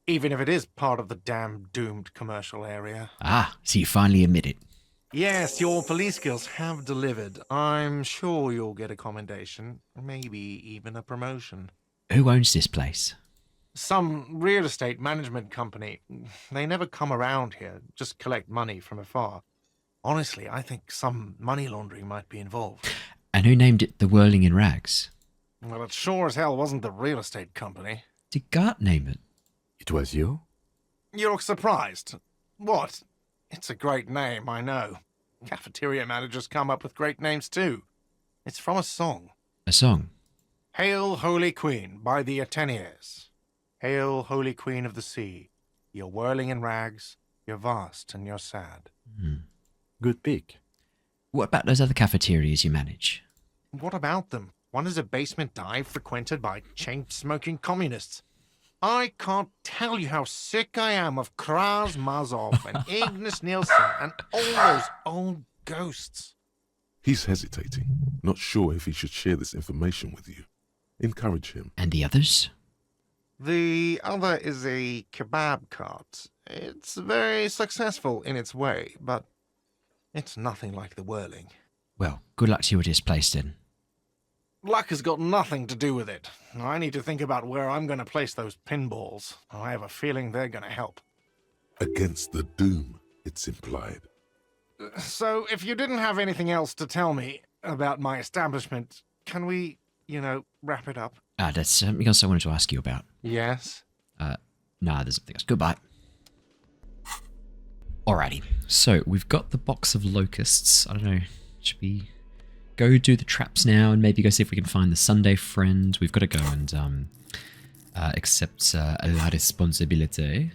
Speaker 19: even if it is part of the damn doomed commercial area.
Speaker 1: Ah, so you finally admit it.
Speaker 19: Yes, your police skills have delivered. I'm sure you'll get a commendation, maybe even a promotion.
Speaker 1: Who owns this place?
Speaker 19: Some real estate management company. They never come around here, just collect money from afar. Honestly, I think some money laundering might be involved.
Speaker 1: And who named it the Whirling in Rags?
Speaker 19: Well, it sure as hell wasn't the real estate company.
Speaker 1: Did Gart name it?
Speaker 7: It was you?
Speaker 19: You look surprised. What? It's a great name, I know. Cafeteria managers come up with great names too. It's from a song.
Speaker 1: A song?
Speaker 19: Hail, Holy Queen, by the Ateniers. Hail, Holy Queen of the Sea. You're whirling in rags, you're vast and you're sad.
Speaker 7: Good pick.
Speaker 1: What about those other cafeterias you manage?
Speaker 19: What about them? One is a basement dive frequented by chain-smoking communists. I can't tell you how sick I am of Kraz Mazov and Ignis Nielsen and all those old ghosts.
Speaker 3: He's hesitating, not sure if he should share this information with you. Encourage him.
Speaker 1: And the others?
Speaker 19: The other is a kebab cart. It's very successful in its way, but it's nothing like the Whirling.
Speaker 1: Well, good luck to you with this place then.
Speaker 19: Luck has got nothing to do with it. I need to think about where I'm going to place those pinballs. I have a feeling they're going to help.
Speaker 3: Against the doom, it's implied.
Speaker 19: So, if you didn't have anything else to tell me about my establishment, can we, wrap it up?
Speaker 1: There's something else I wanted to ask you about.
Speaker 19: Yes?
Speaker 1: Nah, there's nothing else. Goodbye. Alrighty, so we've got the box of locusts. I don't know, should we go do the traps now and maybe go see if we can find the Sunday friend? We've got to go and accept la responsabilité.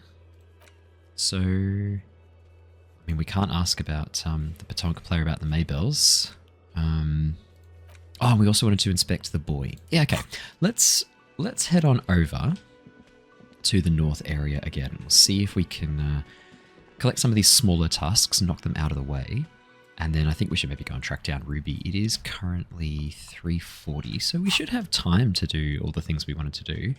Speaker 1: So, I mean, we can't ask about the Patonka player about the Maybells. Oh, we also wanted to inspect the boy. Yeah, okay. Let's let's head on over to the north area again. We'll see if we can collect some of these smaller tasks, knock them out of the way. And then I think we should maybe go and track down Ruby. It is currently 3:40, so we should have time to do all the things we wanted to do.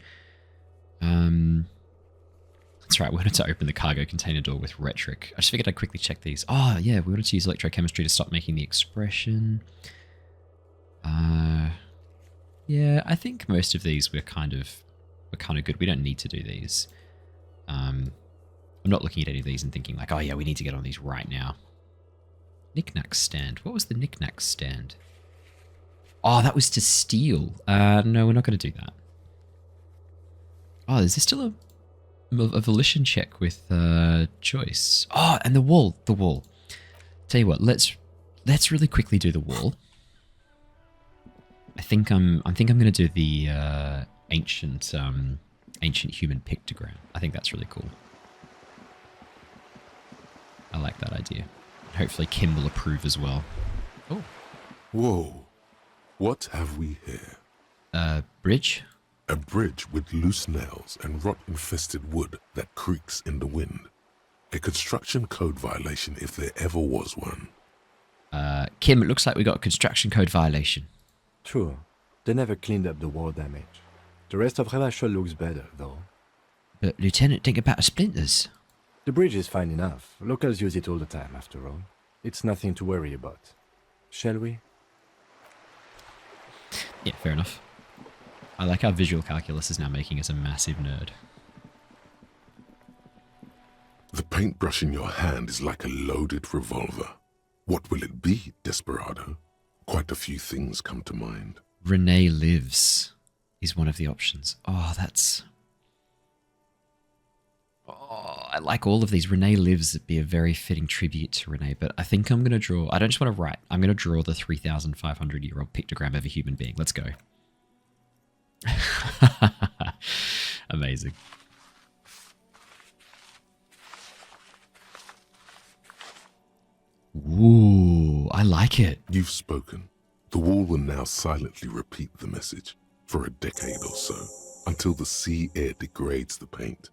Speaker 1: That's right, we wanted to open the cargo container door with rhetoric. I just figured I'd quickly check these. Oh, yeah, we wanted to use electrochemistry to stop making the expression. Yeah, I think most of these we're kind of good. We don't need to do these. I'm not looking at any of these and thinking like, oh yeah, we need to get on these right now. Knick-knack stand. What was the knick-knack stand? Oh, that was to steal. No, we're not going to do that. Oh, is there still a volition check with Joyce? Oh, and the wall. Tell you what, let's really quickly do the wall. I think I'm going to do the ancient human pictogram. I think that's really cool. I like that idea. Hopefully Kim will approve as well. Oh.
Speaker 3: Whoa. What have we here?
Speaker 1: Bridge?
Speaker 3: A bridge with loose nails and rot-infested wood that creaks in the wind. A construction code violation if there ever was one.
Speaker 1: Kim, it looks like we got a construction code violation.
Speaker 7: True. They never cleaned up the wall damage. The rest of Revachol looks better, though.
Speaker 1: But Lieutenant, think about the splinters.
Speaker 7: The bridge is fine enough. Locals use it all the time, after all. It's nothing to worry about. Shall we?
Speaker 1: Yeah, fair enough. I like how visual calculus is now making us a massive nerd.
Speaker 3: The paintbrush in your hand is like a loaded revolver. What will it be, Desperado? Quite a few things come to mind.
Speaker 1: Renee Lives is one of the options. Oh, that's... Oh, I like all of these. Renee Lives would be a very fitting tribute to Renee, but I think I'm going to draw... I don't just want to write. I'm going to draw the 3,500-year-old pictogram of a human being. Let's go. Amazing. Ooh, I like it.
Speaker 3: You've spoken. The wall will now silently repeat the message for a decade or so, until the sea air degrades the paint,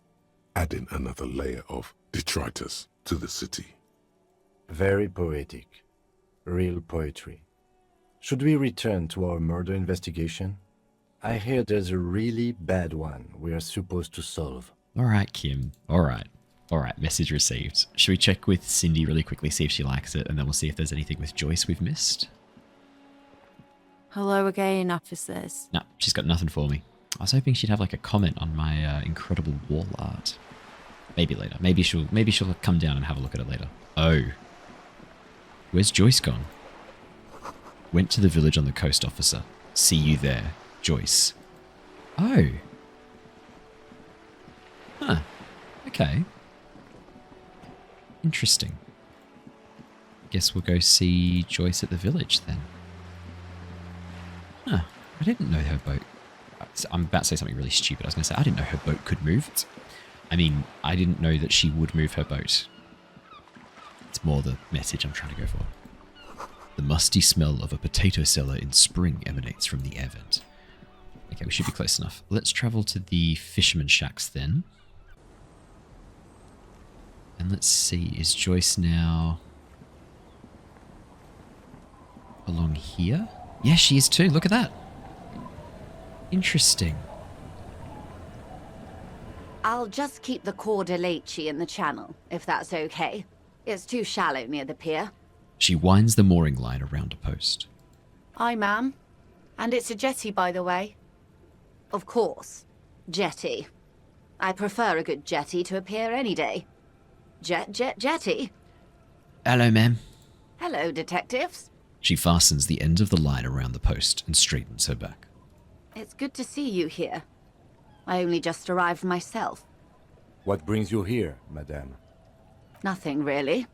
Speaker 3: adding another layer of detritus to the city.
Speaker 7: Very poetic. Real poetry. Should we return to our murder investigation? I hear there's a really bad one we are supposed to solve.
Speaker 1: All right, Kim. All right. Message received. Should we check with Cindy really quickly, see if she likes it, and then we'll see if there's anything with Joyce we've missed?
Speaker 20: Hello again, officers.
Speaker 1: No, she's got nothing for me. I was hoping she'd have like a comment on my incredible wall art. Maybe later. Maybe she'll come down and have a look at it later. Oh. Where's Joyce gone? Went to the village on the coast, officer. See you there, Joyce. Oh. Huh. Okay. Interesting. Guess we'll go see Joyce at the village then. Huh. I didn't know her boat... I'm about to say something really stupid. I was going to say, I didn't know her boat could move. I mean, I didn't know that she would move her boat. It's more the message I'm trying to go for. The musty smell of a potato cellar in spring emanates from the air vent. Okay, we should be close enough. Let's travel to the fisherman shacks then. And let's see, is Joyce now along here? Yeah, she is too. Look at that. Interesting.
Speaker 18: I'll just keep the corde leche in the channel, if that's okay. It's too shallow near the pier.
Speaker 1: She winds the mooring line around a post.
Speaker 18: Aye, ma'am. And it's a jetty, by the way. Of course. Jetty. I prefer a good jetty to a pier any day. Jetty.
Speaker 1: Hello, ma'am.
Speaker 18: Hello, detectives.
Speaker 1: She fastens the end of the line around the post and straightens her back.
Speaker 18: It's good to see you here. I only just arrived myself.
Speaker 7: What brings you here, madame?
Speaker 18: Nothing, really.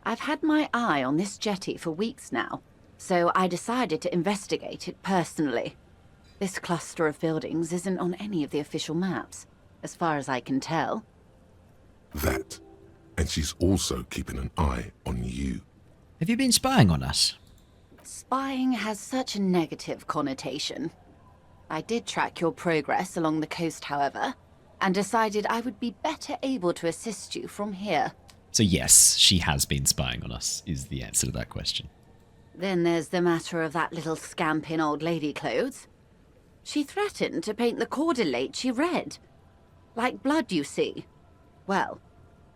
Speaker 18: I've had my eye on this jetty for weeks now, so I decided to investigate it personally. This cluster of buildings isn't on any of the official maps, as far as I can tell.
Speaker 3: That. And she's also keeping an eye on you.
Speaker 1: Have you been spying on us?
Speaker 18: Spying has such a negative connotation. I did track your progress along the coast, however, and decided I would be better able to assist you from here.
Speaker 1: So yes, she has been spying on us, is the answer to that question.
Speaker 18: Then there's the matter of that little scamp in old lady clothes. She threatened to paint the cordelate she read. Like blood, you see. Well,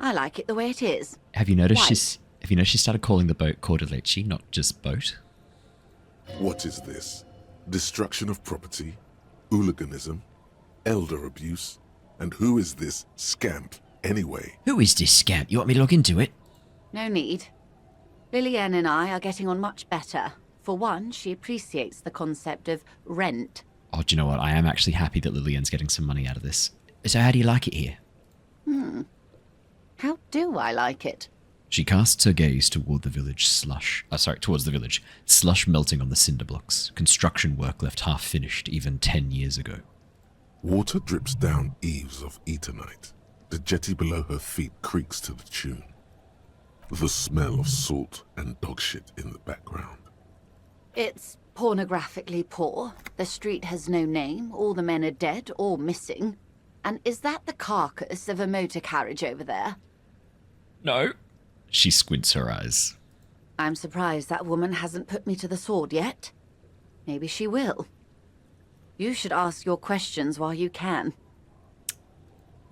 Speaker 18: I like it the way it is.
Speaker 1: Have you noticed
Speaker 18: White.
Speaker 1: she started calling the boat Cordeleci, not just boat?
Speaker 3: What is this? Destruction of property? Hooliganism? Elder abuse? And who is this scamp, anyway?
Speaker 1: Who is this scamp? You want me to look into it?
Speaker 18: No need. Lillian and I are getting on much better. For one, she appreciates the concept of rent.
Speaker 1: Oh, do you know what? I am actually happy that Lillian's getting some money out of this. So how do you like it here?
Speaker 18: How do I like it?
Speaker 1: She casts her gaze toward the village towards the village. Slush melting on the cinder blocks. Construction work left half finished even 10 years ago.
Speaker 3: Water drips down eaves of eternite. The jetty below her feet creaks to the tune. The smell of salt and dog shit in the background.
Speaker 18: It's pornographically poor. The street has no name. All the men are dead or missing. And is that the carcass of a motor carriage over there?
Speaker 1: No. She squints her eyes.
Speaker 18: I'm surprised that woman hasn't put me to the sword yet. Maybe she will. You should ask your questions while you can.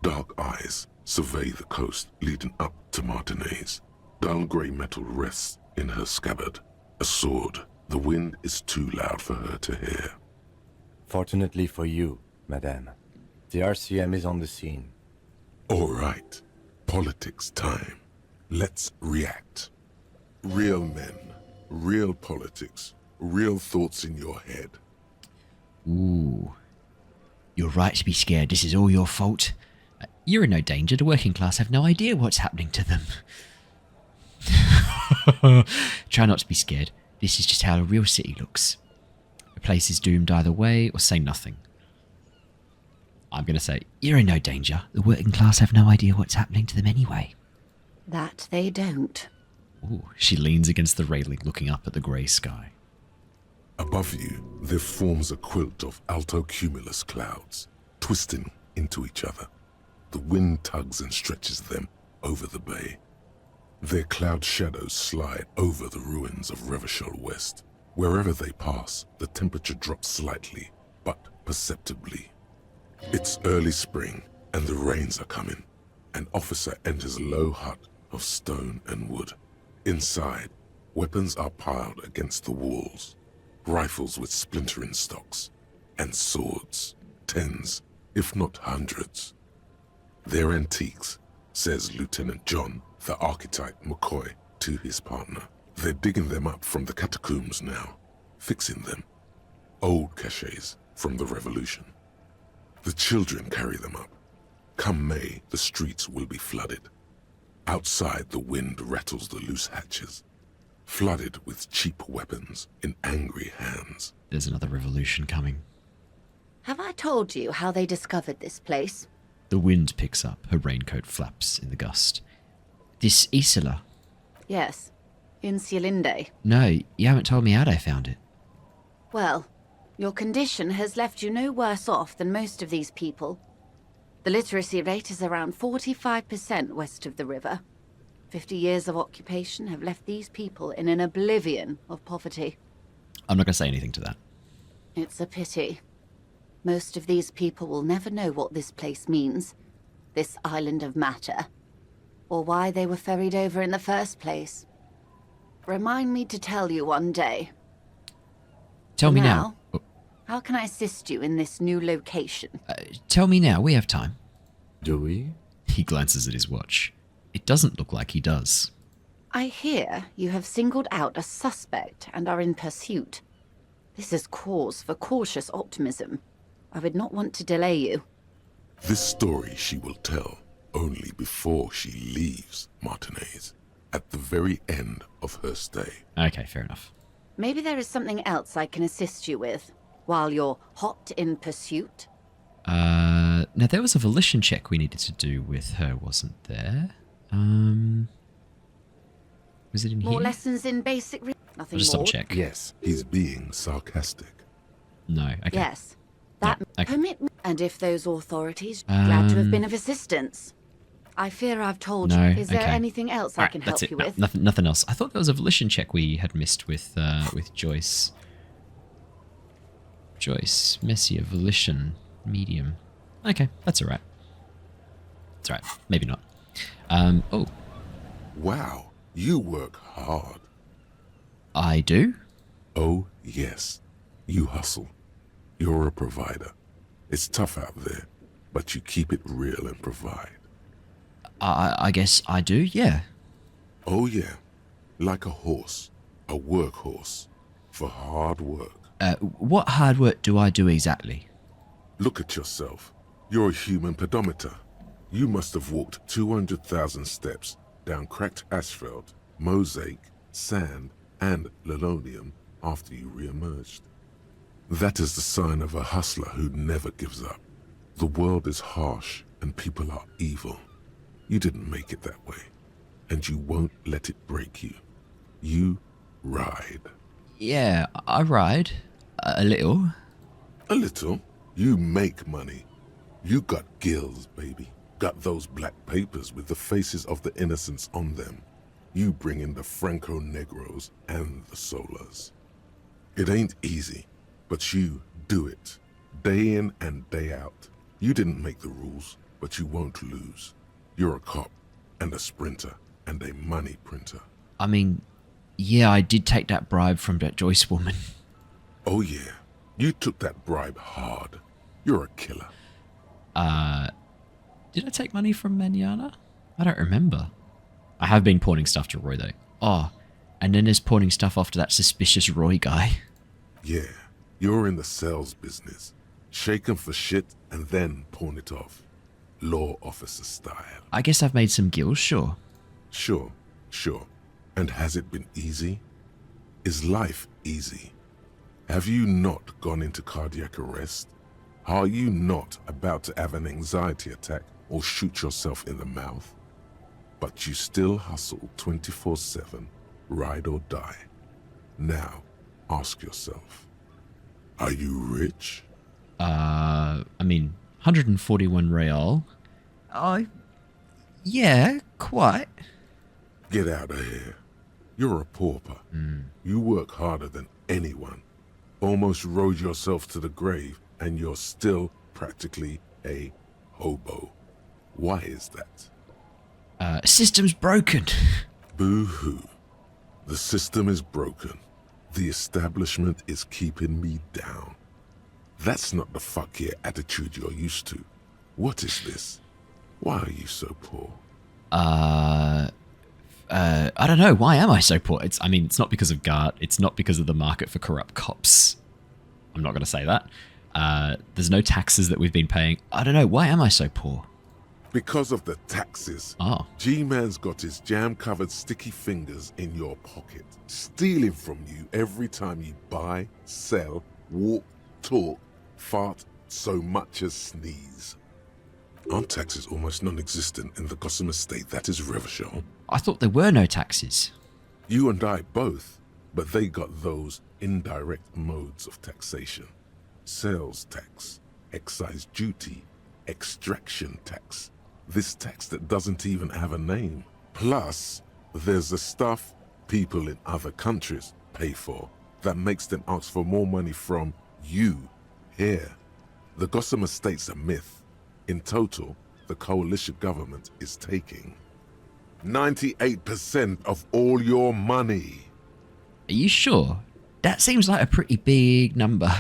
Speaker 3: Dark eyes survey the coast leading up to Martinez. Dull grey metal rests in her scabbard. A sword. The wind is too loud for her to hear.
Speaker 7: Fortunately for you, madame, the RCM is on the scene.
Speaker 3: All right. Politics time. Let's react. Real men, real politics, real thoughts in your head.
Speaker 1: Ooh. You're right to be scared. This is all your fault. You're in no danger. The working class have no idea what's happening to them. Try not to be scared. This is just how a real city looks. A place is doomed either way, or say nothing. I'm going to say, you're in no danger. The working class have no idea what's happening to them anyway.
Speaker 18: That they don't.
Speaker 1: Ooh, she leans against the railing, looking up at the grey sky.
Speaker 3: Above you, there forms a quilt of alto-cumulus clouds, twisting into each other. The wind tugs and stretches them over the bay. Their cloud shadows slide over the ruins of Revachol West. Wherever they pass, the temperature drops slightly, but perceptibly. It's early spring, and the rains are coming. An officer enters a low hut of stone and wood. Inside, weapons are piled against the walls. Rifles with splintering stocks, and swords, tens, if not hundreds. They're antiques, says Lieutenant John, the archetype McCoy, to his partner. They're digging them up from the catacombs now, fixing them. Old caches from the revolution. The children carry them up. Come May, the streets will be flooded. Outside, the wind rattles the loose hatches, flooded with cheap weapons in angry hands.
Speaker 1: There's another revolution coming.
Speaker 18: Have I told you how they discovered this place?
Speaker 1: The wind picks up. Her raincoat flaps in the gust. This Acele?
Speaker 18: Yes, in Cielinde.
Speaker 1: No, you haven't told me how they found it.
Speaker 18: Well, your condition has left you no worse off than most of these people. The literacy rate is around 45% west of the river. 50 years of occupation have left these people in an oblivion of poverty.
Speaker 1: I'm not going to say anything to that.
Speaker 18: It's a pity. Most of these people will never know what this place means, this island of matter, or why they were ferried over in the first place. Remind me to tell you one day.
Speaker 1: Tell me now.
Speaker 18: How can I assist you in this new location?
Speaker 1: Tell me now. We have time.
Speaker 7: Do we?
Speaker 1: He glances at his watch. It doesn't look like he does.
Speaker 18: I hear you have singled out a suspect and are in pursuit. This is cause for cautious optimism. I would not want to delay you.
Speaker 3: This story she will tell only before she leaves Martinez, at the very end of her stay.
Speaker 1: Okay, fair enough.
Speaker 18: Maybe there is something else I can assist you with, while you're hot in pursuit?
Speaker 1: Now there was a volition check we needed to do with her, wasn't there? Was it in here?
Speaker 18: More lessons in basic... Nothing
Speaker 1: I'll just
Speaker 18: more?
Speaker 1: double check.
Speaker 3: Yes, he's being sarcastic.
Speaker 1: No, okay.
Speaker 18: Yes. That commitment. And if those authorities glad to have been of assistance. I fear I've told you. Is there anything else I can help you with?
Speaker 1: Nothing else. I thought there was a volition check we had missed with Joyce. Joyce, Messier, volition, medium. Okay, that's alright. That's alright. Maybe not. Oh.
Speaker 3: Wow, you work hard.
Speaker 1: I do?
Speaker 3: Oh, yes. You hustle. You're a provider. It's tough out there, but you keep it real and provide.
Speaker 1: I guess I do, yeah.
Speaker 3: Oh, yeah. Like a horse. A workhorse. For hard work.
Speaker 1: What hard work do I do exactly?
Speaker 3: Look at yourself. You're a human pedometer. You must have walked 200,000 steps down cracked asphalt, mosaic, sand, and linoleum after you re-emerged. That is the sign of a hustler who never gives up. The world is harsh and people are evil. You didn't make it that way, and you won't let it break you. You ride.
Speaker 1: Yeah, I ride. A little.
Speaker 3: A little? You make money. You got gills, baby. Got those black papers with the faces of the innocents on them. You bring in the Franco-Negros and the Solas. It ain't easy, but you do it. Day in and day out. You didn't make the rules, but you won't lose. You're a cop, and a sprinter, and a money printer.
Speaker 1: I mean, yeah, I did take that bribe from that Joyce woman.
Speaker 3: Oh yeah, you took that bribe hard. You're a killer.
Speaker 1: Did I take money from Manana? I don't remember. I have been pawning stuff to Roy, though. Oh, and then there's pawning stuff off to that suspicious Roy guy.
Speaker 3: Yeah, you're in the sales business. Shake 'em for shit, and then pawn it off. Law officer style.
Speaker 1: I guess I've made some gills, sure.
Speaker 3: Sure. And has it been easy? Is life easy? Have you not gone into cardiac arrest? Are you not about to have an anxiety attack or shoot yourself in the mouth? But you still hustle 24/7, ride or die. Now, ask yourself, are you rich?
Speaker 1: I mean, 141 real. Yeah, quite.
Speaker 3: Get out of here. You're a pauper. You work harder than anyone. Almost rode yourself to the grave, and you're still practically a hobo. Why is that?
Speaker 1: System's broken.
Speaker 3: Boo-hoo. The system is broken. The establishment is keeping me down. That's not the fuck yeah attitude you're used to. What is this? Why are you so poor?
Speaker 1: I don't know. Why am I so poor? It's not because of Gart. It's not because of the market for corrupt cops. I'm not going to say that. There's no taxes that we've been paying. I don't know. Why am I so poor?
Speaker 3: Because of the taxes.
Speaker 1: Oh.
Speaker 3: G-Man's got his jam-covered sticky fingers in your pocket, stealing from you every time you buy, sell, walk, talk, fart, so much as sneeze. Aren't taxes almost non-existent in the Gotham estate that is Revachol?
Speaker 1: I thought there were no taxes.
Speaker 3: You and I both, but they got those indirect modes of taxation. Sales tax, excise duty, extraction tax. This tax that doesn't even have a name. Plus, there's the stuff people in other countries pay for that makes them ask for more money from you here. The Gotham estate's a myth. In total, the coalition government is taking 98% of all your money.
Speaker 1: Are you sure? That seems like a pretty big number.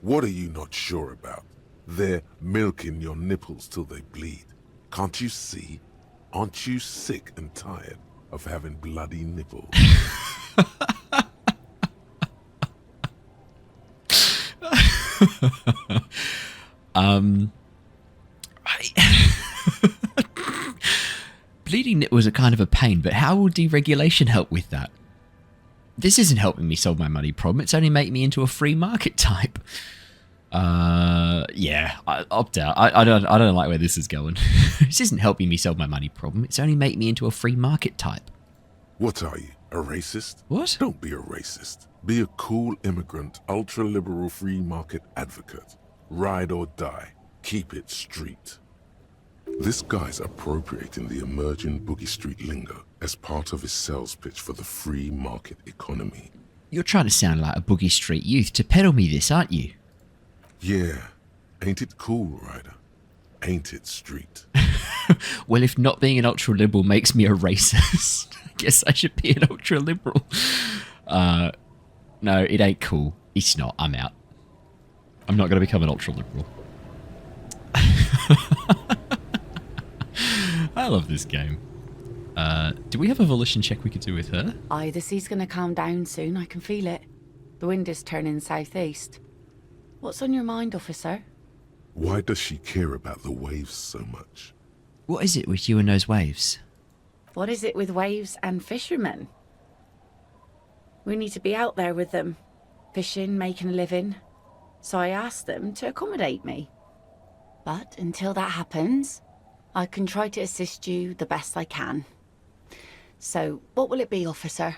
Speaker 3: What are you not sure about? They're milking your nipples till they bleed. Can't you see? Aren't you sick and tired of having bloody nipples?
Speaker 1: Bleeding nipples are kind of a pain, but how will deregulation help with that? This isn't helping me solve my money problem. It's only making me into a free market type. Yeah, I opt out. I don't like where this is going. This isn't helping me solve my money problem. It's only making me into a free market type.
Speaker 3: What are you, a racist?
Speaker 1: What?
Speaker 3: Don't be a racist. Be a cool immigrant, ultra-liberal free market advocate. Ride or die. Keep it street. This guy's appropriating the emerging Boogie Street lingo as part of his sales pitch for the free market economy.
Speaker 1: You're trying to sound like a Boogie Street youth to peddle me this, aren't you?
Speaker 3: Yeah. Ain't it cool, Ryder? Ain't it street?
Speaker 1: Well, if not being an ultra-liberal makes me a racist, I guess I should be an ultra-liberal. No, it ain't cool. It's not. I'm out. I'm not going to become an ultra-liberal. I love this game. Do we have a volition check we could do with her?
Speaker 18: Aye, the sea's gonna calm down soon. I can feel it. The wind is turning southeast. What's on your mind, officer?
Speaker 3: Why does she care about the waves so much?
Speaker 1: What is it with you and those waves?
Speaker 18: What is it with waves and fishermen? We need to be out there with them, fishing, making a living. So I asked them to accommodate me. But until that happens, I can try to assist you the best I can. So, what will it be, officer?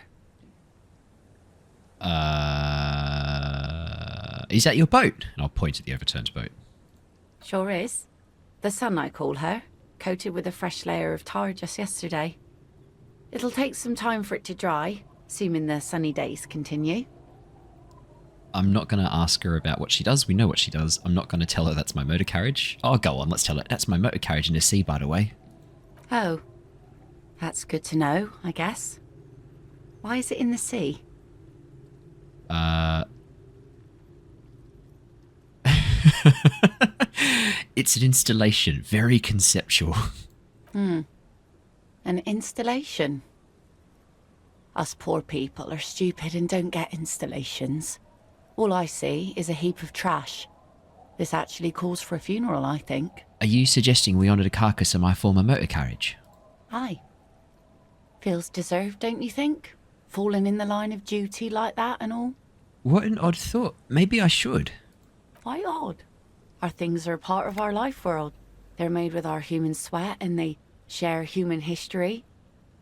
Speaker 1: Is that your boat? And I'll point at the overturned boat.
Speaker 18: Sure is. The Sun, I call her, coated with a fresh layer of tar just yesterday. It'll take some time for it to dry, assuming the sunny days continue.
Speaker 1: I'm not going to ask her about what she does. We know what she does. I'm not going to tell her that's my motor carriage. Oh, go on, let's tell her. That's my motor carriage in the sea, by the way.
Speaker 18: Oh. That's good to know, I guess. Why is it in the sea?
Speaker 1: It's an installation. Very conceptual.
Speaker 18: An installation? Us poor people are stupid and don't get installations. All I see is a heap of trash. This actually calls for a funeral, I think.
Speaker 1: Are you suggesting we honour the carcass of my former motor carriage?
Speaker 18: Aye. Feels deserved, don't you think? Falling in the line of duty like that and all?
Speaker 1: What an odd thought. Maybe I should.
Speaker 18: Why odd? Our things are a part of our life world. They're made with our human sweat and they share human history.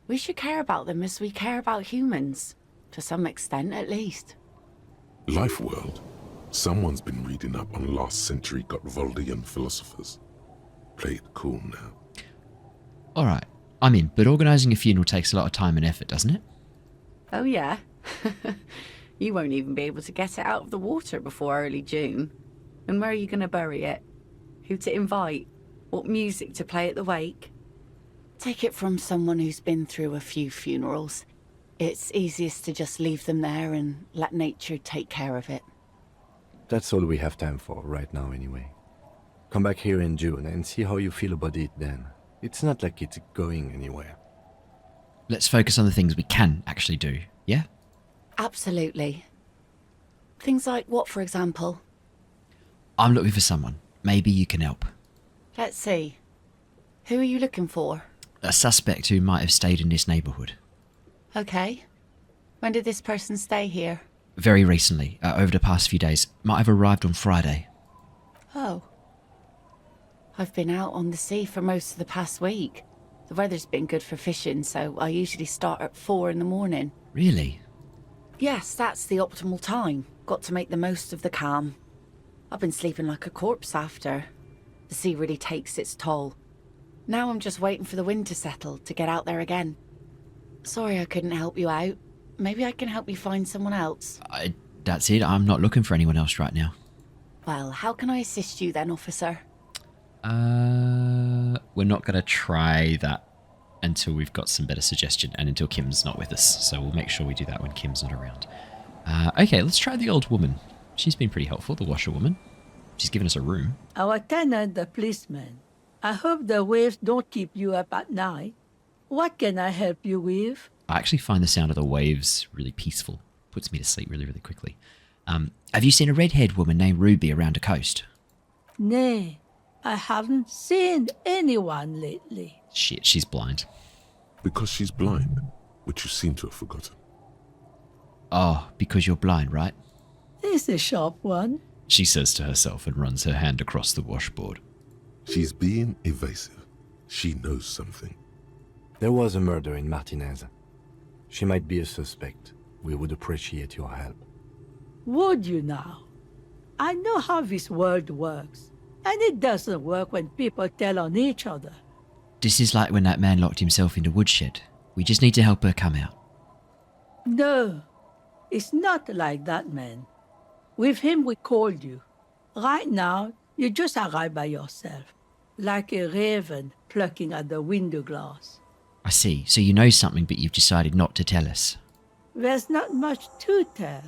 Speaker 18: We should care about them as we care about humans. To some extent, at least.
Speaker 3: Life world. Someone's been reading up on last century Gottwaldian philosophers. Play it cool now.
Speaker 1: Alright, I'm in, but organising a funeral takes a lot of time and effort, doesn't it?
Speaker 18: Oh yeah? You won't even be able to get it out of the water before early June. And where are you going to bury it? Who to invite? What music to play at the wake? Take it from someone who's been through a few funerals. It's easiest to just leave them there and let nature take care of it.
Speaker 7: That's all we have time for right now anyway. Come back here in June and see how you feel about it then. It's not like it's going anywhere.
Speaker 1: Let's focus on the things we can actually do, yeah?
Speaker 18: Absolutely. Things like what, for example?
Speaker 1: I'm looking for someone. Maybe you can help.
Speaker 18: Let's see. Who are you looking for?
Speaker 1: A suspect who might have stayed in this neighbourhood.
Speaker 18: Okay. When did this person stay here?
Speaker 1: Very recently, over the past few days. Might have arrived on Friday.
Speaker 18: Oh. I've been out on the sea for most of the past week. The weather's been good for fishing, so I usually start at 4 in the morning.
Speaker 1: Really?
Speaker 18: Yes, that's the optimal time. Got to make the most of the calm. I've been sleeping like a corpse after. The sea really takes its toll. Now I'm just waiting for the wind to settle to get out there again. Sorry I couldn't help you out. Maybe I can help you find someone else.
Speaker 1: That's it. I'm not looking for anyone else right now.
Speaker 18: Well, how can I assist you then, officer?
Speaker 1: We're not going to try that until we've got some better suggestion and until Kim's not with us. So we'll make sure we do that when Kim's not around. Okay, let's try the old woman. She's been pretty helpful, the washerwoman. She's given us a room.
Speaker 20: Our tenant, the policeman. I hope the waves don't keep you up at night. What can I help you with?
Speaker 1: I actually find the sound of the waves really peaceful. Puts me to sleep really, really quickly. Have you seen a red-haired woman named Ruby around the coast?
Speaker 20: Nay, I haven't seen anyone lately.
Speaker 1: Shit, she's blind.
Speaker 3: Because she's blind, which you seem to have forgotten.
Speaker 1: Oh, because you're blind, right?
Speaker 20: It's a sharp one.
Speaker 1: She says to herself and runs her hand across the washboard.
Speaker 3: She's being evasive. She knows something.
Speaker 7: There was a murder in Martinez. She might be a suspect. We would appreciate your help.
Speaker 20: Would you now? I know how this world works, and it doesn't work when people tell on each other.
Speaker 1: This is like when that man locked himself in the woodshed. We just need to help her come out.
Speaker 20: No, it's not like that, man. With him, we called you. Right now, you just arrive by yourself, like a raven plucking at the window glass.
Speaker 1: I see. So you know something, but you've decided not to tell us.
Speaker 20: There's not much to tell.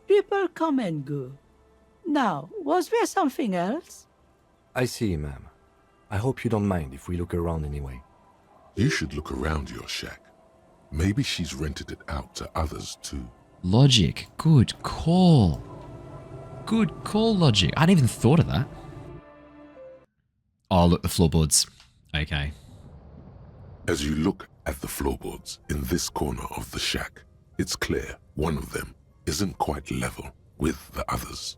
Speaker 20: People come and go. Now, was there something else?
Speaker 7: I see, ma'am. I hope you don't mind if we look around anyway.
Speaker 3: You should look around your shack. Maybe she's rented it out to others too.
Speaker 1: Logic. Good call. Good call, Logic. I hadn't even thought of that. Oh, look, the floorboards. Okay.
Speaker 3: As you look at the floorboards in this corner of the shack, it's clear one of them isn't quite level with the others.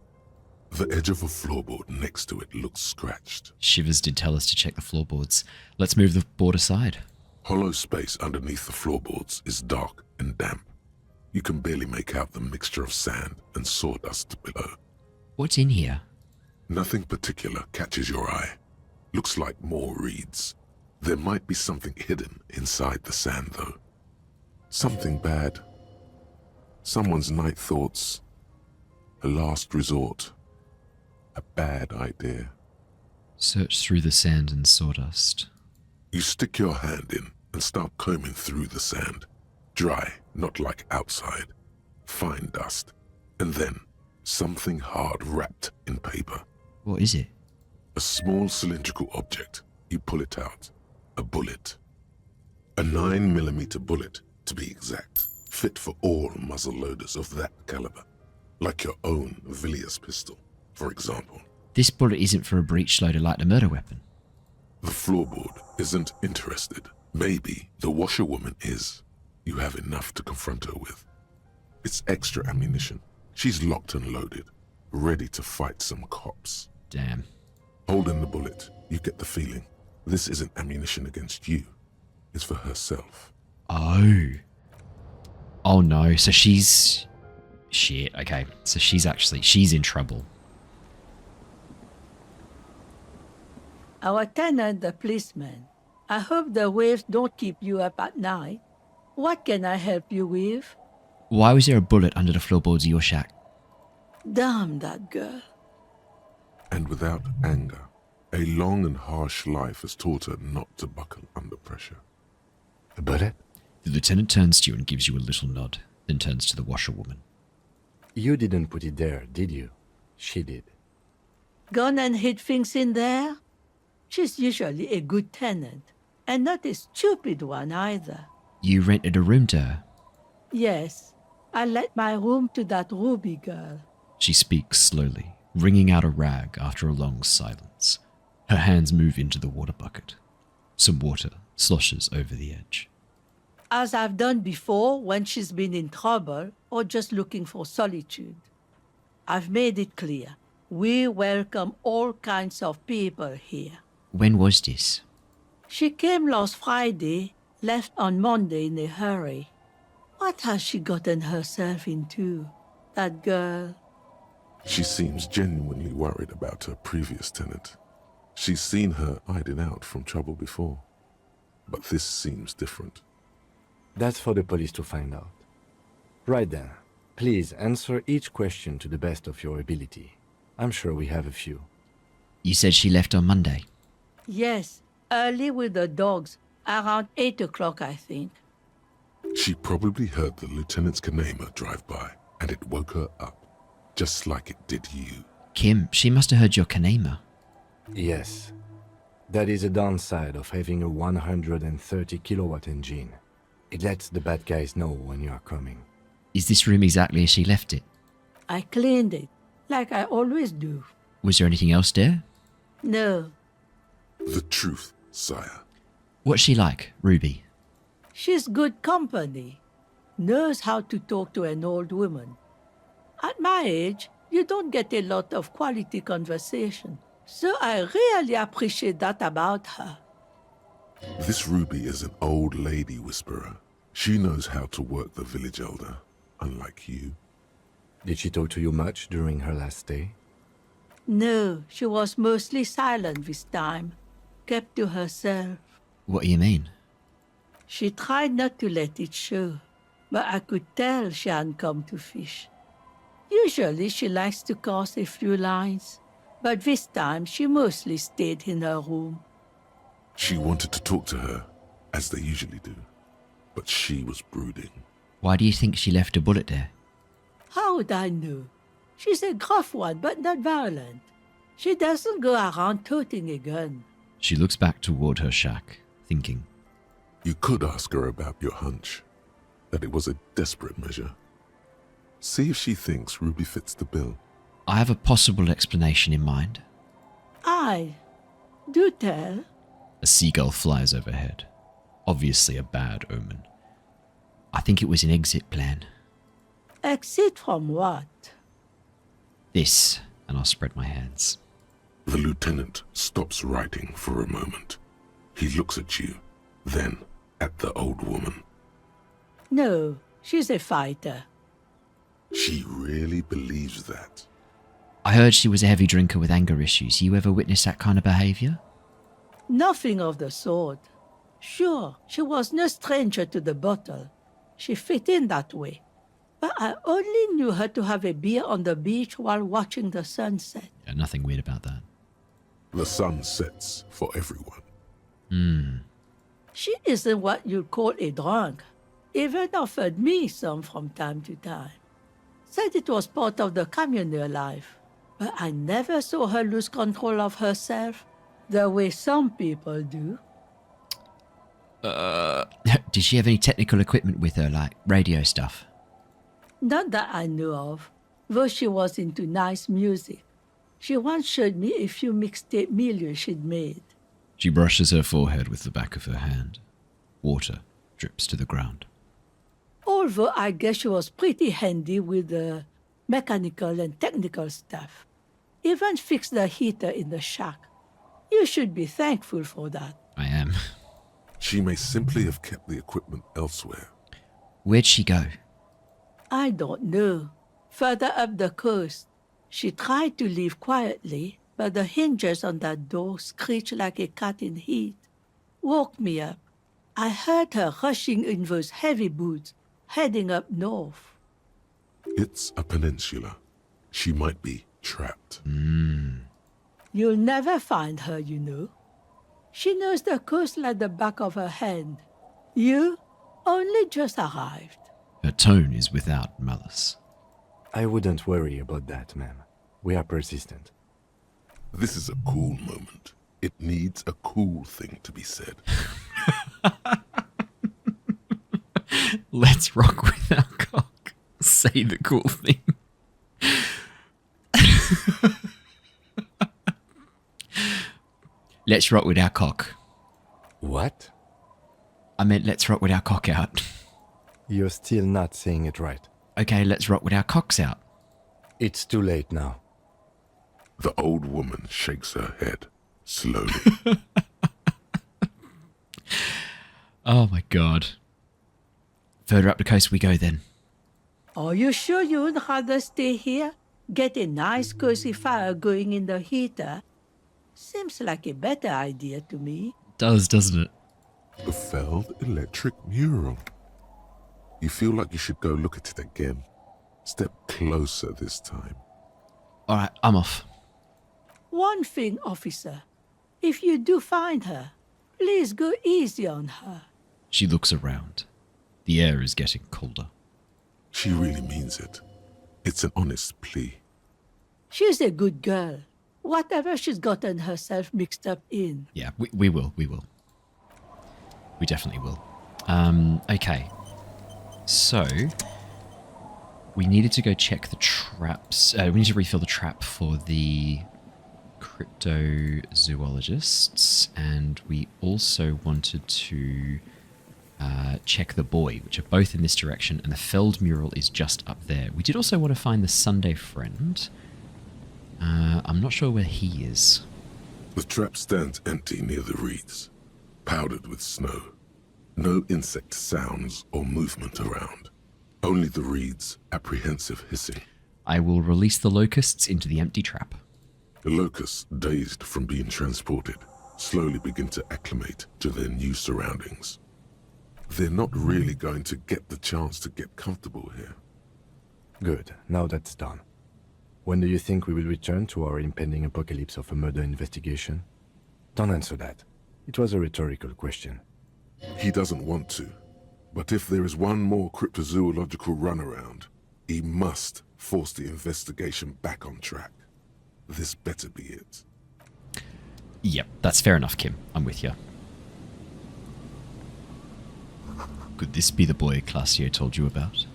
Speaker 3: The edge of a floorboard next to it looks scratched.
Speaker 1: Shivers did tell us to check the floorboards. Let's move the board aside.
Speaker 3: Hollow space underneath the floorboards is dark and damp. You can barely make out the mixture of sand and sawdust below.
Speaker 1: What's in here?
Speaker 3: Nothing particular catches your eye. Looks like more reeds. There might be something hidden inside the sand, though. Something bad. Someone's night thoughts. A last resort. A bad idea.
Speaker 1: Search through the sand and sawdust.
Speaker 3: You stick your hand in and start combing through the sand. Dry, not like outside. Fine dust. And then something hard wrapped in paper.
Speaker 1: What is it?
Speaker 3: A small cylindrical object. You pull it out. A bullet. A 9mm bullet, to be exact. Fit for all muzzle loaders of that caliber. Like your own Villiers pistol, for example.
Speaker 1: This bullet isn't for a breech loader like the murder weapon.
Speaker 3: The floorboard isn't interested. Maybe the washerwoman is. You have enough to confront her with. It's extra ammunition. She's locked and loaded, ready to fight some cops.
Speaker 1: Damn.
Speaker 3: Holding the bullet, you get the feeling this isn't ammunition against you. It's for herself.
Speaker 1: Oh. Oh no, so she's... Shit, okay. So she's in trouble.
Speaker 20: Our tenant, the policeman. I hope the waves don't keep you up at night. What can I help you with?
Speaker 1: Why was there a bullet under the floorboards of your shack?
Speaker 20: Damn that girl.
Speaker 3: And without anger, a long and harsh life has taught her not to buckle under pressure.
Speaker 7: A bullet?
Speaker 1: The lieutenant turns to you and gives you a little nod, then turns to the washerwoman.
Speaker 7: You didn't put it there, did you? She did.
Speaker 20: Gone and hid things in there? She's usually a good tenant, and not a stupid one either.
Speaker 1: You rented a room to her?
Speaker 20: Yes, I let my room to that Ruby girl.
Speaker 1: She speaks slowly, wringing out a rag after a long silence. Her hands move into the water bucket. Some water sloshes over the edge.
Speaker 20: As I've done before when she's been in trouble or just looking for solitude. I've made it clear. We welcome all kinds of people here.
Speaker 1: When was this?
Speaker 20: She came last Friday, left on Monday in a hurry. What has she gotten herself into, that girl?
Speaker 3: She seems genuinely worried about her previous tenant. She's seen her hiding out from trouble before. But this seems different.
Speaker 7: That's for the police to find out. Right then, please answer each question to the best of your ability. I'm sure we have a few.
Speaker 1: You said she left on Monday?
Speaker 20: Yes, early with the dogs, around 8 o'clock, I think.
Speaker 3: She probably heard the lieutenant's Kanema drive by, and it woke her up, just like it did you.
Speaker 1: Kim, she must have heard your Kanema.
Speaker 7: Yes. That is a downside of having a 130 kilowatt engine. It lets the bad guys know when you are coming.
Speaker 1: Is this room exactly as she left it?
Speaker 20: I cleaned it, like I always do.
Speaker 1: Was there anything else there?
Speaker 20: No.
Speaker 3: The truth, sire.
Speaker 1: What's she like, Ruby?
Speaker 20: She's good company. Knows how to talk to an old woman. At my age, you don't get a lot of quality conversation. So I really appreciate that about her.
Speaker 3: This Ruby is an old lady whisperer. She knows how to work the village elder, unlike you.
Speaker 7: Did she talk to you much during her last stay?
Speaker 20: No, she was mostly silent this time, kept to herself.
Speaker 1: What do you mean?
Speaker 20: She tried not to let it show, but I could tell she hadn't come to fish. Usually she likes to cast a few lines, but this time she mostly stayed in her room.
Speaker 3: She wanted to talk to her, as they usually do, but she was brooding.
Speaker 1: Why do you think she left a bullet there?
Speaker 20: How would I know? She's a gruff one, but not violent. She doesn't go around toting a gun.
Speaker 1: She looks back toward her shack, thinking.
Speaker 3: You could ask her about your hunch, that it was a desperate measure. See if she thinks Ruby fits the bill.
Speaker 1: I have a possible explanation in mind.
Speaker 20: Aye, do tell.
Speaker 1: A seagull flies overhead. Obviously a bad omen. I think it was an exit plan.
Speaker 20: Exit from what?
Speaker 1: This, and I'll spread my hands.
Speaker 3: The lieutenant stops writing for a moment. He looks at you, then at the old woman.
Speaker 20: No, she's a fighter.
Speaker 3: She really believes that.
Speaker 1: I heard she was a heavy drinker with anger issues. You ever witnessed that kind of behavior?
Speaker 20: Nothing of the sort. Sure, she was no stranger to the bottle. She fit in that way. But I only knew her to have a beer on the beach while watching the sunset.
Speaker 1: Yeah, nothing weird about that.
Speaker 3: The sun sets for everyone.
Speaker 20: She isn't what you'd call a drunk. Even offered me some from time to time. Said it was part of the communal life. But I never saw her lose control of herself, the way some people do.
Speaker 1: Did she have any technical equipment with her, like radio stuff?
Speaker 20: Not that I knew of, though she was into nice music. She once showed me a few mixtape milieux she'd made.
Speaker 1: She brushes her forehead with the back of her hand. Water drips to the ground.
Speaker 20: Although I guess she was pretty handy with the mechanical and technical stuff. Even fixed the heater in the shack. You should be thankful for that.
Speaker 1: I am.
Speaker 3: She may simply have kept the equipment elsewhere.
Speaker 1: Where'd she go?
Speaker 20: I don't know. Further up the coast. She tried to leave quietly, but the hinges on that door screeched like a cat in heat. Woke me up. I heard her rushing in those heavy boots, heading up north.
Speaker 3: It's a peninsula. She might be trapped.
Speaker 20: You'll never find her, you know. She knows the coast like the back of her hand. You only just arrived.
Speaker 1: Her tone is without malice.
Speaker 7: I wouldn't worry about that, ma'am. We are persistent.
Speaker 3: This is a cool moment. It needs a cool thing to be said.
Speaker 1: Let's rock with our cock. Say the cool thing. Let's rock with our cock.
Speaker 7: What?
Speaker 1: I meant let's rock with our cock out.
Speaker 7: You're still not saying it right.
Speaker 1: Okay, let's rock with our cocks out.
Speaker 7: It's too late now.
Speaker 3: The old woman shakes her head, slowly.
Speaker 1: Oh my god. Further up the coast we go then.
Speaker 20: Are you sure you would rather stay here? Get a nice cozy fire going in the heater? Seems like a better idea to me.
Speaker 1: Does, doesn't it?
Speaker 3: The Feld electric mural. You feel like you should go look at it again. Step closer this time.
Speaker 1: Alright, I'm off.
Speaker 20: One thing, officer. If you do find her, please go easy on her.
Speaker 1: She looks around. The air is getting colder.
Speaker 3: She really means it. It's an honest plea.
Speaker 20: She's a good girl. Whatever she's gotten herself mixed up in.
Speaker 1: Yeah, we will. We definitely will. Okay. So, we needed to go check the traps. We need to refill the trap for the cryptozoologists, and we also wanted to check the buoy, which are both in this direction, and the Feld mural is just up there. We did also want to find the Sunday friend. I'm not sure where he is.
Speaker 3: The trap stands empty near the reeds, powdered with snow. No insect sounds or movement around. Only the reeds' apprehensive hissing.
Speaker 1: I will release the locusts into the empty trap.
Speaker 3: The locusts, dazed from being transported, slowly begin to acclimate to their new surroundings. They're not really going to get the chance to get comfortable here.
Speaker 7: Good, now that's done. When do you think we will return to our impending apocalypse of a murder investigation? Don't answer that. It was a rhetorical question.
Speaker 3: He doesn't want to, but if there is one more cryptozoological runaround, he must force the investigation back on track. This better be it.
Speaker 1: Yep, that's fair enough, Kim. I'm with you. Could this be the boy Classier told you about?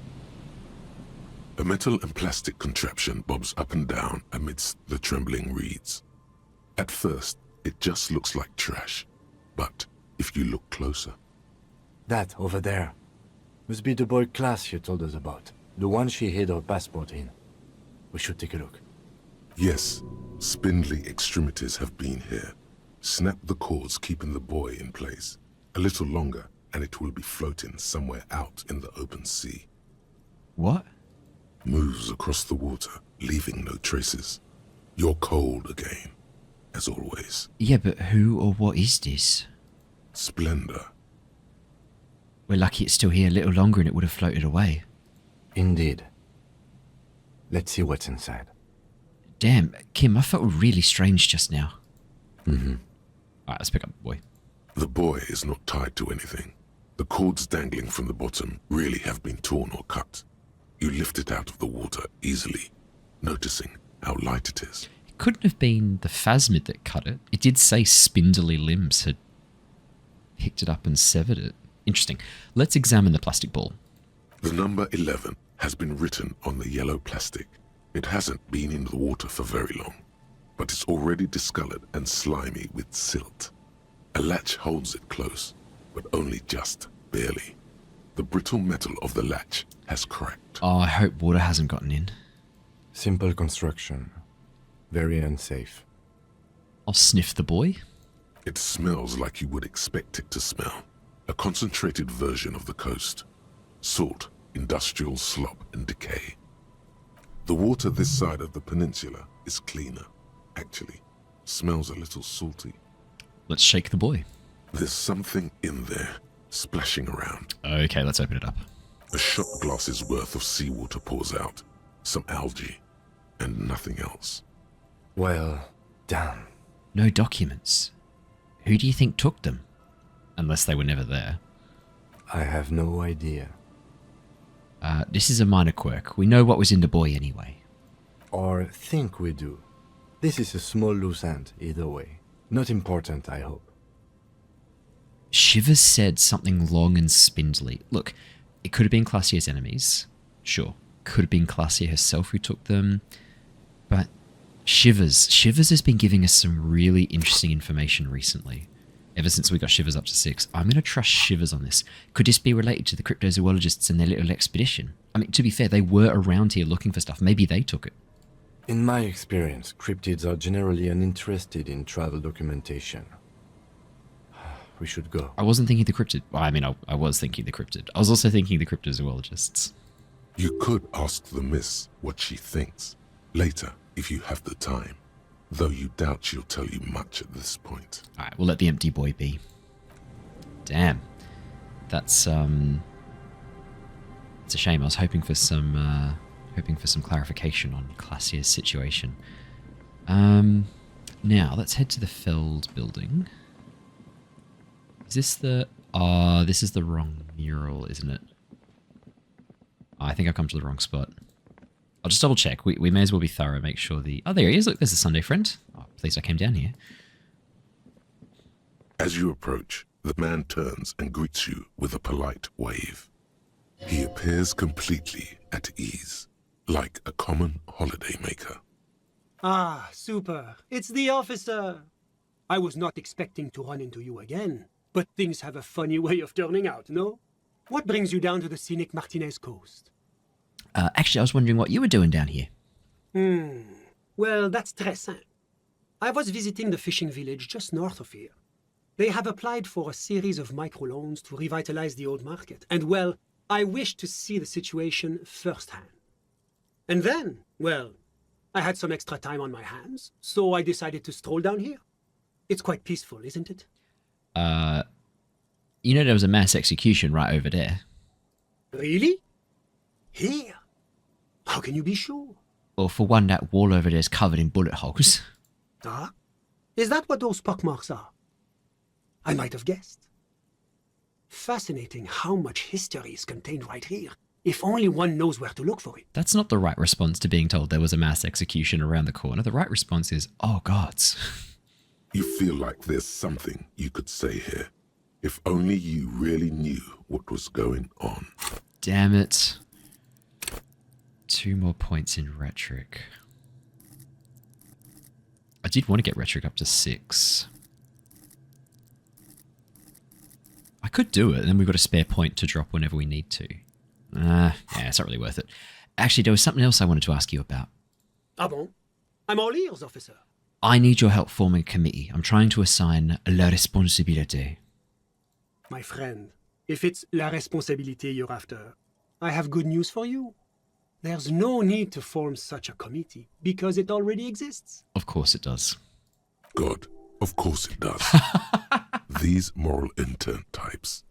Speaker 3: A metal and plastic contraption bobs up and down amidst the trembling reeds. At first, it just looks like trash, but if you look closer...
Speaker 7: That, over there, must be the boy Classier told us about. The one she hid her passport in. We should take a look.
Speaker 3: Yes, spindly extremities have been here. Snap the cords keeping the boy in place. A little longer, and it will be floating somewhere out in the open sea.
Speaker 1: What?
Speaker 3: Moves across the water, leaving no traces. You're cold again, as always.
Speaker 1: Yeah, but who or what is this?
Speaker 3: Splendor.
Speaker 1: We're lucky it's still here a little longer and it would have floated away.
Speaker 7: Indeed. Let's see what's inside.
Speaker 1: Damn, Kim, I felt really strange just now.
Speaker 7: Mm-hmm.
Speaker 1: Alright, let's pick up the boy.
Speaker 3: The boy is not tied to anything. The cords dangling from the bottom really have been torn or cut. You lift it out of the water easily, noticing how light it is.
Speaker 1: It couldn't have been the phasmid that cut it. It did say spindly limbs had picked it up and severed it. Interesting. Let's examine the plastic ball.
Speaker 3: The number 11 has been written on the yellow plastic. It hasn't been in the water for very long, but it's already discolored and slimy with silt. A latch holds it close, but only just barely. The brittle metal of the latch has cracked.
Speaker 1: Oh, I hope water hasn't gotten in.
Speaker 7: Simple construction. Very unsafe.
Speaker 1: I'll sniff the boy.
Speaker 3: It smells like you would expect it to smell. A concentrated version of the coast. Salt, industrial slop and decay. The water this side of the peninsula is cleaner. Actually, smells a little salty.
Speaker 1: Let's shake the boy.
Speaker 3: There's something in there, splashing around.
Speaker 1: Okay, let's open it up.
Speaker 3: A shot glass's worth of seawater pours out. Some algae, and nothing else.
Speaker 7: Well, damn.
Speaker 1: No documents. Who do you think took them? Unless they were never there.
Speaker 7: I have no idea.
Speaker 1: This is a minor quirk. We know what was in the boy anyway.
Speaker 7: Or think we do. This is a small loose end, either way. Not important, I hope.
Speaker 1: Shivers said something long and spindly. Look, it could have been Classier's enemies. Sure. Could have been Classier herself who took them. But Shivers has been giving us some really interesting information recently. Ever since we got Shivers up to 6. I'm going to trust Shivers on this. Could this be related to the cryptozoologists and their little expedition? I mean, to be fair, they were around here looking for stuff. Maybe they took it.
Speaker 7: In my experience, cryptids are generally uninterested in travel documentation. We should go.
Speaker 1: I wasn't thinking the cryptid. Well, I mean, I was thinking the cryptid. I was also thinking the cryptozoologists.
Speaker 3: You could ask the miss what she thinks. Later, if you have the time. Though you doubt she'll tell you much at this point.
Speaker 1: Alright, we'll let the empty boy be. Damn. That's, it's a shame. I was hoping for some clarification on Classier's situation. Now, let's head to the Feld building. Is this the... this is the wrong mural, isn't it? I think I've come to the wrong spot. I'll just double check. We may as well be thorough, make sure the... Oh, there he is. Look, there's a Sunday friend. Oh, please, I came down here.
Speaker 3: As you approach, the man turns and greets you with a polite wave. He appears completely at ease, like a common holiday maker.
Speaker 21: Ah, super. It's the officer. I was not expecting to run into you again, but things have a funny way of turning out, no? What brings you down to the scenic Martinez coast?
Speaker 1: Actually, I was wondering what you were doing down here.
Speaker 21: Well, that's très simple. I was visiting the fishing village just north of here. They have applied for a series of microloans to revitalize the old market. And, well, I wished to see the situation firsthand. And then, well, I had some extra time on my hands, so I decided to stroll down here. It's quite peaceful, isn't it?
Speaker 1: You know there was a mass execution right over there.
Speaker 21: Really? Here? How can you be sure?
Speaker 1: Well, for one, that wall over there is covered in bullet holes.
Speaker 21: Ah? Is that what those pockmarks are? I might have guessed. Fascinating how much history is contained right here, if only one knows where to look for it.
Speaker 1: That's not the right response to being told there was a mass execution around the corner. The right response is, oh gods.
Speaker 3: You feel like there's something you could say here. If only you really knew what was going on.
Speaker 1: Damn it. 2 more points in rhetoric. I did want to get rhetoric up to 6. I could do it, and then we've got a spare point to drop whenever we need to. Yeah, it's not really worth it. Actually, there was something else I wanted to ask you about.
Speaker 21: Ah bon? I'm all ears, officer.
Speaker 1: I need your help forming a committee. I'm trying to assign la responsabilité.
Speaker 21: My friend, if it's la responsabilité you're after, I have good news for you. There's no need to form such a committee, because it already exists.
Speaker 1: Of course it does.
Speaker 3: God, of course it does. These moral intern types.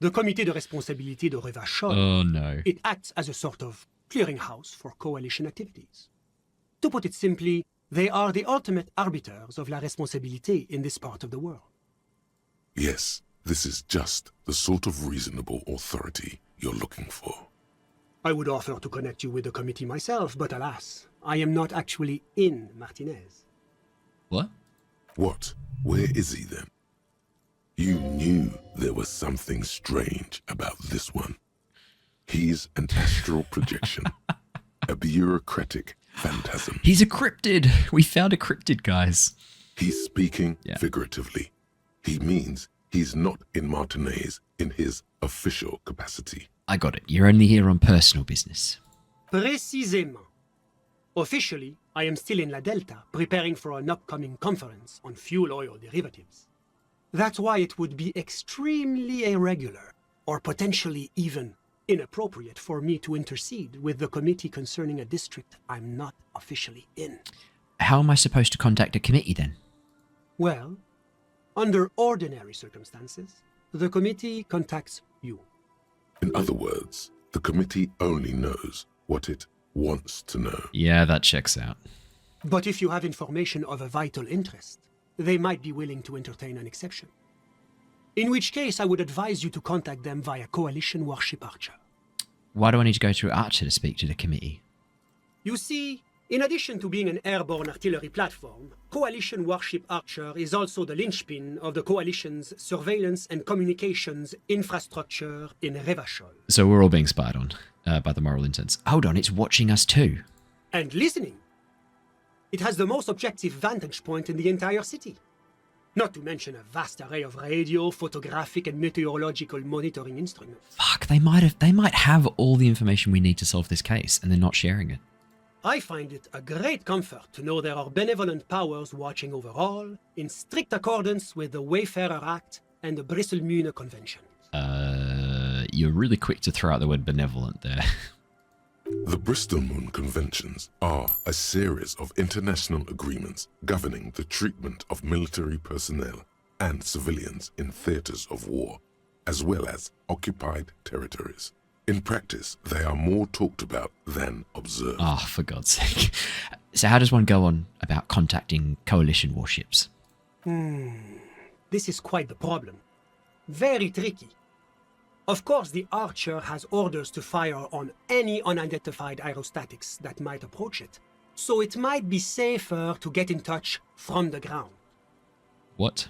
Speaker 21: The Comité de Responsabilité de Revachol.
Speaker 1: Oh no.
Speaker 21: It acts as a sort of clearinghouse for coalition activities. To put it simply, they are the ultimate arbiters of la responsabilité in this part of the world.
Speaker 3: Yes, this is just the sort of reasonable authority you're looking for.
Speaker 21: I would offer to connect you with the committee myself, but alas, I am not actually in Martinez.
Speaker 1: What?
Speaker 3: What? Where is he then? You knew there was something strange about this one. He's an astral projection, a bureaucratic phantasm.
Speaker 1: He's a cryptid. We found a cryptid, guys.
Speaker 3: He's speaking figuratively. He means he's not in Martinez in his official capacity.
Speaker 1: I got it. You're only here on personal business.
Speaker 21: Précisément. Officially, I am still in La Delta, preparing for an upcoming conference on fuel oil derivatives. That's why it would be extremely irregular, or potentially even inappropriate for me to intercede with the committee concerning a district I'm not officially in.
Speaker 1: How am I supposed to contact a committee then?
Speaker 21: Well, under ordinary circumstances, the committee contacts you.
Speaker 3: In other words, the committee only knows what it wants to know.
Speaker 1: Yeah, that checks out.
Speaker 21: But if you have information of a vital interest, they might be willing to entertain an exception. In which case, I would advise you to contact them via Coalition Warship Archer.
Speaker 1: Why do I need to go through Archer to speak to the committee?
Speaker 21: You see, in addition to being an airborne artillery platform, Coalition Warship Archer is also the linchpin of the Coalition's surveillance and communications infrastructure in Revachol.
Speaker 1: So we're all being spied on by the moral interns. Hold on, it's watching us too.
Speaker 21: And listening. It has the most objective vantage point in the entire city. Not to mention a vast array of radio, photographic, and meteorological monitoring instruments.
Speaker 1: Fuck, they might have all the information we need to solve this case, and they're not sharing it.
Speaker 21: I find it a great comfort to know there are benevolent powers watching over all, in strict accordance with the Wayfarer Act and the Bristol-Mune Convention.
Speaker 1: You're really quick to throw out the word benevolent there.
Speaker 3: The Bristol-Mune Conventions are a series of international agreements governing the treatment of military personnel and civilians in theaters of war, as well as occupied territories. In practice, they are more talked about than observed.
Speaker 1: Oh, for God's sake. So how does one go on about contacting coalition warships?
Speaker 21: This is quite the problem. Very tricky. Of course, the Archer has orders to fire on any unidentified aerostatics that might approach it, so it might be safer to get in touch from the ground.
Speaker 1: What?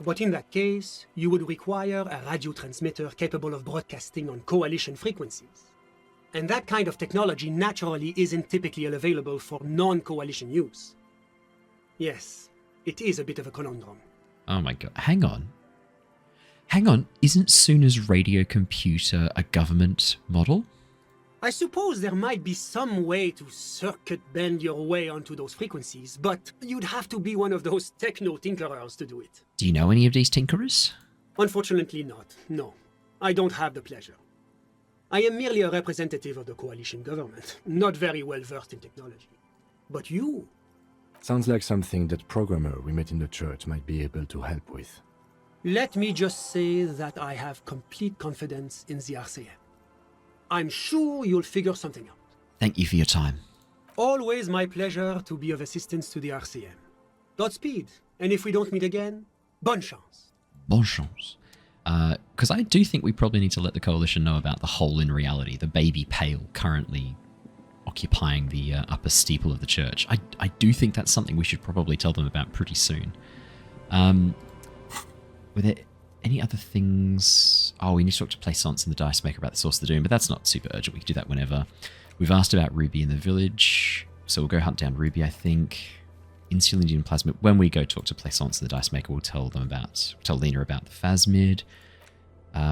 Speaker 21: But in that case, you would require a radio transmitter capable of broadcasting on coalition frequencies. And that kind of technology naturally isn't typically available for non-coalition use. Yes, it is a bit of a conundrum.
Speaker 1: Oh my God. Hang on, isn't Suna's radio computer a government model?
Speaker 21: I suppose there might be some way to circuit bend your way onto those frequencies, but you'd have to be one of those techno-tinkerers to do it.
Speaker 1: Do you know any of these tinkerers?
Speaker 21: Unfortunately not, no. I don't have the pleasure. I am merely a representative of the coalition government, not very well versed in technology. But you?
Speaker 7: Sounds like something that programmer we met in the church might be able to help with.
Speaker 21: Let me just say that I have complete confidence in the RCM. I'm sure you'll figure something out.
Speaker 1: Thank you for your time.
Speaker 21: Always my pleasure to be of assistance to the RCM. Godspeed, and if we don't meet again, bonne chance.
Speaker 1: Bonne chance. Because I do think we probably need to let the Coalition know about the hole in reality, the baby pail currently occupying the upper steeple of the church. I do think that's something we should probably tell them about pretty soon. Were there any other things? Oh, we need to talk to Plaisance and the Dice Maker about the Source of the Doom, but that's not super urgent. We can do that whenever. We've asked about Ruby in the village, so we'll go hunt down Ruby, I think. Insulin plasmid. When we go talk to Plaisance and the Dice Maker, we'll tell Lena about the Phasmid.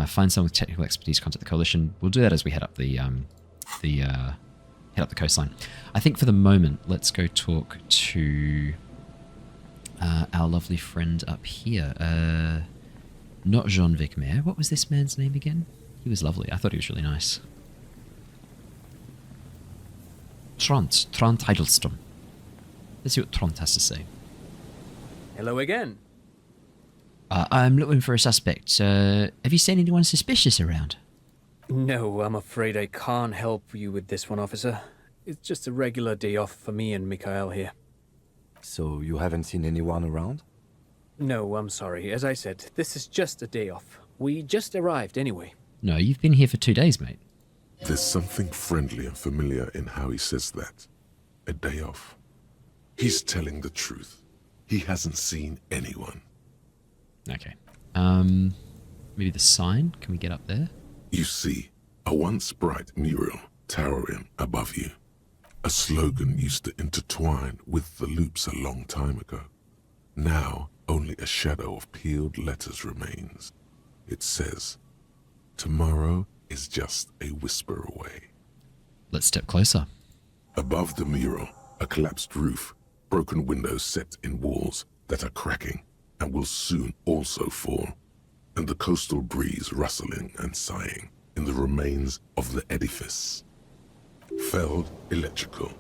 Speaker 1: Find someone with technical expertise, contact the Coalition. We'll do that as we head up the coastline. I think for the moment, let's go talk to our lovely friend up here. Not Jean-Vic Mayer. What was this man's name again? He was lovely. I thought he was really nice. Trant Hiddleston. Let's see what Trant has to say.
Speaker 9: Hello again.
Speaker 1: I'm looking for a suspect. Have you seen anyone suspicious around?
Speaker 9: No, I'm afraid I can't help you with this one, officer. It's just a regular day off for me and Mikhail here.
Speaker 7: So you haven't seen anyone around?
Speaker 9: No, I'm sorry. As I said, this is just a day off. We just arrived anyway.
Speaker 1: No, you've been here for 2 days, mate.
Speaker 3: There's something friendly and familiar in how he says that. A day off. He's telling the truth. He hasn't seen anyone.
Speaker 1: Okay. Maybe the sign? Can we get up there?
Speaker 3: You see, a once bright mural towering above you. A slogan used to intertwine with the loops a long time ago. Now, only a shadow of peeled letters remains. It says, "Tomorrow is just a whisper away."
Speaker 1: Let's step closer.
Speaker 3: Above the mural, a collapsed roof, broken windows set in walls that are cracking and will soon also fall, and the coastal breeze rustling and sighing in the remains of the edifice. Felled electrical.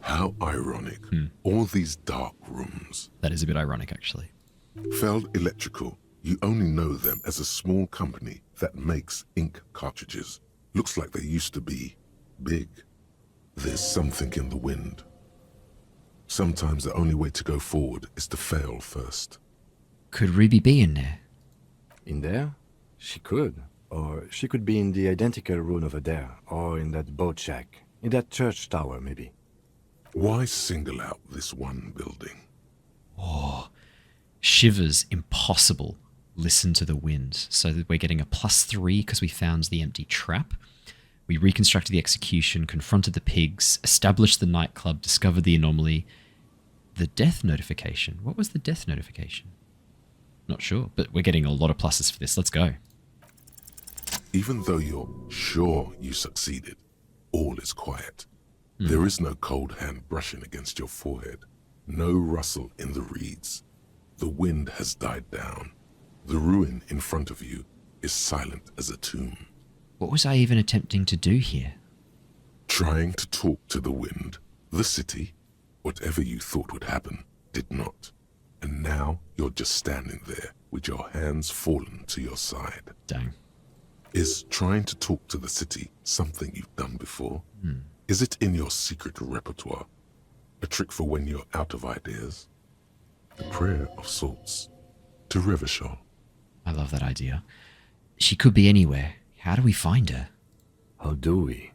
Speaker 3: How ironic. All these dark rooms.
Speaker 1: That is a bit ironic, actually.
Speaker 3: Felled Electrical, you only know them as a small company that makes ink cartridges. Looks like they used to be big. There's something in the wind. Sometimes the only way to go forward is to fail first.
Speaker 1: Could Ruby be in there?
Speaker 7: In there? She could. Or she could be in the identical room over there, or in that boat shack. In that church tower, maybe.
Speaker 3: Why single out this one building?
Speaker 1: Oh, Shivers, impossible. Listen to the wind. So that we're getting a +3 because we found the empty trap. We reconstructed the execution, confronted the pigs, established the nightclub, discovered the anomaly. The death notification. What was the death notification? Not sure, but we're getting a lot of pluses for this. Let's go.
Speaker 3: Even though you're sure you succeeded, all is quiet. There is no cold hand brushing against your forehead. No rustle in the reeds. The wind has died down. The ruin in front of you is silent as a tomb.
Speaker 1: What was I even attempting to do here?
Speaker 3: Trying to talk to the wind, the city, whatever you thought would happen, did not. And now you're just standing there with your hands fallen to your side.
Speaker 1: Dang.
Speaker 3: Is trying to talk to the city something you've done before? Is it in your secret repertoire? A trick for when you're out of ideas? A prayer of sorts to Revachol.
Speaker 1: I love that idea. She could be anywhere. How do we find her?
Speaker 7: How do we?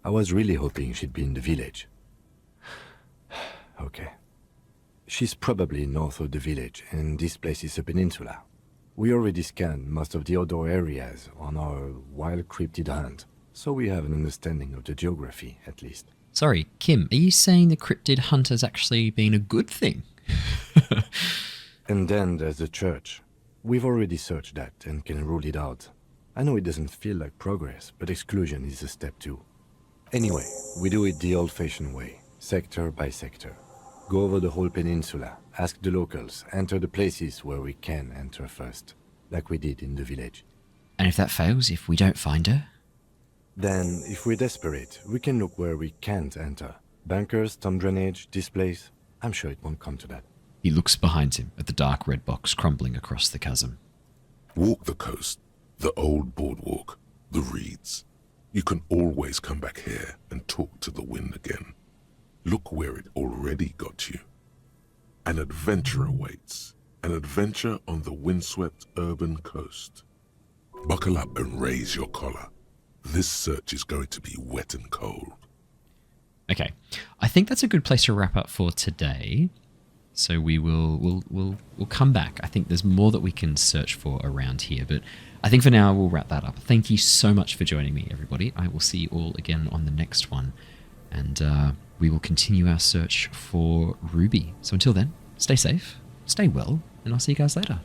Speaker 7: I was really hoping she'd be in the village. Okay. She's probably north of the village, and this place is a peninsula. We already scanned most of the outdoor areas on our wild cryptid hunt, so we have an understanding of the geography, at least.
Speaker 1: Sorry, Kim, are you saying the cryptid hunt has actually been a good thing?
Speaker 7: And then there's the church. We've already searched that and can rule it out. I know it doesn't feel like progress, but exclusion is a step too. Anyway, we do it the old-fashioned way, sector by sector. Go over the whole peninsula, ask the locals, enter the places where we can enter first, like we did in the village.
Speaker 1: And if that fails, if we don't find her?
Speaker 7: Then, if we're desperate, we can look where we can't enter. Bunkers, storm drainage, displays. I'm sure it won't come to that.
Speaker 1: He looks behind him at the dark red box crumbling across the chasm.
Speaker 3: Walk the coast, the old boardwalk, the reeds. You can always come back here and talk to the wind again. Look where it already got you. An adventure awaits. An adventure on the windswept urban coast. Buckle up and raise your collar. This search is going to be wet and cold.
Speaker 1: Okay, I think that's a good place to wrap up for today. So we'll come back. I think there's more that we can search for around here, but I think for now we'll wrap that up. Thank you so much for joining me, everybody. I will see you all again on the next one, and we will continue our search for Ruby. So until then, stay safe, stay well, and I'll see you guys later.